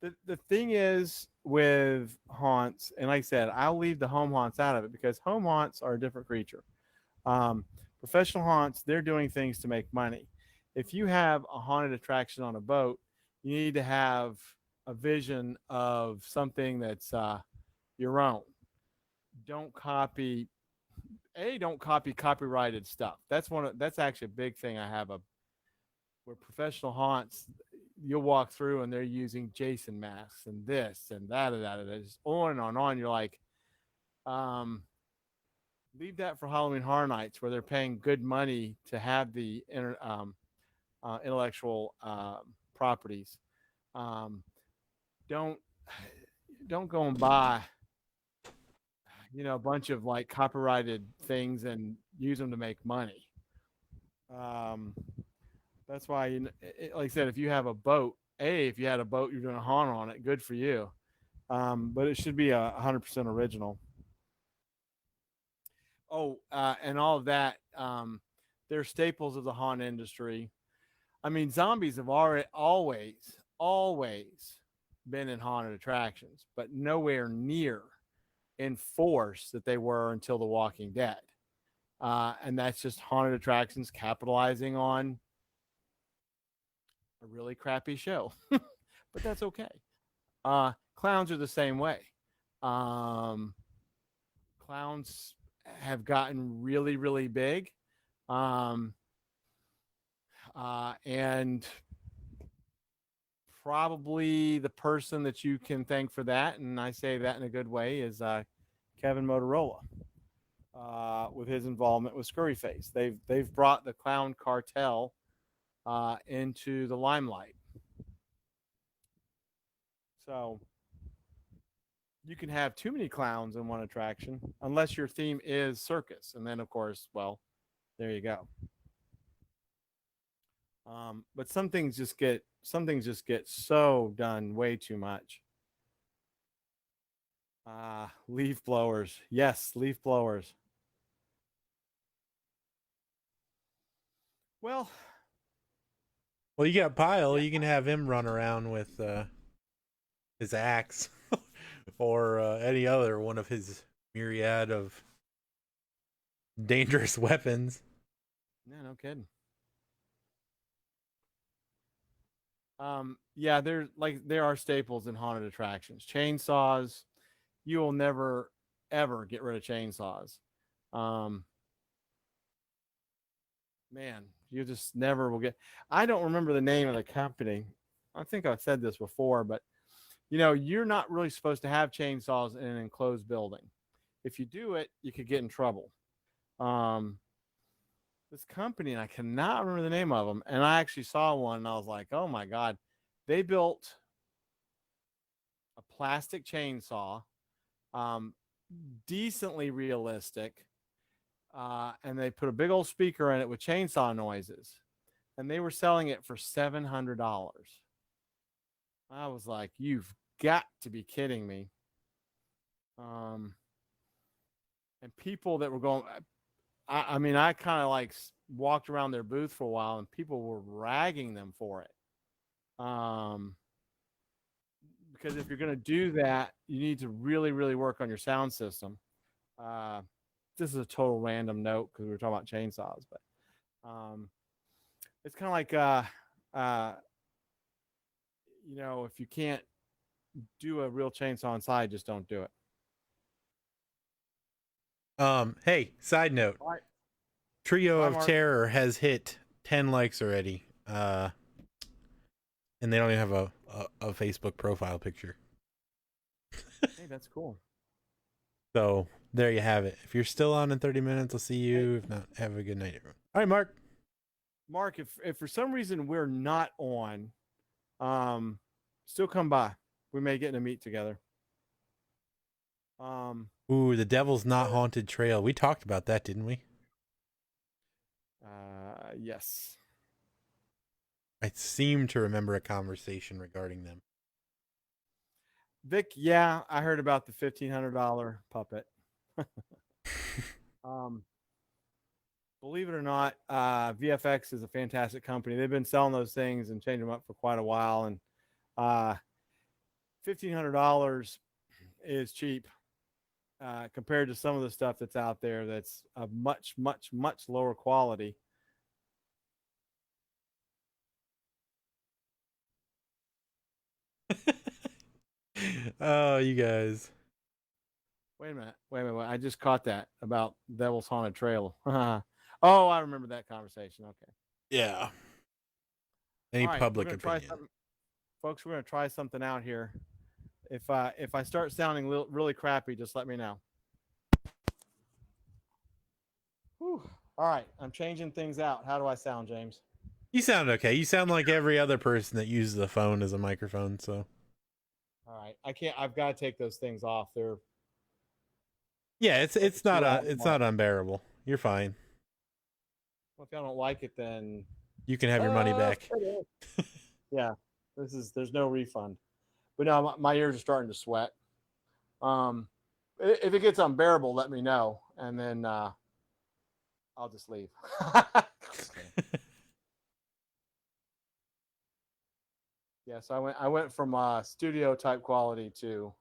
B: The thing is with haunts, and like I said, I'll leave the home haunts out of it because home haunts are a different creature. Um, Professional haunts, they're doing things to make money. If you have a haunted attraction on a boat, you need to have a vision of something that's your own. Don't copy don't copy copyrighted stuff. That's actually a big thing I have a where professional haunts you'll walk through and they're using Jason masks and this and that and that and just on and on and on. You're like, um, leave that for Halloween Horror Nights where they're paying good money to have the intellectual properties. Um, don't don't go and buy a bunch of like copyrighted things and use them to make money. Um, that's why like I said, if you have a boat, if you had a boat, you're doing a haunt on it, good for you. But it should be 100% original. Oh, and all of that, they're staples of the haunt industry. I mean, zombies have always been in haunted attractions, but nowhere near in force that they were until The Walking Dead. And that's just haunted attractions capitalizing on a really crappy show, but that's okay. Clowns are the same way. Clowns have gotten really, really big. And probably the person that you can thank for that, and I say that in a good way, is Kevin Motorola with his involvement with Scurryface. They've brought the clown cartel into the limelight. So you can have too many clowns in one attraction unless your theme is circus, and then of course, well, there you go. But some things just get so done way too much. Leaf blowers, yes, leaf blowers. Well,
C: you got Pyle. You can have him run around with his axe or any other one of his myriad of dangerous weapons.
B: Yeah, no kidding. Yeah, there are staples in haunted attractions. Chainsaws, you will never ever get rid of chainsaws. Man, you just never will get. I don't remember the name of the company. I think I've said this before, but you're not really supposed to have chainsaws in an enclosed building. If you do it, you could get in trouble. This company, and I cannot remember the name of them, and I actually saw one, and I was like, oh my God. They built a plastic chainsaw, decently realistic, and they put a big old speaker in it with chainsaw noises, and they were selling it for $700. I was like, you've got to be kidding me. And people that were going, I mean, I kind of like walked around their booth for a while, and people were ragging them for it. Because if you're going to do that, you need to really, really work on your sound system. This is a total random note because we were talking about chainsaws, but it's kind of like, if you can't do a real chainsaw inside, just don't do it.
C: Hey, side note.
B: All right.
C: Trio
B: Bye,
C: of
B: Mark.
C: Terror has hit 10 likes already. And they don't even have a Facebook profile picture.
B: Hey, that's cool.
C: So there you have it. If you're still on in 30 minutes, I'll see you. If not, have a good night, everyone. All right, Mark.
B: Mark, if for some reason we're not on, still come by. We may get in a meet together.
C: Ooh, the Devil's Not Haunted Trail. We talked about that, didn't we?
B: Yes.
C: I seem to remember a conversation regarding them.
B: Vic, yeah, I heard about the $1,500 puppet. um, believe it or not, VFX is a fantastic company. They've been selling those things and changing them up for quite a while, and $1,500 is cheap compared to some of the stuff that's out there that's of much, much, much lower quality.
C: Oh, you guys.
B: Wait a minute. Wait a minute. I just caught that about Devil's Haunted Trail. Oh, I remember that conversation. Okay.
C: Yeah. Any
B: All right. We're
C: public
B: gonna try
C: opinion?
B: something, folks. We're gonna try something out here. If I start sounding really crappy, just let me know. Whew. All right. I'm changing things out. How do I sound, James?
C: You sound okay. You sound like every other person that uses a phone as a microphone. So
B: All right. I can't. I've got to take those things off. They're
C: yeah, it's
B: like a 2 hour
C: it's
B: mark.
C: not unbearable. You're fine.
B: Well, if y'all don't like it, then
C: You can have your money back.
B: yeah. There's no refund. But no, my ears are starting to sweat. If it gets unbearable, let me know, and then I'll just leave. Yeah, so I went from studio type quality to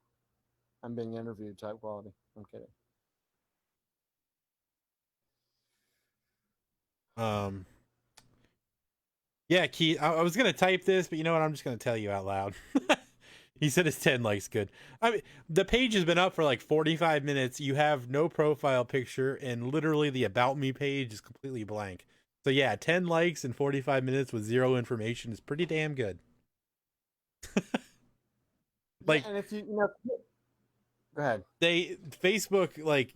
B: I'm being interviewed type quality. I'm kidding.
C: Yeah, Keith, I was gonna type this, but you know what? I'm just gonna tell you out loud. He said his 10 likes good. I mean, the page has been up for like 45 minutes. You have no profile picture, and literally the About Me page is completely blank. So yeah, 10 likes in 45 minutes with zero information is pretty damn good. Like,
B: yeah, and if you go ahead.
C: Facebook, like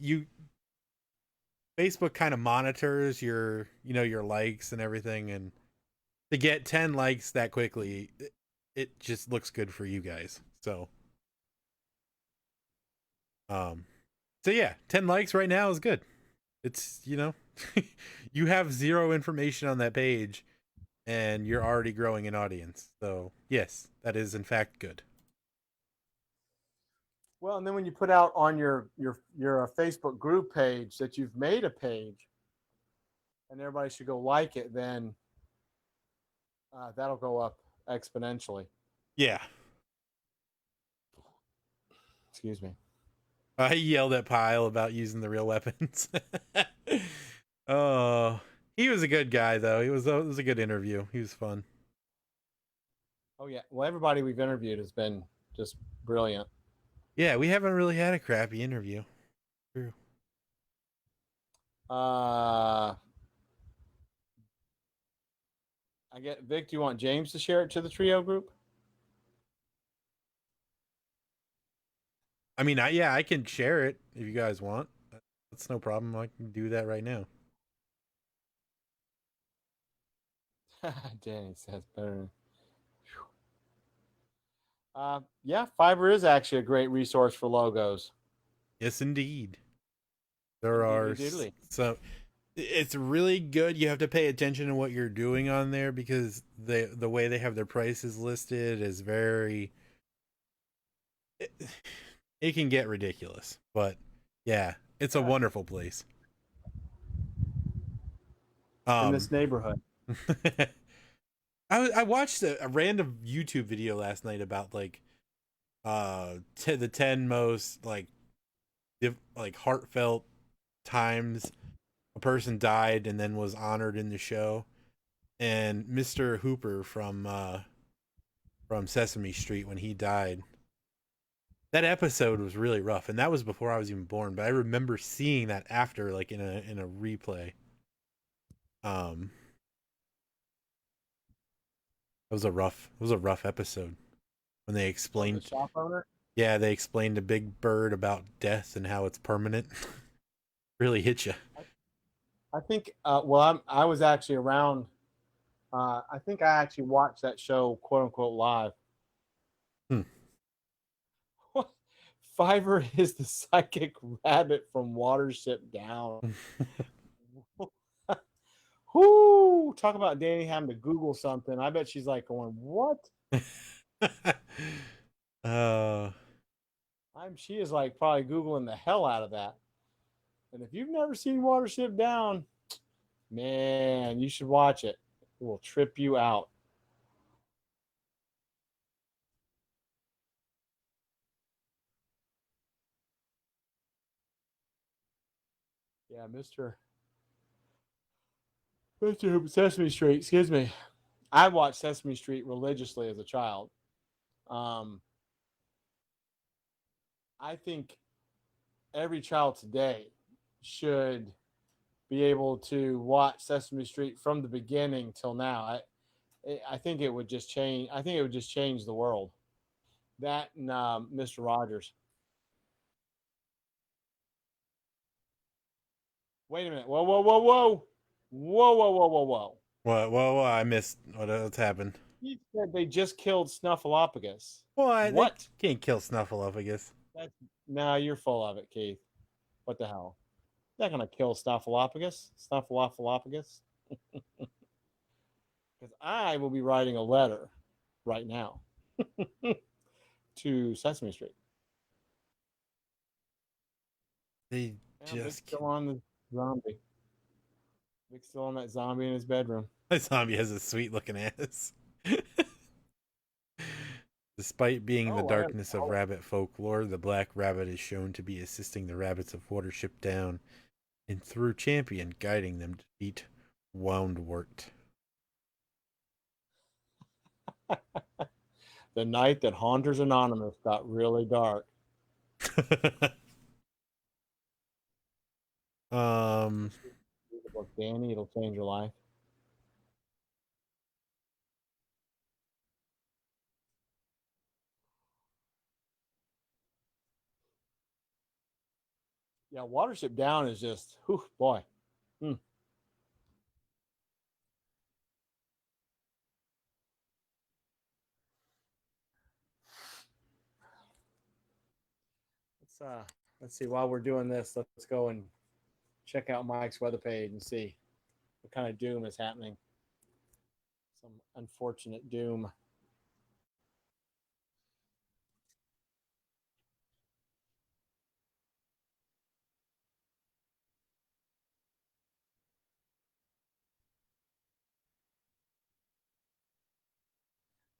C: Facebook kind of monitors your, your likes and everything, and to get 10 likes that quickly, it just looks good for you guys. So so yeah, 10 likes right now is good. It's, you have zero information on that page and you're already growing an audience. So yes, that is in fact good.
B: Well, and then when you put out on your Facebook group page that you've made a page, and everybody should go like it, then that'll go up exponentially.
C: Yeah.
B: Excuse me.
C: I yelled at Pyle about using the real weapons. Oh, he was a good guy though. It was a good interview. He was fun.
B: Oh yeah. Well, everybody we've interviewed has been just brilliant.
C: Yeah, we haven't really had a crappy interview. True.
B: I get Vic. Do you want James to share it to the trio group?
C: I mean, I can share it if you guys want. That's no problem. I can do that right now.
B: Danny says better. Yeah, Fiverr is actually a great resource for logos.
C: Yes, indeed. There are
B: Doodly.
C: so it's really good. You have to pay attention to what you're doing on there because the way they have their prices listed is very. It can get ridiculous, but yeah, it's a wonderful place.
B: In this neighborhood.
C: I watched a random YouTube video last night about like the 10 most like heartfelt times a person died and then was honored in the show, and Mr. Hooper from Sesame Street, when he died, that episode was really rough, and that was before I was even born, but I remember seeing that after, like in a replay. It was a rough episode when they explained.
B: The shop owner?
C: Yeah, they explained to Big Bird about death and how it's permanent. Really hit you.
B: I think. Well, I was actually around. I think I actually watched that show, quote unquote, live. Fiverr is the psychic rabbit from Watership Down. Whoo! Talk about Danny having to Google something. I bet she's like going, "What?" She is like probably Googling the hell out of that. And if you've never seen Watership Down, man, you should watch it. It will trip you out. Yeah, Mr. Sesame Street, excuse me. I watched Sesame Street religiously as a child. Um, I think every child today should be able to watch Sesame Street from the beginning till now. I think it would just change. I think it would just change the world. That and Mr. Rogers. Wait a minute. Whoa, whoa, whoa, whoa, whoa, whoa, whoa, whoa, whoa.
C: What? Whoa, I missed what's happened.
B: He said they just killed Snuffleupagus.
C: What? They
B: What?
C: can't kill Snuffleupagus.
B: That's, no, you're full of it, Keith. What the hell? They're not gonna kill Snuffleupagus. Snuffleupagus. Because I will be writing a letter right now to Sesame Street.
C: They
B: Yeah, Vic's
C: just
B: still on the zombie. Vic's still on that zombie in his bedroom.
C: that zombie has a sweet looking ass. Despite being in the darkness of rabbit folklore, the black rabbit is shown to be assisting the rabbits of Watership Down and through Champion, guiding them to defeat Woundwort.
B: The night that Haunters Anonymous got really dark. Read the book, Danny, it'll change your life. Yeah, Watership Down is just, whew, boy. Let's see. While we're doing this, let's go and check out Mike's weather page and see what kind of doom is happening. Some unfortunate doom.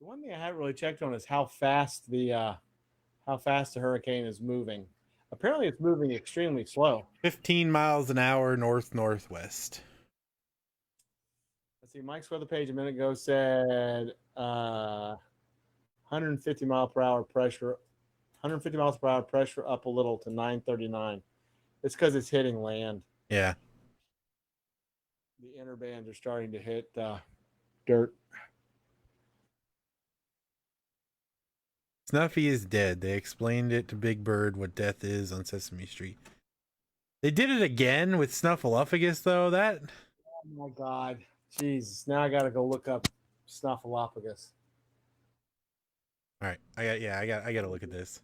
B: The one thing I haven't really checked on is how fast the hurricane is moving. Apparently, it's moving extremely slow.
C: 15 miles an hour north-northwest.
B: Let's see. Mike's weather page a minute ago said 150 mile per hour pressure. 150 miles per hour pressure up a little to 939. It's because it's hitting land.
C: Yeah.
B: The inner bands are starting to hit dirt.
C: Snuffy is dead. They explained it to Big Bird what death is on Sesame Street. They did it again with Snuffleupagus, though. That.
B: Oh my God, Jesus! Now I gotta go look up Snuffleupagus.
C: All right, I got to look at this.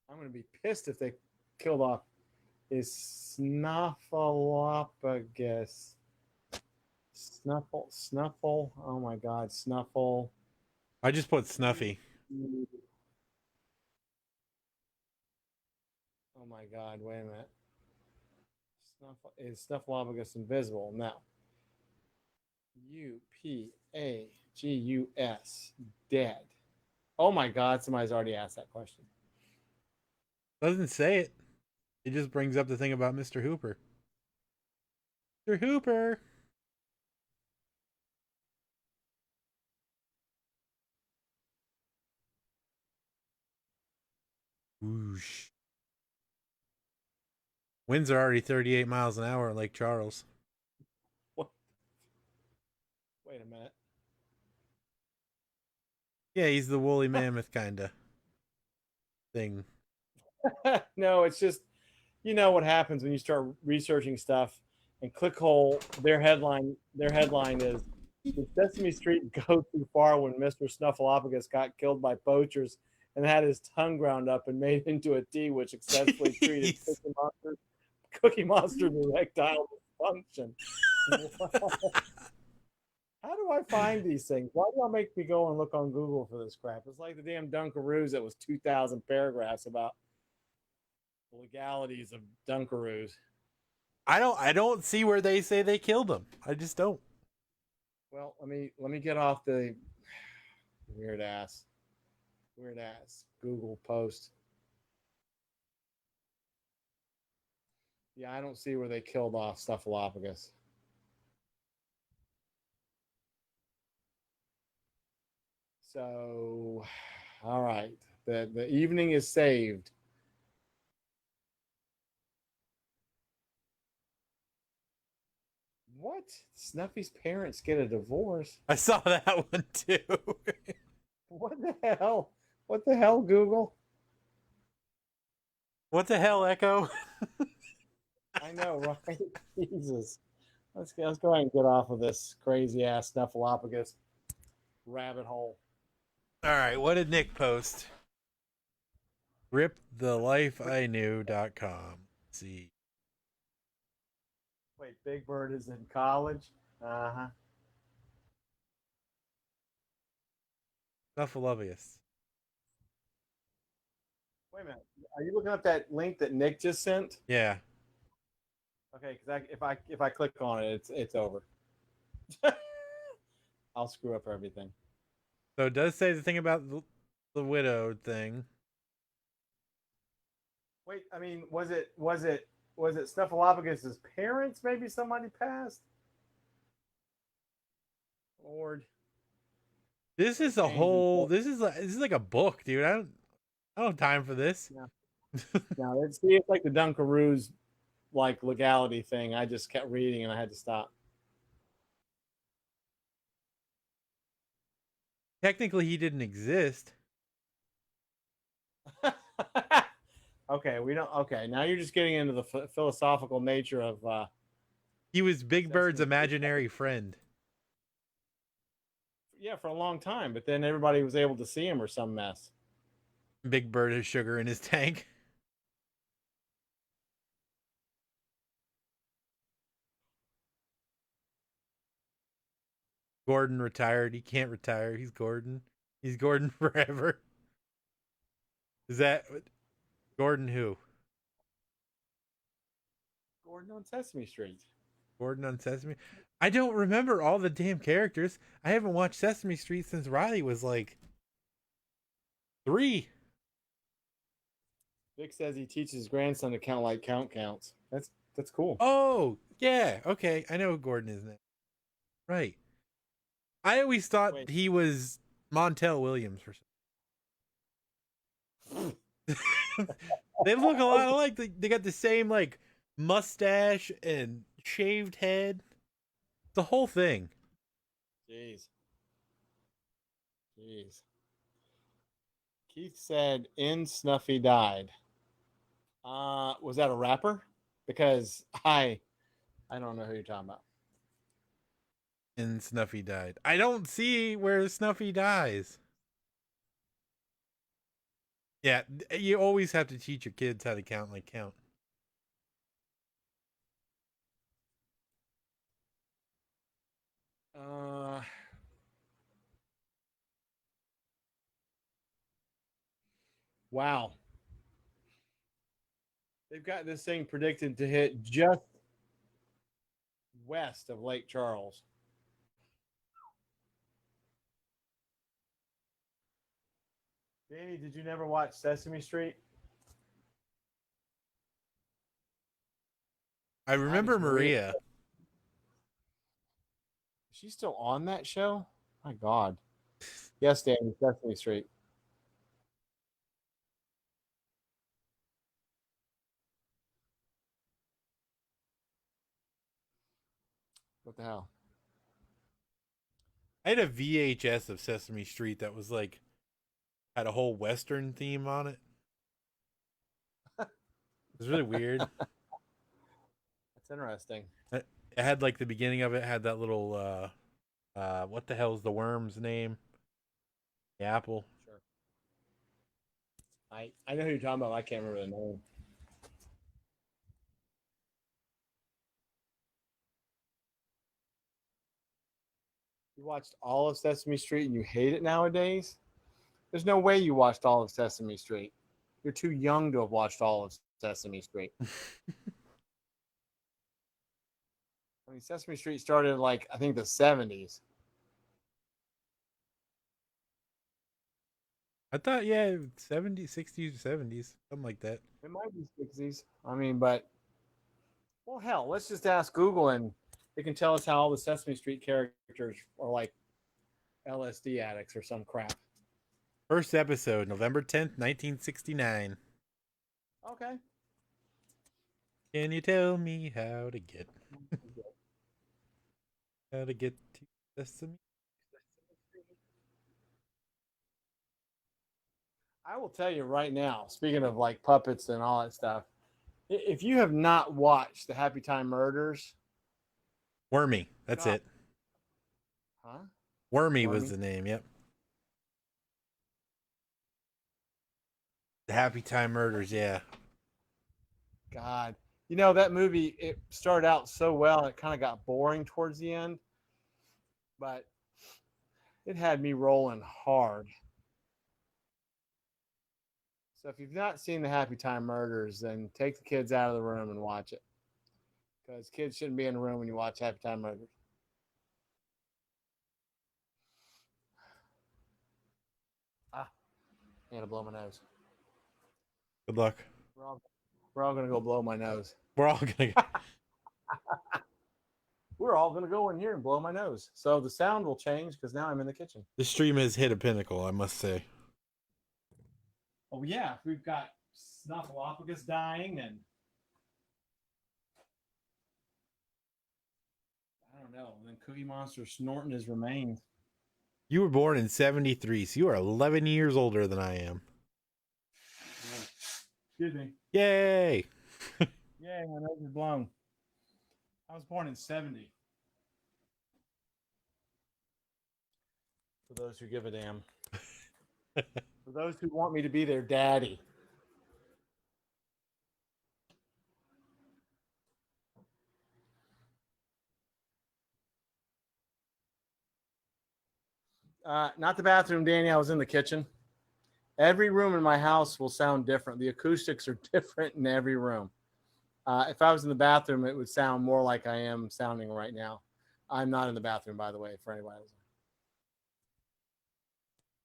B: I'm gonna be pissed if they killed off is Snuffleupagus. Snuffle. Oh my God, Snuffle.
C: I just put Snuffy.
B: Oh my God! Wait a minute. Is Snuffleupagus invisible? No. Upagus dead. Oh my God! Somebody's already asked that question.
C: Doesn't say it. It just brings up the thing about Mr. Hooper. Mr. Hooper. Whoosh. Winds are already 38 miles an hour at Lake Charles.
B: What? Wait a minute.
C: Yeah, he's the woolly mammoth kind of thing.
B: No, it's just, you know what happens when you start researching stuff and Clickhole, their headline is, did Sesame Street go too far when Mr. Snuffleupagus got killed by poachers and had his tongue ground up and made into a tea which successfully treated Cookie Monster's erectile dysfunction? How do I find these things? Why do y'all make me go and look on Google for this crap? It's like the damn Dunkaroos that was 2,000 paragraphs about legalities of Dunkaroos.
C: I don't see where they say they killed him. I just don't.
B: Well, let me get off the weird ass Google post. Yeah, I don't see where they killed off Snuffleupagus. So, all right, the evening is saved. What? Snuffy's parents get a divorce?
C: I saw that one too.
B: What the hell? What the hell, Google?
C: What the hell, Echo?
B: I know, right? Jesus. Let's go ahead and get off of this crazy ass Snuffleupagus rabbit hole.
C: All right, what did Nick post? RipTheLifeIKnew.com. Let's see.
B: Wait, Big Bird is in college? Uh-huh.
C: Snuffleupagus.
B: Wait a minute. Are you looking up that link that Nick just sent?
C: Yeah.
B: Okay, because if I click on it, it's over. I'll screw up everything.
C: So it does say the thing about the widowed thing.
B: Wait, I mean, was it Snuffleupagus's parents? Maybe somebody passed. Lord,
C: This is a whole. This is like a book, dude. I don't have time for this.
B: Yeah. No, it's like the Dunkaroos like legality thing. I just kept reading and I had to stop.
C: Technically, he didn't exist.
B: Okay, we don't. Okay, now you're just getting into the philosophical nature of.
C: He was Big Bird's imaginary friend.
B: Yeah, for a long time, but then everybody was able to see him or some mess.
C: Big Bird has sugar in his tank. Gordon retired. He can't retire. He's Gordon. He's Gordon forever. Is that Gordon who?
B: Gordon on Sesame Street.
C: Gordon on Sesame. I don't remember all the damn characters. I haven't watched Sesame Street since Riley was like 3.
B: Vic says he teaches his grandson to count like count counts. That's cool.
C: Oh, yeah. Okay. I know who Gordon is now. Right. I always thought he was Montel Williams for some. They look a lot alike. They got the same like mustache and shaved head. The whole thing.
B: Jeez. Keith said in Snuffy died. Was that a rapper? Because I don't know who you're talking about.
C: And Snuffy died. I don't see where Snuffy dies. Yeah, you always have to teach your kids how to count like count.
B: Wow. They've got this thing predicted to hit just west of Lake Charles. Danny, did you never watch Sesame Street?
C: I remember Maria.
B: Is she still on that show? My God. Yes, Danny, Sesame Street. What the hell?
C: I had a VHS of Sesame Street that was like had a whole Western theme on it. It was really weird.
B: That's interesting.
C: It had like the beginning of it had that little what the hell is the worm's name? The apple.
B: Sure. I know who you're talking about. I can't remember the name. You watched all of Sesame Street and you hate it nowadays? There's no way you watched all of Sesame Street. You're too young to have watched all of Sesame Street. I mean, Sesame Street started like I think the 70s.
C: I thought, yeah, 70s, 60s, 70s, something like that.
B: It might be 60s. I mean, but well, hell, let's just ask Google and it can tell us how all the Sesame Street characters are like LSD addicts or some crap.
C: First episode, November 10th, 1969.
B: Okay.
C: Can you tell me how to get to Sesame?
B: I will tell you right now, speaking of like puppets and all that stuff, if you have not watched the Happy Time Murders,
C: Wormy, that's
B: God.
C: it.
B: huh?
C: Wormy
B: Wormy?
C: was the name, yep. The Happy Time Murders, yeah.
B: God, you know that movie. It started out so well, and it kind of got boring towards the end, but it had me rolling hard. So if you've not seen the Happy Time Murders, then take the kids out of the room and watch it, because kids shouldn't be in the room when you watch Happy Time Murders. I gotta blow my nose.
C: Good luck.
B: We're all gonna go blow my nose.
C: We're all gonna
B: We're all gonna go in here and blow my nose. So the sound will change because now I'm in the kitchen.
C: The stream has hit a pinnacle, I must say.
B: Oh yeah, we've got Snuffleupagus dying, and I don't know. And then Cookie Monster snorting his remains.
C: You were born in 73, so you are 11 years older than I am.
B: Excuse me.
C: Yay!
B: Yay, my nose is blown. I was born in 70. For those who give a damn. For those who want me to be their daddy. Not the bathroom, Danny. I was in the kitchen. Every room in my house will sound different. The acoustics are different in every room. If I was in the bathroom, it would sound more like I am sounding right now. I'm not in the bathroom, by the way, for anybody else.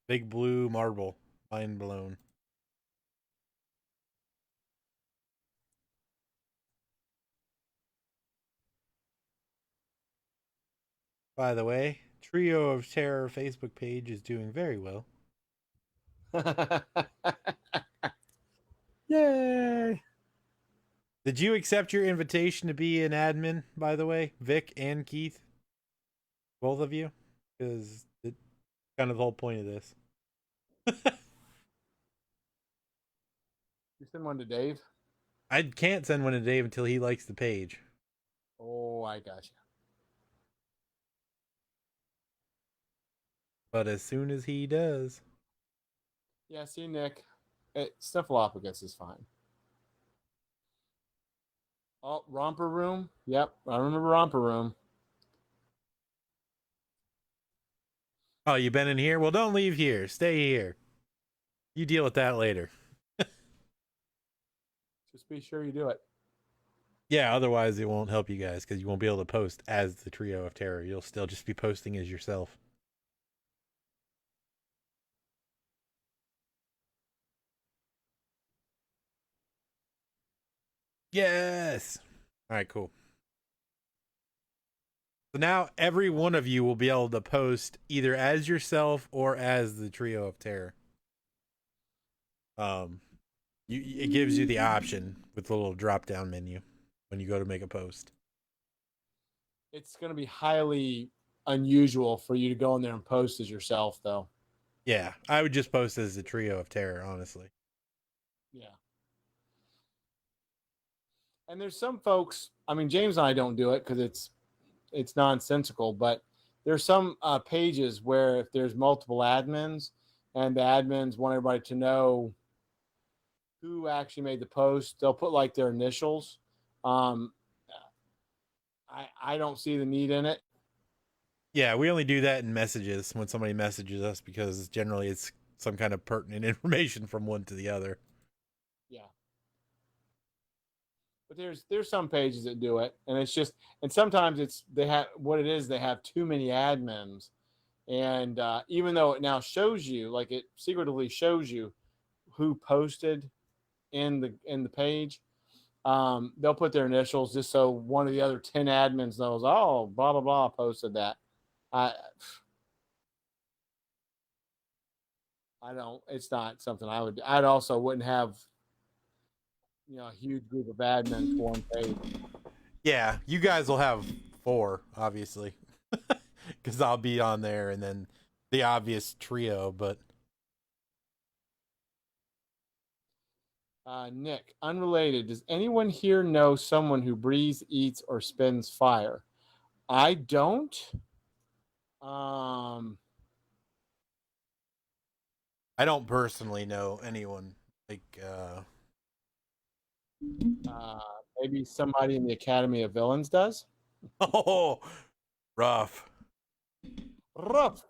C: Big blue marble. Mind blown. By the way, Trio of Terror Facebook page is doing very well.
B: Yay!
C: Did you accept your invitation to be an admin, by the way, Vic and Keith? Both of you? Because it's kind of the whole point of this.
B: You send one to Dave?
C: I can't send one to Dave until he likes the page.
B: Oh, I got you.
C: But as soon as he does.
B: Yeah, see, Nick, Snuffleupagus is fine. Oh, Romper Room? Yep, I remember Romper Room.
C: Oh, you been in here? Well, don't leave here. Stay here. You deal with that later.
B: Just be sure you do it.
C: Yeah, otherwise it won't help you guys because you won't be able to post as the Trio of Terror. You'll still just be posting as yourself. Yes. All right, cool. So now every one of you will be able to post either as yourself or as the Trio of Terror. It gives you the option with the little drop-down menu when you go to make a post.
B: It's going to be highly unusual for you to go in there and post as yourself, though.
C: Yeah, I would just post as the Trio of Terror, honestly.
B: Yeah. And there's some folks, I mean, James and I don't do it because it's nonsensical, but there's some pages where if there's multiple admins and the admins want everybody to know who actually made the post, they'll put like their initials. I don't see the need in it.
C: Yeah, we only do that in messages when somebody messages us because generally it's some kind of pertinent information from one to the other.
B: Yeah. But there's some pages that do it, and it's just, and sometimes it's they have what it is, they have too many admins, and even though it now shows you, like it secretively shows you who posted in the page, they'll put their initials just so one of the other 10 admins knows, oh, blah blah blah posted that. I I don't. It's not something I would. I'd also wouldn't have a huge group of admins for one page.
C: Yeah, you guys will have 4, obviously, because I'll be on there, and then the obvious trio. But
B: Nick, unrelated. Does anyone here know someone who breathes, eats, or spins fire? I don't.
C: I don't personally know anyone like.
B: Maybe somebody in the Academy of Villains does.
C: Oh, rough.
B: Rough.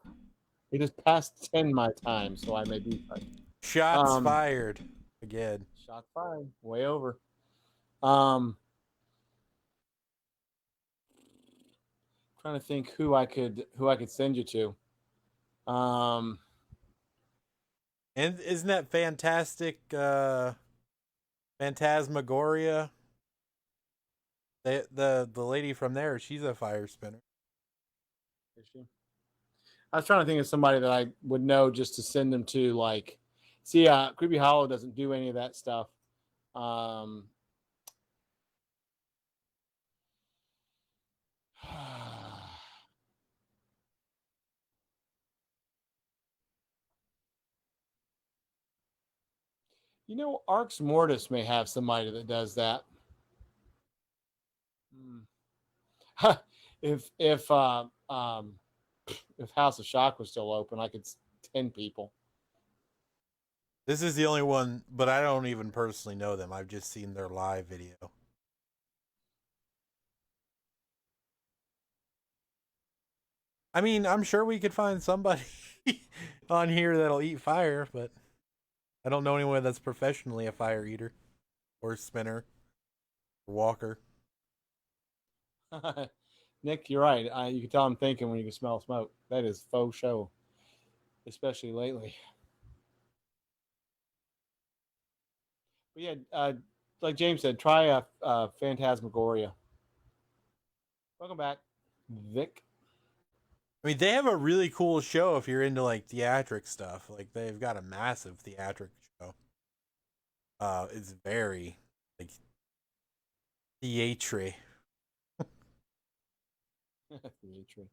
B: It is past 10 my time, so I may be fine.
C: Shots fired again.
B: Shot fired. Way over. Trying to think who I could send you to.
C: And isn't that fantastic? Phantasmagoria. The lady from there, she's a fire spinner.
B: Is she? I was trying to think of somebody that I would know just to send them to. Like, see, Creepy Hollow doesn't do any of that stuff. Arx Mortis may have somebody that does that. If House of Shock was still open, I could 10 people.
C: This is the only one, but I don't even personally know them. I've just seen their live video. I mean, I'm sure we could find somebody on here that'll eat fire, but I don't know anyone that's professionally a fire eater or spinner or walker.
B: Nick, you're right. You can tell I'm thinking when you can smell smoke. That is faux show, especially lately. But yeah, like James said, try a Phantasmagoria. Welcome back, Vic.
C: I mean, they have a really cool show if you're into like theatric stuff. Like they've got a massive theatric show. It's very like theatre.
B: Theatre.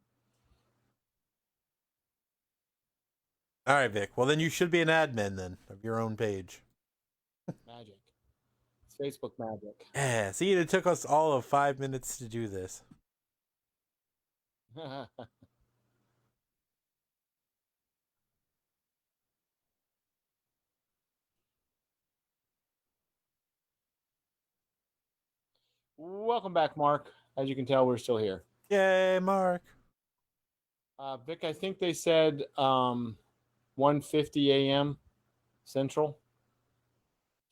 C: All right, Vic. Well, then you should be an admin then of your own page.
B: Magic. It's Facebook magic.
C: Yeah. See, it took us all of 5 minutes to do this.
B: Welcome back, Mark. As you can tell, we're still here.
C: Yay, Mark.
B: Vic, I think they said 1:50 a.m. Central,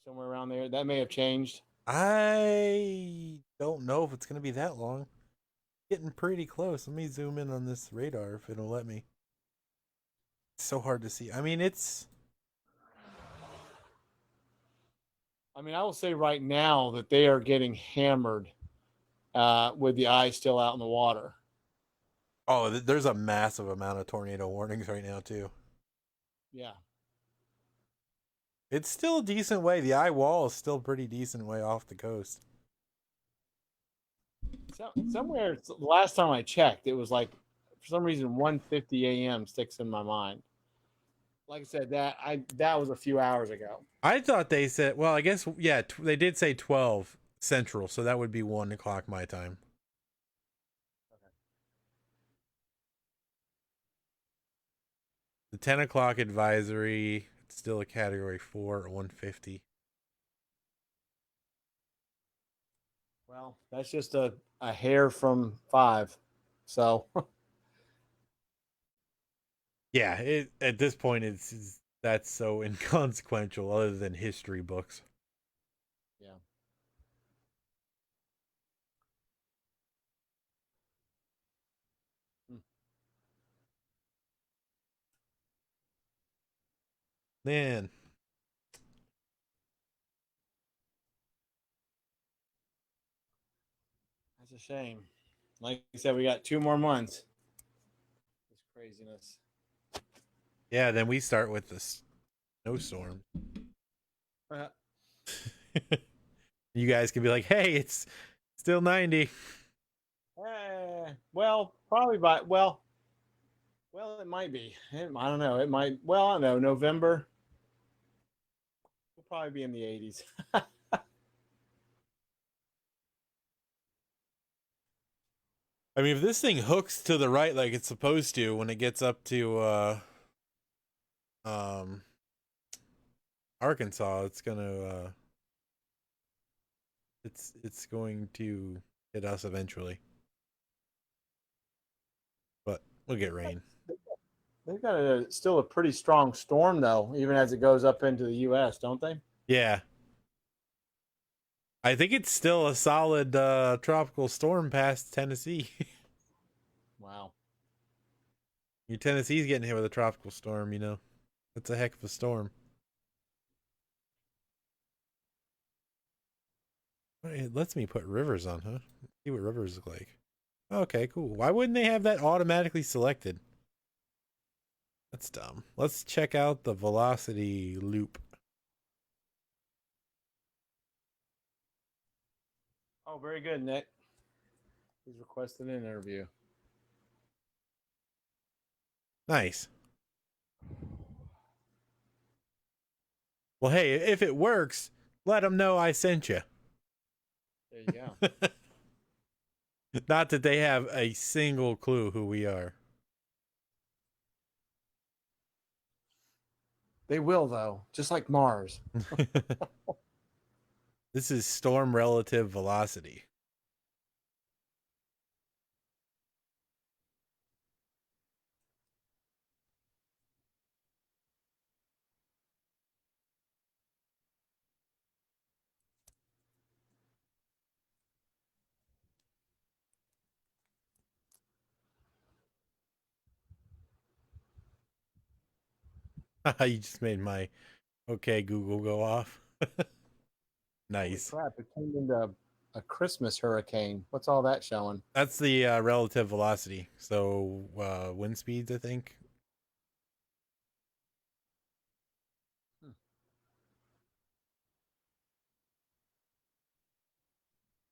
B: somewhere around there. That may have changed.
C: I don't know if it's going to be that long. Getting pretty close. Let me zoom in on this radar if it'll let me. It's so hard to see. I mean,
B: I will say right now that they are getting hammered with the eye still out in the water.
C: Oh, there's a massive amount of tornado warnings right now, too.
B: Yeah.
C: It's still a decent way. The eye wall is still pretty decent way off the coast.
B: Somewhere, the last time I checked, it was like, for some reason, 1:50 a.m. sticks in my mind. Like I said, that was a few hours ago.
C: I thought they said, well, I guess, yeah, they did say 12 Central, so that would be 1 o'clock my time. Okay. The 10 o'clock advisory, it's still a category 4 at 150.
B: Well, that's just a hair from 5. So.
C: Yeah, at this point, that's so inconsequential other than history books.
B: Yeah.
C: Man.
B: That's a shame. Like you said, we got 2 more months. This craziness.
C: Yeah, then we start with the snowstorm. You guys can be like, hey, it's still 90.
B: Well, probably well, it might be. I don't know. It might. Well, I don't know. November. We'll probably be in the 80s.
C: I mean, if this thing hooks to the right like it's supposed to when it gets up to um Arkansas, it's going to hit us eventually. But we'll get rain.
B: They've got still a pretty strong storm, though, even as it goes up into the U.S., don't they?
C: Yeah. I think it's still a solid tropical storm past Tennessee.
B: Wow.
C: Your Tennessee's getting hit with a tropical storm, you know. That's a heck of a storm. It lets me put rivers on, huh? Let's see what rivers look like. Okay, cool. Why wouldn't they have that automatically selected? That's dumb. Let's check out the velocity loop.
B: Oh, very good, Nick. He's requested an interview.
C: Nice. Well, hey, if it works, let them know I sent you.
B: There you go.
C: Not that they have a single clue who we are.
B: They will, though, just like Mars.
C: This is storm relative velocity. You just made my okay Google go off. Nice.
B: Holy crap, it turned into a Christmas hurricane. What's all that showing?
C: That's the relative velocity. So wind speeds, I think.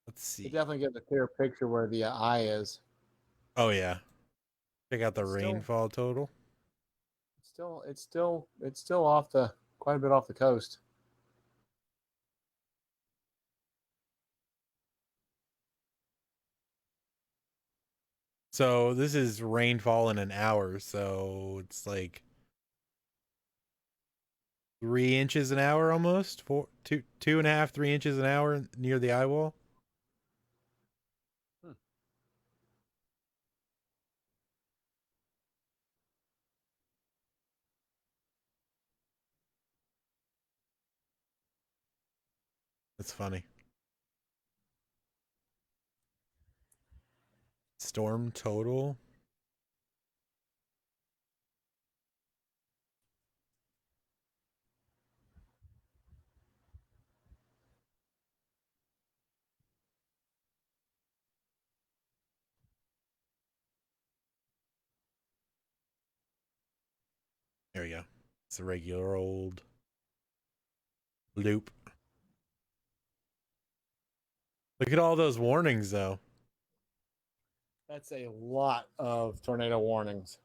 C: Let's
B: It
C: see.
B: definitely gives a clear picture where the eye is.
C: Oh yeah. Check out the
B: It's still-
C: rainfall total.
B: It's still off the quite a bit off the coast.
C: So this is rainfall in an hour. So it's like 3 inches an hour almost. 2.5, 3 inches an hour near the eye wall. That's funny. Storm total. There we go. It's a regular old loop. Look at all those warnings, though.
B: That's a lot of tornado warnings.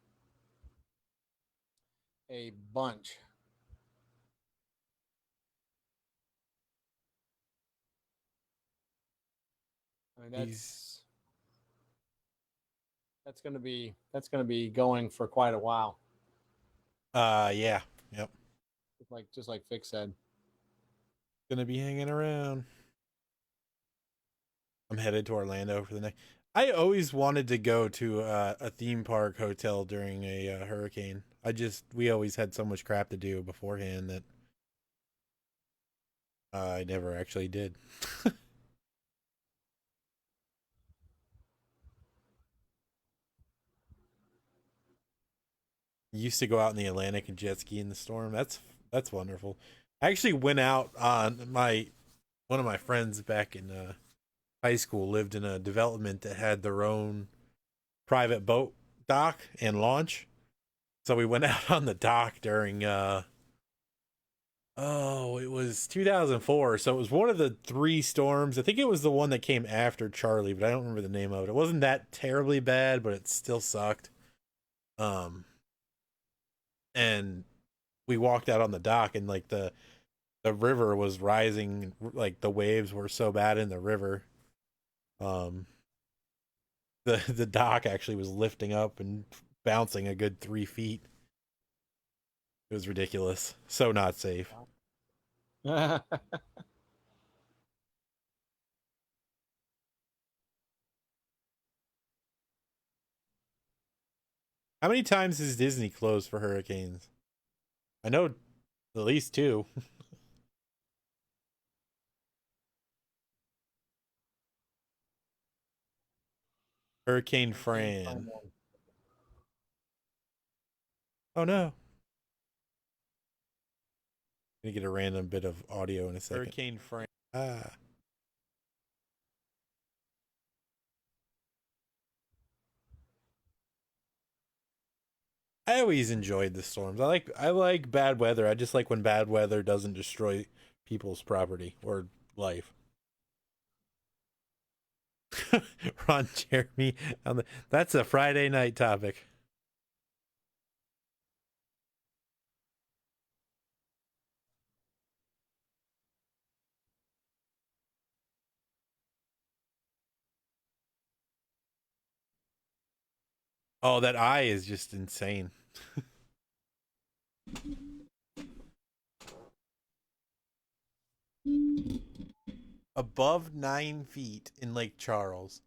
B: A bunch. I mean, that's going to be going for quite a while.
C: Yeah. Yep.
B: Just like Fix said.
C: Gonna be hanging around. I'm headed to Orlando for the next. I always wanted to go to a theme park hotel during a hurricane. We always had so much crap to do beforehand that I never actually did. Used to go out in the Atlantic and jet ski in the storm. That's wonderful. I actually went out on one of my friends back in high school lived in a development that had their own private boat dock and launch. So we went out on the dock during it was 2004. So it was one of the three storms. I think it was the one that came after Charlie, but I don't remember the name of it. It wasn't that terribly bad, but it still sucked. And we walked out on the dock, and like the river was rising, like the waves were so bad in the river. The dock actually was lifting up and bouncing a good 3 feet. It was ridiculous. So not safe.
B: How
C: How many times has Disney closed for hurricanes? I know at least two. Hurricane Fran. Oh no. Gonna get a random bit of audio in a second. Hurricane Fran. Ah. I always enjoyed the storms. I like bad weather. I just like when bad weather doesn't destroy people's property or life. Ron Jeremy that's a Friday night topic. Oh, that eye is just insane. Above 9 feet in Lake Charles.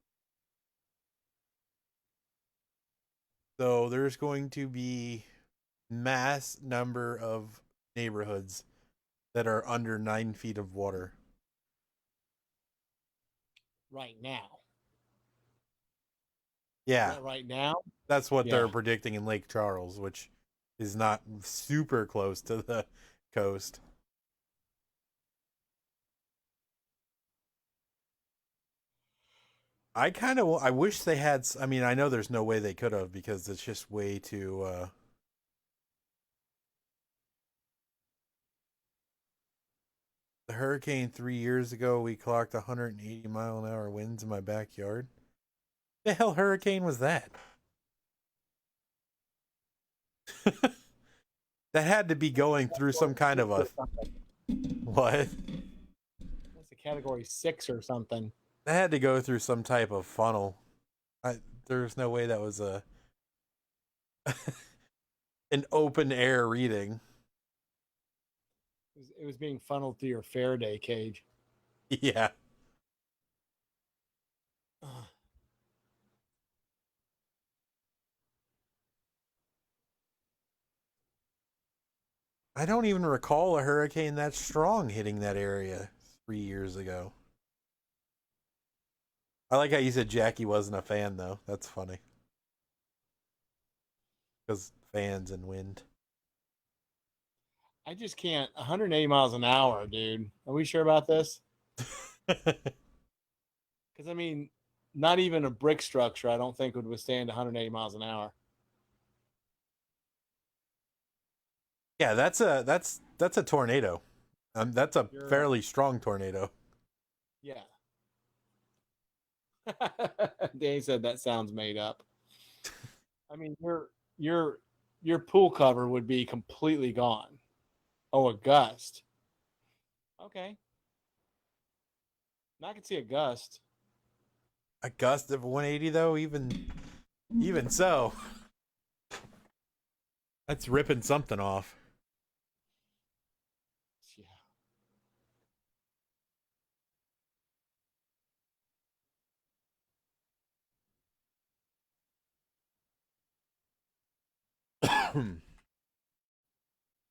C: So there's going to be mass number of neighborhoods that are under 9 feet of water.
B: right now.
C: Yeah,
B: Right now.
C: that's what they're
B: Yeah.
C: predicting in Lake Charles, which is not super close to the coast. I wish they had. I mean, I know there's no way they could have because it's just way too. The hurricane 3 years ago, we clocked 180-mile-an-hour winds in my backyard. The hell hurricane was that? That had to be going through some kind of a what?
B: That's a category 6 or something.
C: That had to go through some type of funnel. There's no way that was an open air reading.
B: It was being funneled through your Faraday cage.
C: Yeah. I don't even recall a hurricane that strong hitting that area 3 years ago. I like how you said Jackie wasn't a fan, though. That's funny. Because fans and wind.
B: I just can't. 180 miles an hour, dude. Are we sure about this? Because, I mean, not even a brick structure, I don't think, would withstand 180 miles an hour.
C: Yeah, that's a tornado. That's a fairly strong tornado.
B: Yeah. Danny said that sounds made up. I mean, your pool cover would be completely gone. Oh, a gust. Okay. I can see a gust.
C: A gust of 180, though, even so, that's ripping something off.
B: Yeah.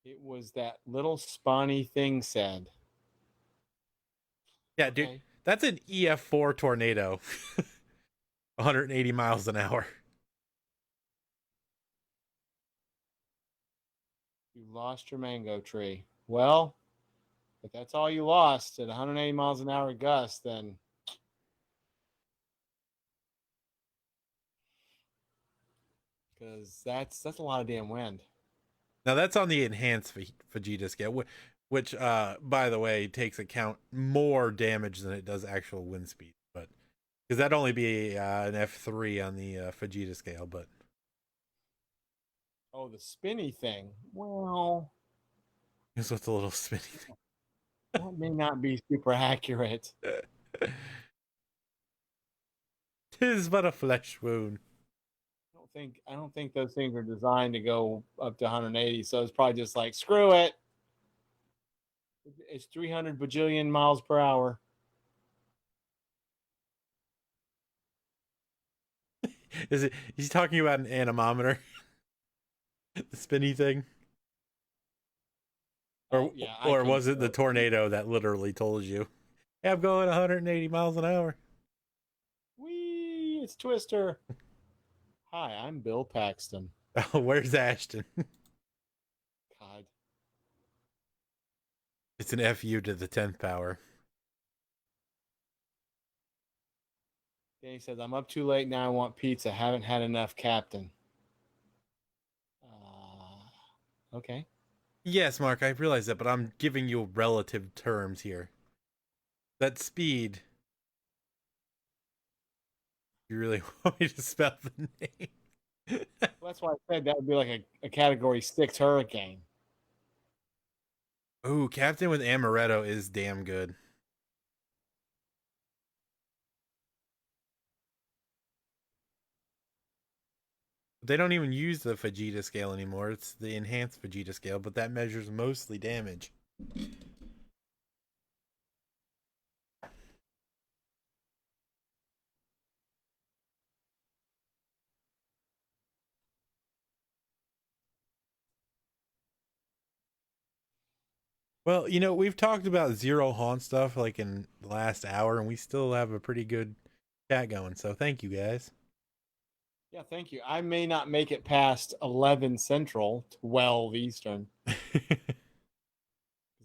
B: It was that little spawny thing said.
C: Yeah, dude,
B: Okay.
C: that's an EF4 tornado. 180 miles an hour.
B: You lost your mango tree. Well, if that's all you lost at 180 miles an hour gust, then because that's a lot of damn wind.
C: Now that's on the enhanced Vegeta scale, which by the way takes account more damage than it does actual wind speed, but because that'd only be an F3 on the Vegeta scale. But
B: Oh, the spinny thing. Well,
C: it's what's a little spinny
B: that may not be super accurate.
C: thing. Tis but a flesh wound.
B: I don't think those things are designed to go up to 180. So it's probably just like screw it. It's 300 bajillion miles per hour.
C: Is it? He's talking about an anemometer, the spinny thing, or
B: Yeah,
C: or was it the tornado that literally told you, hey, I'm going 180 miles an hour?
B: Wee, it's Twister. Hi, I'm Bill Paxton.
C: Oh, where's Ashton?
B: God.
C: It's an FU to the 10th power.
B: Danny says, I'm up too late now. I want pizza. Haven't had enough, Captain. Okay.
C: Yes, Mark, I realize that, but I'm giving you relative terms here. That speed. You really want me to spell the name?
B: Well, that's why I said that would be like a category 6 hurricane.
C: Ooh, Captain with Amaretto is damn good. They don't even use the Vegeta scale anymore. It's the enhanced Vegeta scale, but that measures mostly damage. Well, you know, we've talked about Zero Haunt stuff like in the last hour, and we still have a pretty good chat going. So thank you guys.
B: Yeah, thank you. I may not make it past 11 Central, 12 Eastern. Because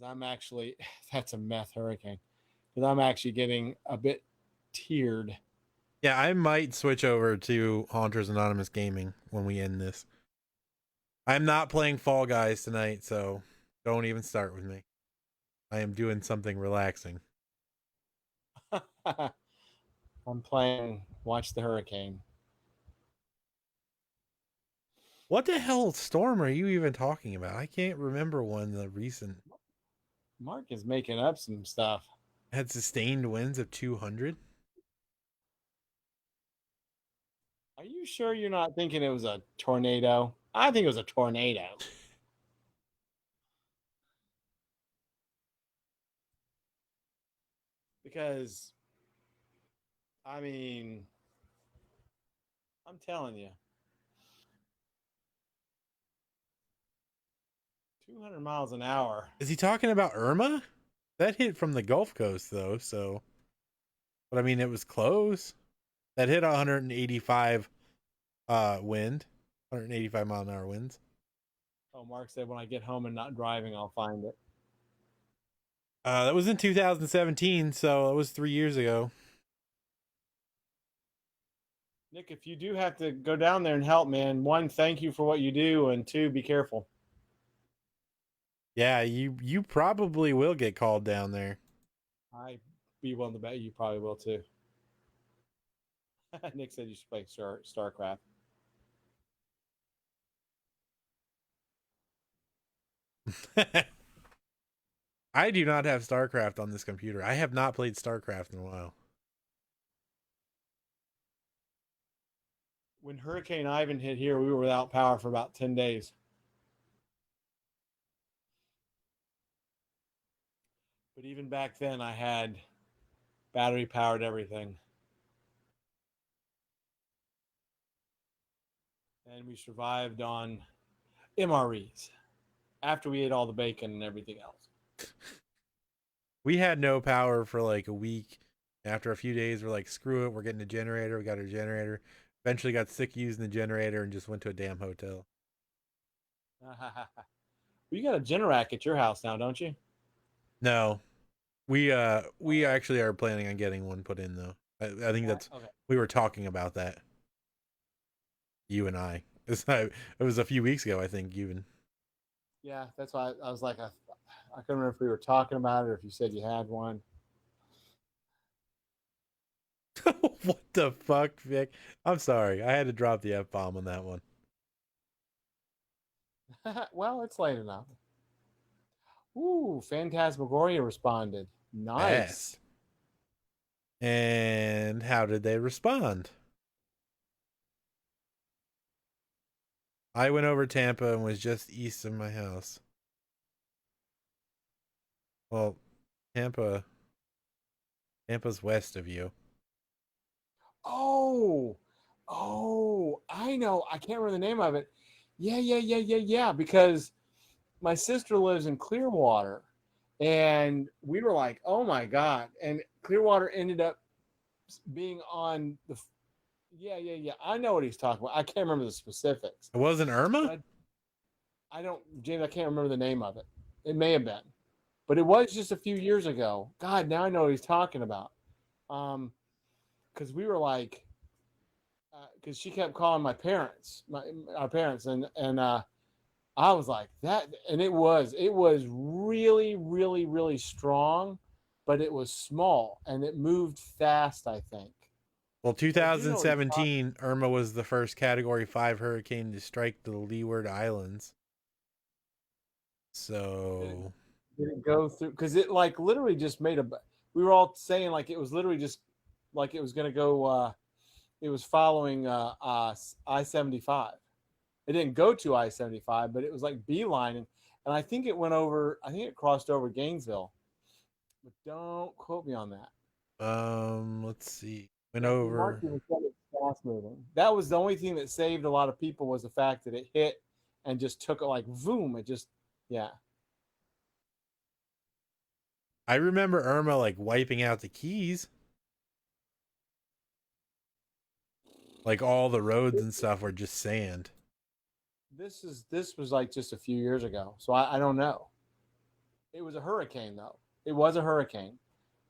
B: I'm actually, that's a meth hurricane. Because I'm actually getting a bit tiered.
C: Yeah, I might switch over to Haunters Anonymous Gaming when we end this. I'm not playing Fall Guys tonight, so don't even start with me. I am doing something relaxing.
B: I'm playing Watch the Hurricane.
C: What the hell storm are you even talking about? I can't remember one the recent
B: Mark is making up some stuff.
C: had sustained winds of 200.
B: Are you sure you're not thinking it was a tornado? I think it was a tornado. Because, I mean, I'm telling you, 200 miles an hour.
C: Is he talking about Irma? That hit from the Gulf Coast though, so but I mean it was close. That hit 185 wind, 185 mile an hour winds.
B: Oh, Mark said when I get home and not driving, I'll find it.
C: That was in 2017, so it was 3 years ago.
B: Nick, if you do have to go down there and help, man, one, thank you for what you do, and two, be careful.
C: Yeah, you probably will get called down there.
B: I'd be willing to bet you probably will too. Nick said you should play StarCraft.
C: I do not have StarCraft on this computer. I have not played StarCraft in a while.
B: When Hurricane Ivan hit here, we were without power for about 10 days. But even back then, I had battery powered everything. And we survived on MREs after we ate all the bacon and everything else.
C: We had no power for like a week. After a few days, we're like, screw it, we're getting a generator. We got our generator. Eventually got sick using the generator and just went to a damn hotel.
B: You got a Generac at your house now, don't you?
C: No, we actually are planning on getting one put in though. I think that's
B: Okay.
C: we were talking about that. You and I. It was a few weeks ago, I think. Even.
B: Yeah, that's why I was like, I couldn't remember if we were talking about it or if you said you had one.
C: What the fuck, Vic? I'm sorry. I had to drop the F bomb on that one.
B: Well, it's late enough. Ooh, Phantasmagoria responded. Nice.
C: Fast. And how did they respond? I went over Tampa and was just east of my house. Well, Tampa's west of you.
B: Oh, I know. I can't remember the name of it. Yeah. Because my sister lives in Clearwater, and we were like, oh my God. And Clearwater ended up being on the. Yeah. I know what he's talking about. I can't remember the specifics.
C: It wasn't Irma?
B: But I don't, James, I can't remember the name of it. It may have been, but it was just a few years ago. God, now I know what he's talking about. Because we were like, because she kept calling my parents, our parents, and I was like that, and it was really strong, but it was small and it moved fast. I think.
C: Well,
B: So I do know what he's talking.
C: 2017, Irma was the first Category 5 hurricane to strike the Leeward Islands. So,
B: Did it go through? Because it like literally just made a. We were all saying like it was literally just like it was going to go. It was following I-75. It didn't go to I-75, but it was like beeline, and I think it went over. I think it crossed over Gainesville, but don't quote me on that.
C: let's see. Went
B: Yeah, I think Mark
C: over.
B: even said it's fast moving. That was the only thing that saved a lot of people was the fact that it hit and just took it like boom. It just yeah.
C: I remember Irma like wiping out the Keys. Like all the roads and stuff were just sand.
B: This was like just a few years ago, so I don't know. It was a hurricane though. It was a hurricane,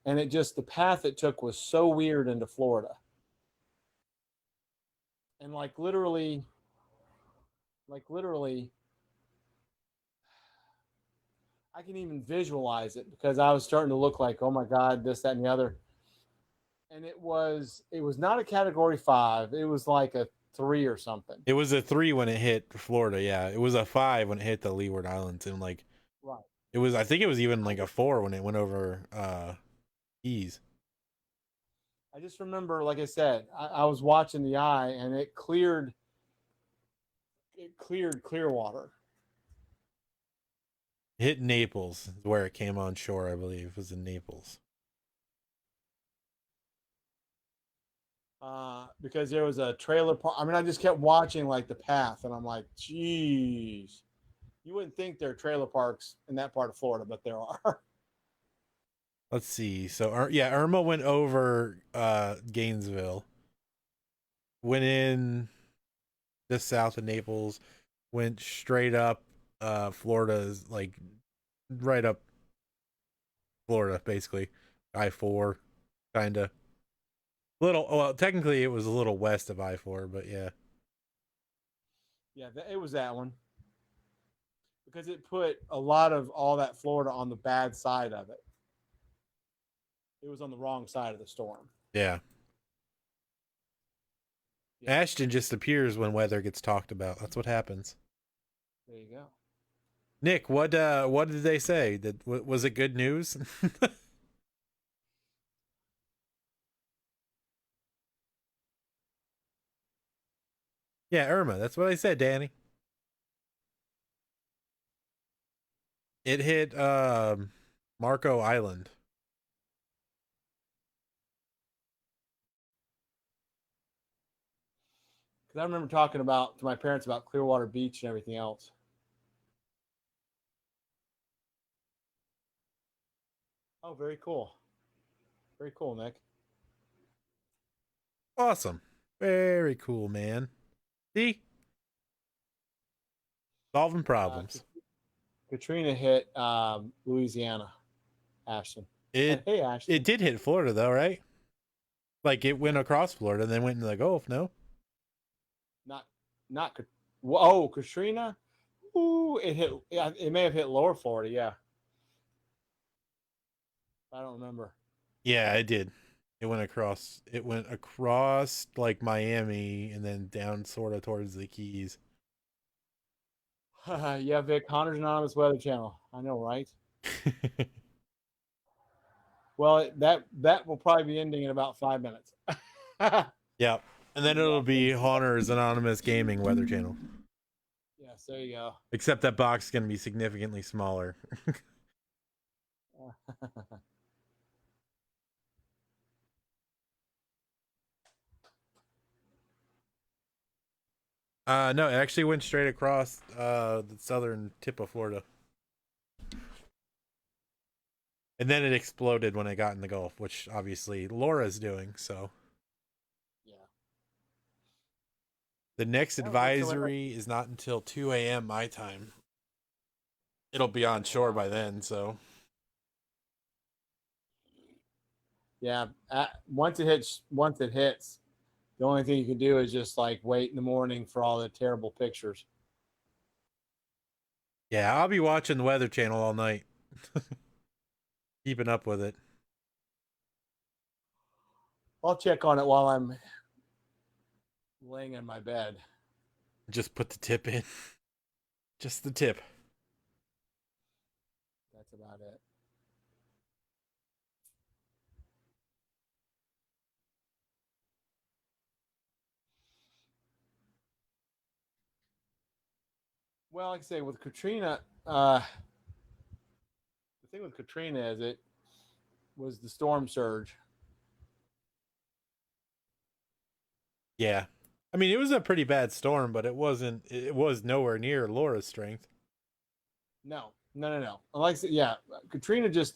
B: and it just the path it took was so weird into Florida, and like literally, I can even visualize it because I was starting to look like, oh my God, this, that, and the other. And it was not a category 5. It was like a 3 or something.
C: It was a 3 when it hit Florida. Yeah, it was a 5 when it hit the Leeward Islands, and like
B: Right.
C: it was. I think it was even like a 4 when it went over Keys.
B: I just remember, like I said, I was watching the eye and it cleared Clearwater.
C: It hit Naples, is where it came on shore. I believe it was in Naples.
B: Because there was a trailer park. I mean, I just kept watching like the path, and I'm like, geez, you wouldn't think there are trailer parks in that part of Florida, but there are.
C: Let's see. So yeah, Irma went over Gainesville, went in just south of Naples, went straight up Florida's like right up Florida basically. I-4 kind of. Little well, technically it was a little west of I-4, but yeah.
B: Yeah, it was that one because it put a lot of all that Florida on the bad side of it. It was on the wrong side of the storm.
C: Yeah.
B: Yeah.
C: Ashton just appears when weather gets talked about. That's what happens.
B: There you go.
C: Nick, what did they say? Was it good news? Yeah, Irma. That's what I said, Danny. It hit Marco Island.
B: Because I remember talking to my parents about Clearwater Beach and everything else. Oh, very cool. Very cool, Nick.
C: Awesome. Very cool, man. See? Solving problems.
B: Katrina hit Louisiana. Ashton.
C: It
B: Hey, Ashton.
C: it did hit Florida though, right? Like it went across Florida and then went into the Gulf. No.
B: Not. Oh, Katrina. Ooh, it hit. Yeah, it may have hit Lower Florida. Yeah. I don't remember.
C: Yeah, it did. It went across. It went across like Miami and then down sort of towards the Keys.
B: Yeah, Vic. Hunter's Anonymous Weather Channel. I know, right? Well, that will probably be ending in about 5 minutes.
C: Yeah, and then it'll be Haunter's Anonymous Gaming Weather Channel.
B: Yes, there you go.
C: Except that box is going to be significantly smaller. No, it actually went straight across the southern tip of Florida. And then it exploded when it got in the Gulf, which obviously Laura's doing, so.
B: Yeah.
C: The next advisory is not until 2 a.m. my time. It'll be on shore by then, so.
B: Yeah. Once it hits, the only thing you can do is just like wait in the morning for all the terrible pictures.
C: Yeah, I'll be watching the Weather Channel all night. Keeping up with it.
B: I'll check on it while I'm laying in my bed.
C: Just put the tip in. Just the tip.
B: That's about it. Well, like I say, with Katrina, the thing with Katrina is it was the storm surge.
C: Yeah. I mean, it was a pretty bad storm, but it was nowhere near Laura's strength.
B: No. Like I said, yeah, Katrina just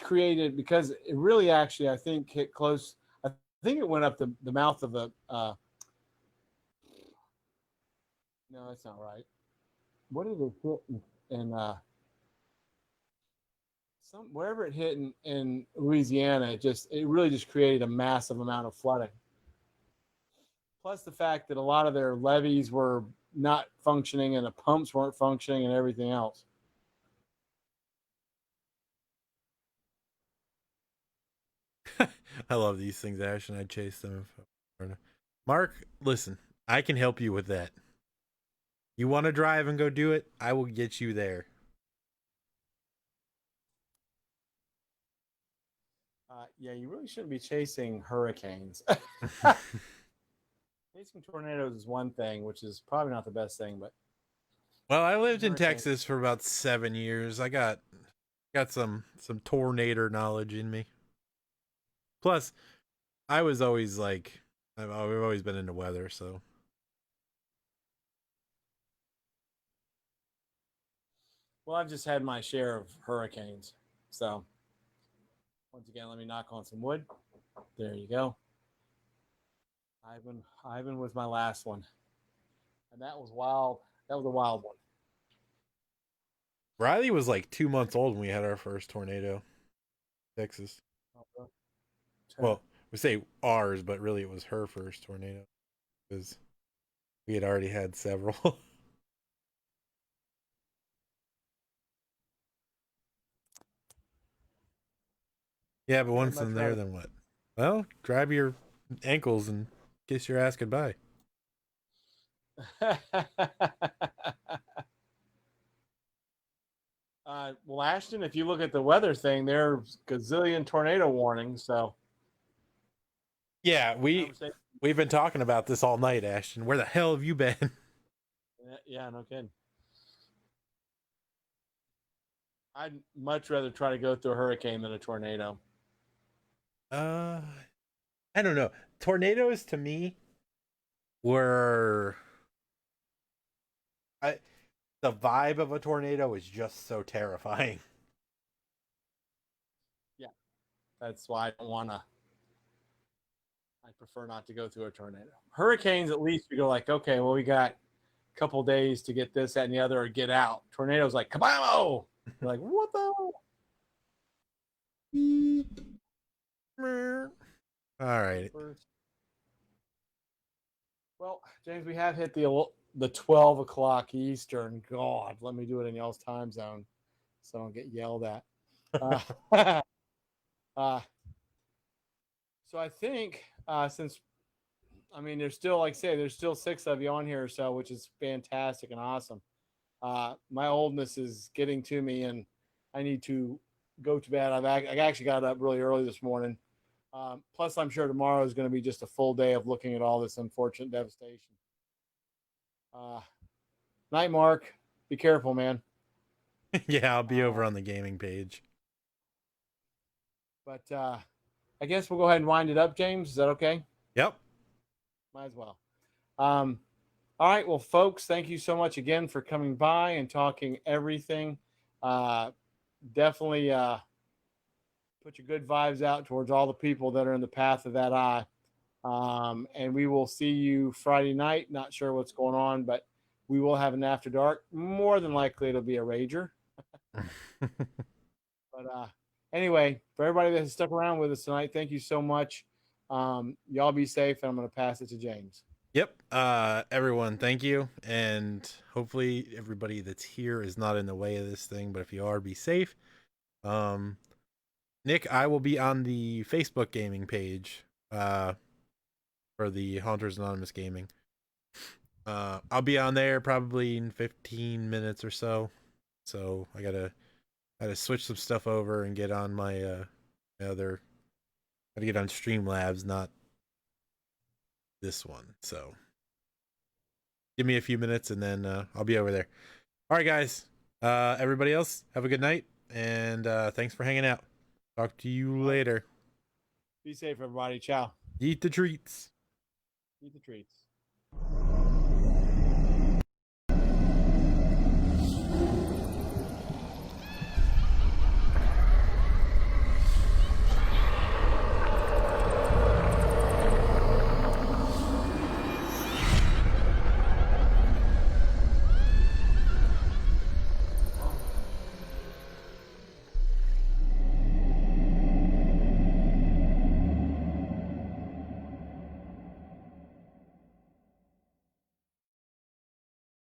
B: created, because it really actually, I think, hit close. I think it went up the mouth of the. No, that's not right. What did it hit in wherever it hit in Louisiana? It really just created a massive amount of flooding. Plus the fact that a lot of their levees were not functioning and the pumps weren't functioning and everything else.
C: I love these things, Ash, and I chase them. Mark, listen, I can help you with that. You want to drive and go do it? I will get you there.
B: Yeah, you really shouldn't be chasing hurricanes. Chasing tornadoes is one thing, which is probably not the best thing, but.
C: Well, I lived in Texas for about 7 years. I got some tornado knowledge in me. Plus, I was always like, we've always been into weather, so.
B: Well, I've just had my share of hurricanes. So, once again, let me knock on some wood. There you go. Ivan was my last one. And that was wild. That was a wild one.
C: Riley was like 2 months old when we had our first tornado. Texas. Well, we say ours, but really it was her first tornado because we had already had several. Yeah, but once in there, then what? Well, grab your ankles and kiss your ass goodbye.
B: Well, Ashton, if you look at the weather thing, there's gazillion tornado warnings. So,
C: yeah, we've been talking about this all night, Ashton. Where the hell have you been?
B: Yeah, no kidding. I'd much rather try to go through a hurricane than a tornado.
C: I don't know. Tornadoes to me were the vibe of a tornado is just so terrifying.
B: Yeah. That's why I don't want to. I prefer not to go through a tornado. Hurricanes, at least you go like, okay, well, we got couple days to get this, that, and the other, or get out. Tornado's like, kabamo! You're like, what the hell?
C: All right.
B: Well, James, we have hit the 12 o'clock Eastern. God, let me do it in y'all's time zone so I don't get yelled at. So I think since, I mean, there's still, like I say, there's still 6 of you on here or so, which is fantastic and awesome. My oldness is getting to me, and I need to go to bed. I actually got up really early this morning. Plus, I'm sure tomorrow is going to be just a full day of looking at all this unfortunate devastation. Night, Mark. Be careful, man.
C: Yeah, I'll be over on the gaming page.
B: But I guess we'll go ahead and wind it up, James. Is that okay?
C: Yep.
B: Might as well. All right. Well, folks, thank you so much again for coming by and talking everything. Definitely put your good vibes out towards all the people that are in the path of that eye. And we will see you Friday night. Not sure what's going on, but we will have an after dark. More than likely, it'll be a rager. But anyway, for everybody that has stuck around with us tonight, thank you so much. Y'all be safe, and I'm going to pass it to James.
C: Yep. Everyone, thank you. And hopefully everybody that's here is not in the way of this thing, but if you are, be safe. Nick, I will be on the Facebook gaming page for the Haunters Anonymous Gaming. I'll be on there probably in 15 minutes or so. So I gotta switch some stuff over and get on my gotta get on Streamlabs, not this one. So give me a few minutes and then I'll be over there. All right, guys. Everybody else, have a good night, and thanks for hanging out. Talk to you later.
B: Be safe, everybody. Ciao.
C: Eat the treats.
B: Eat the treats.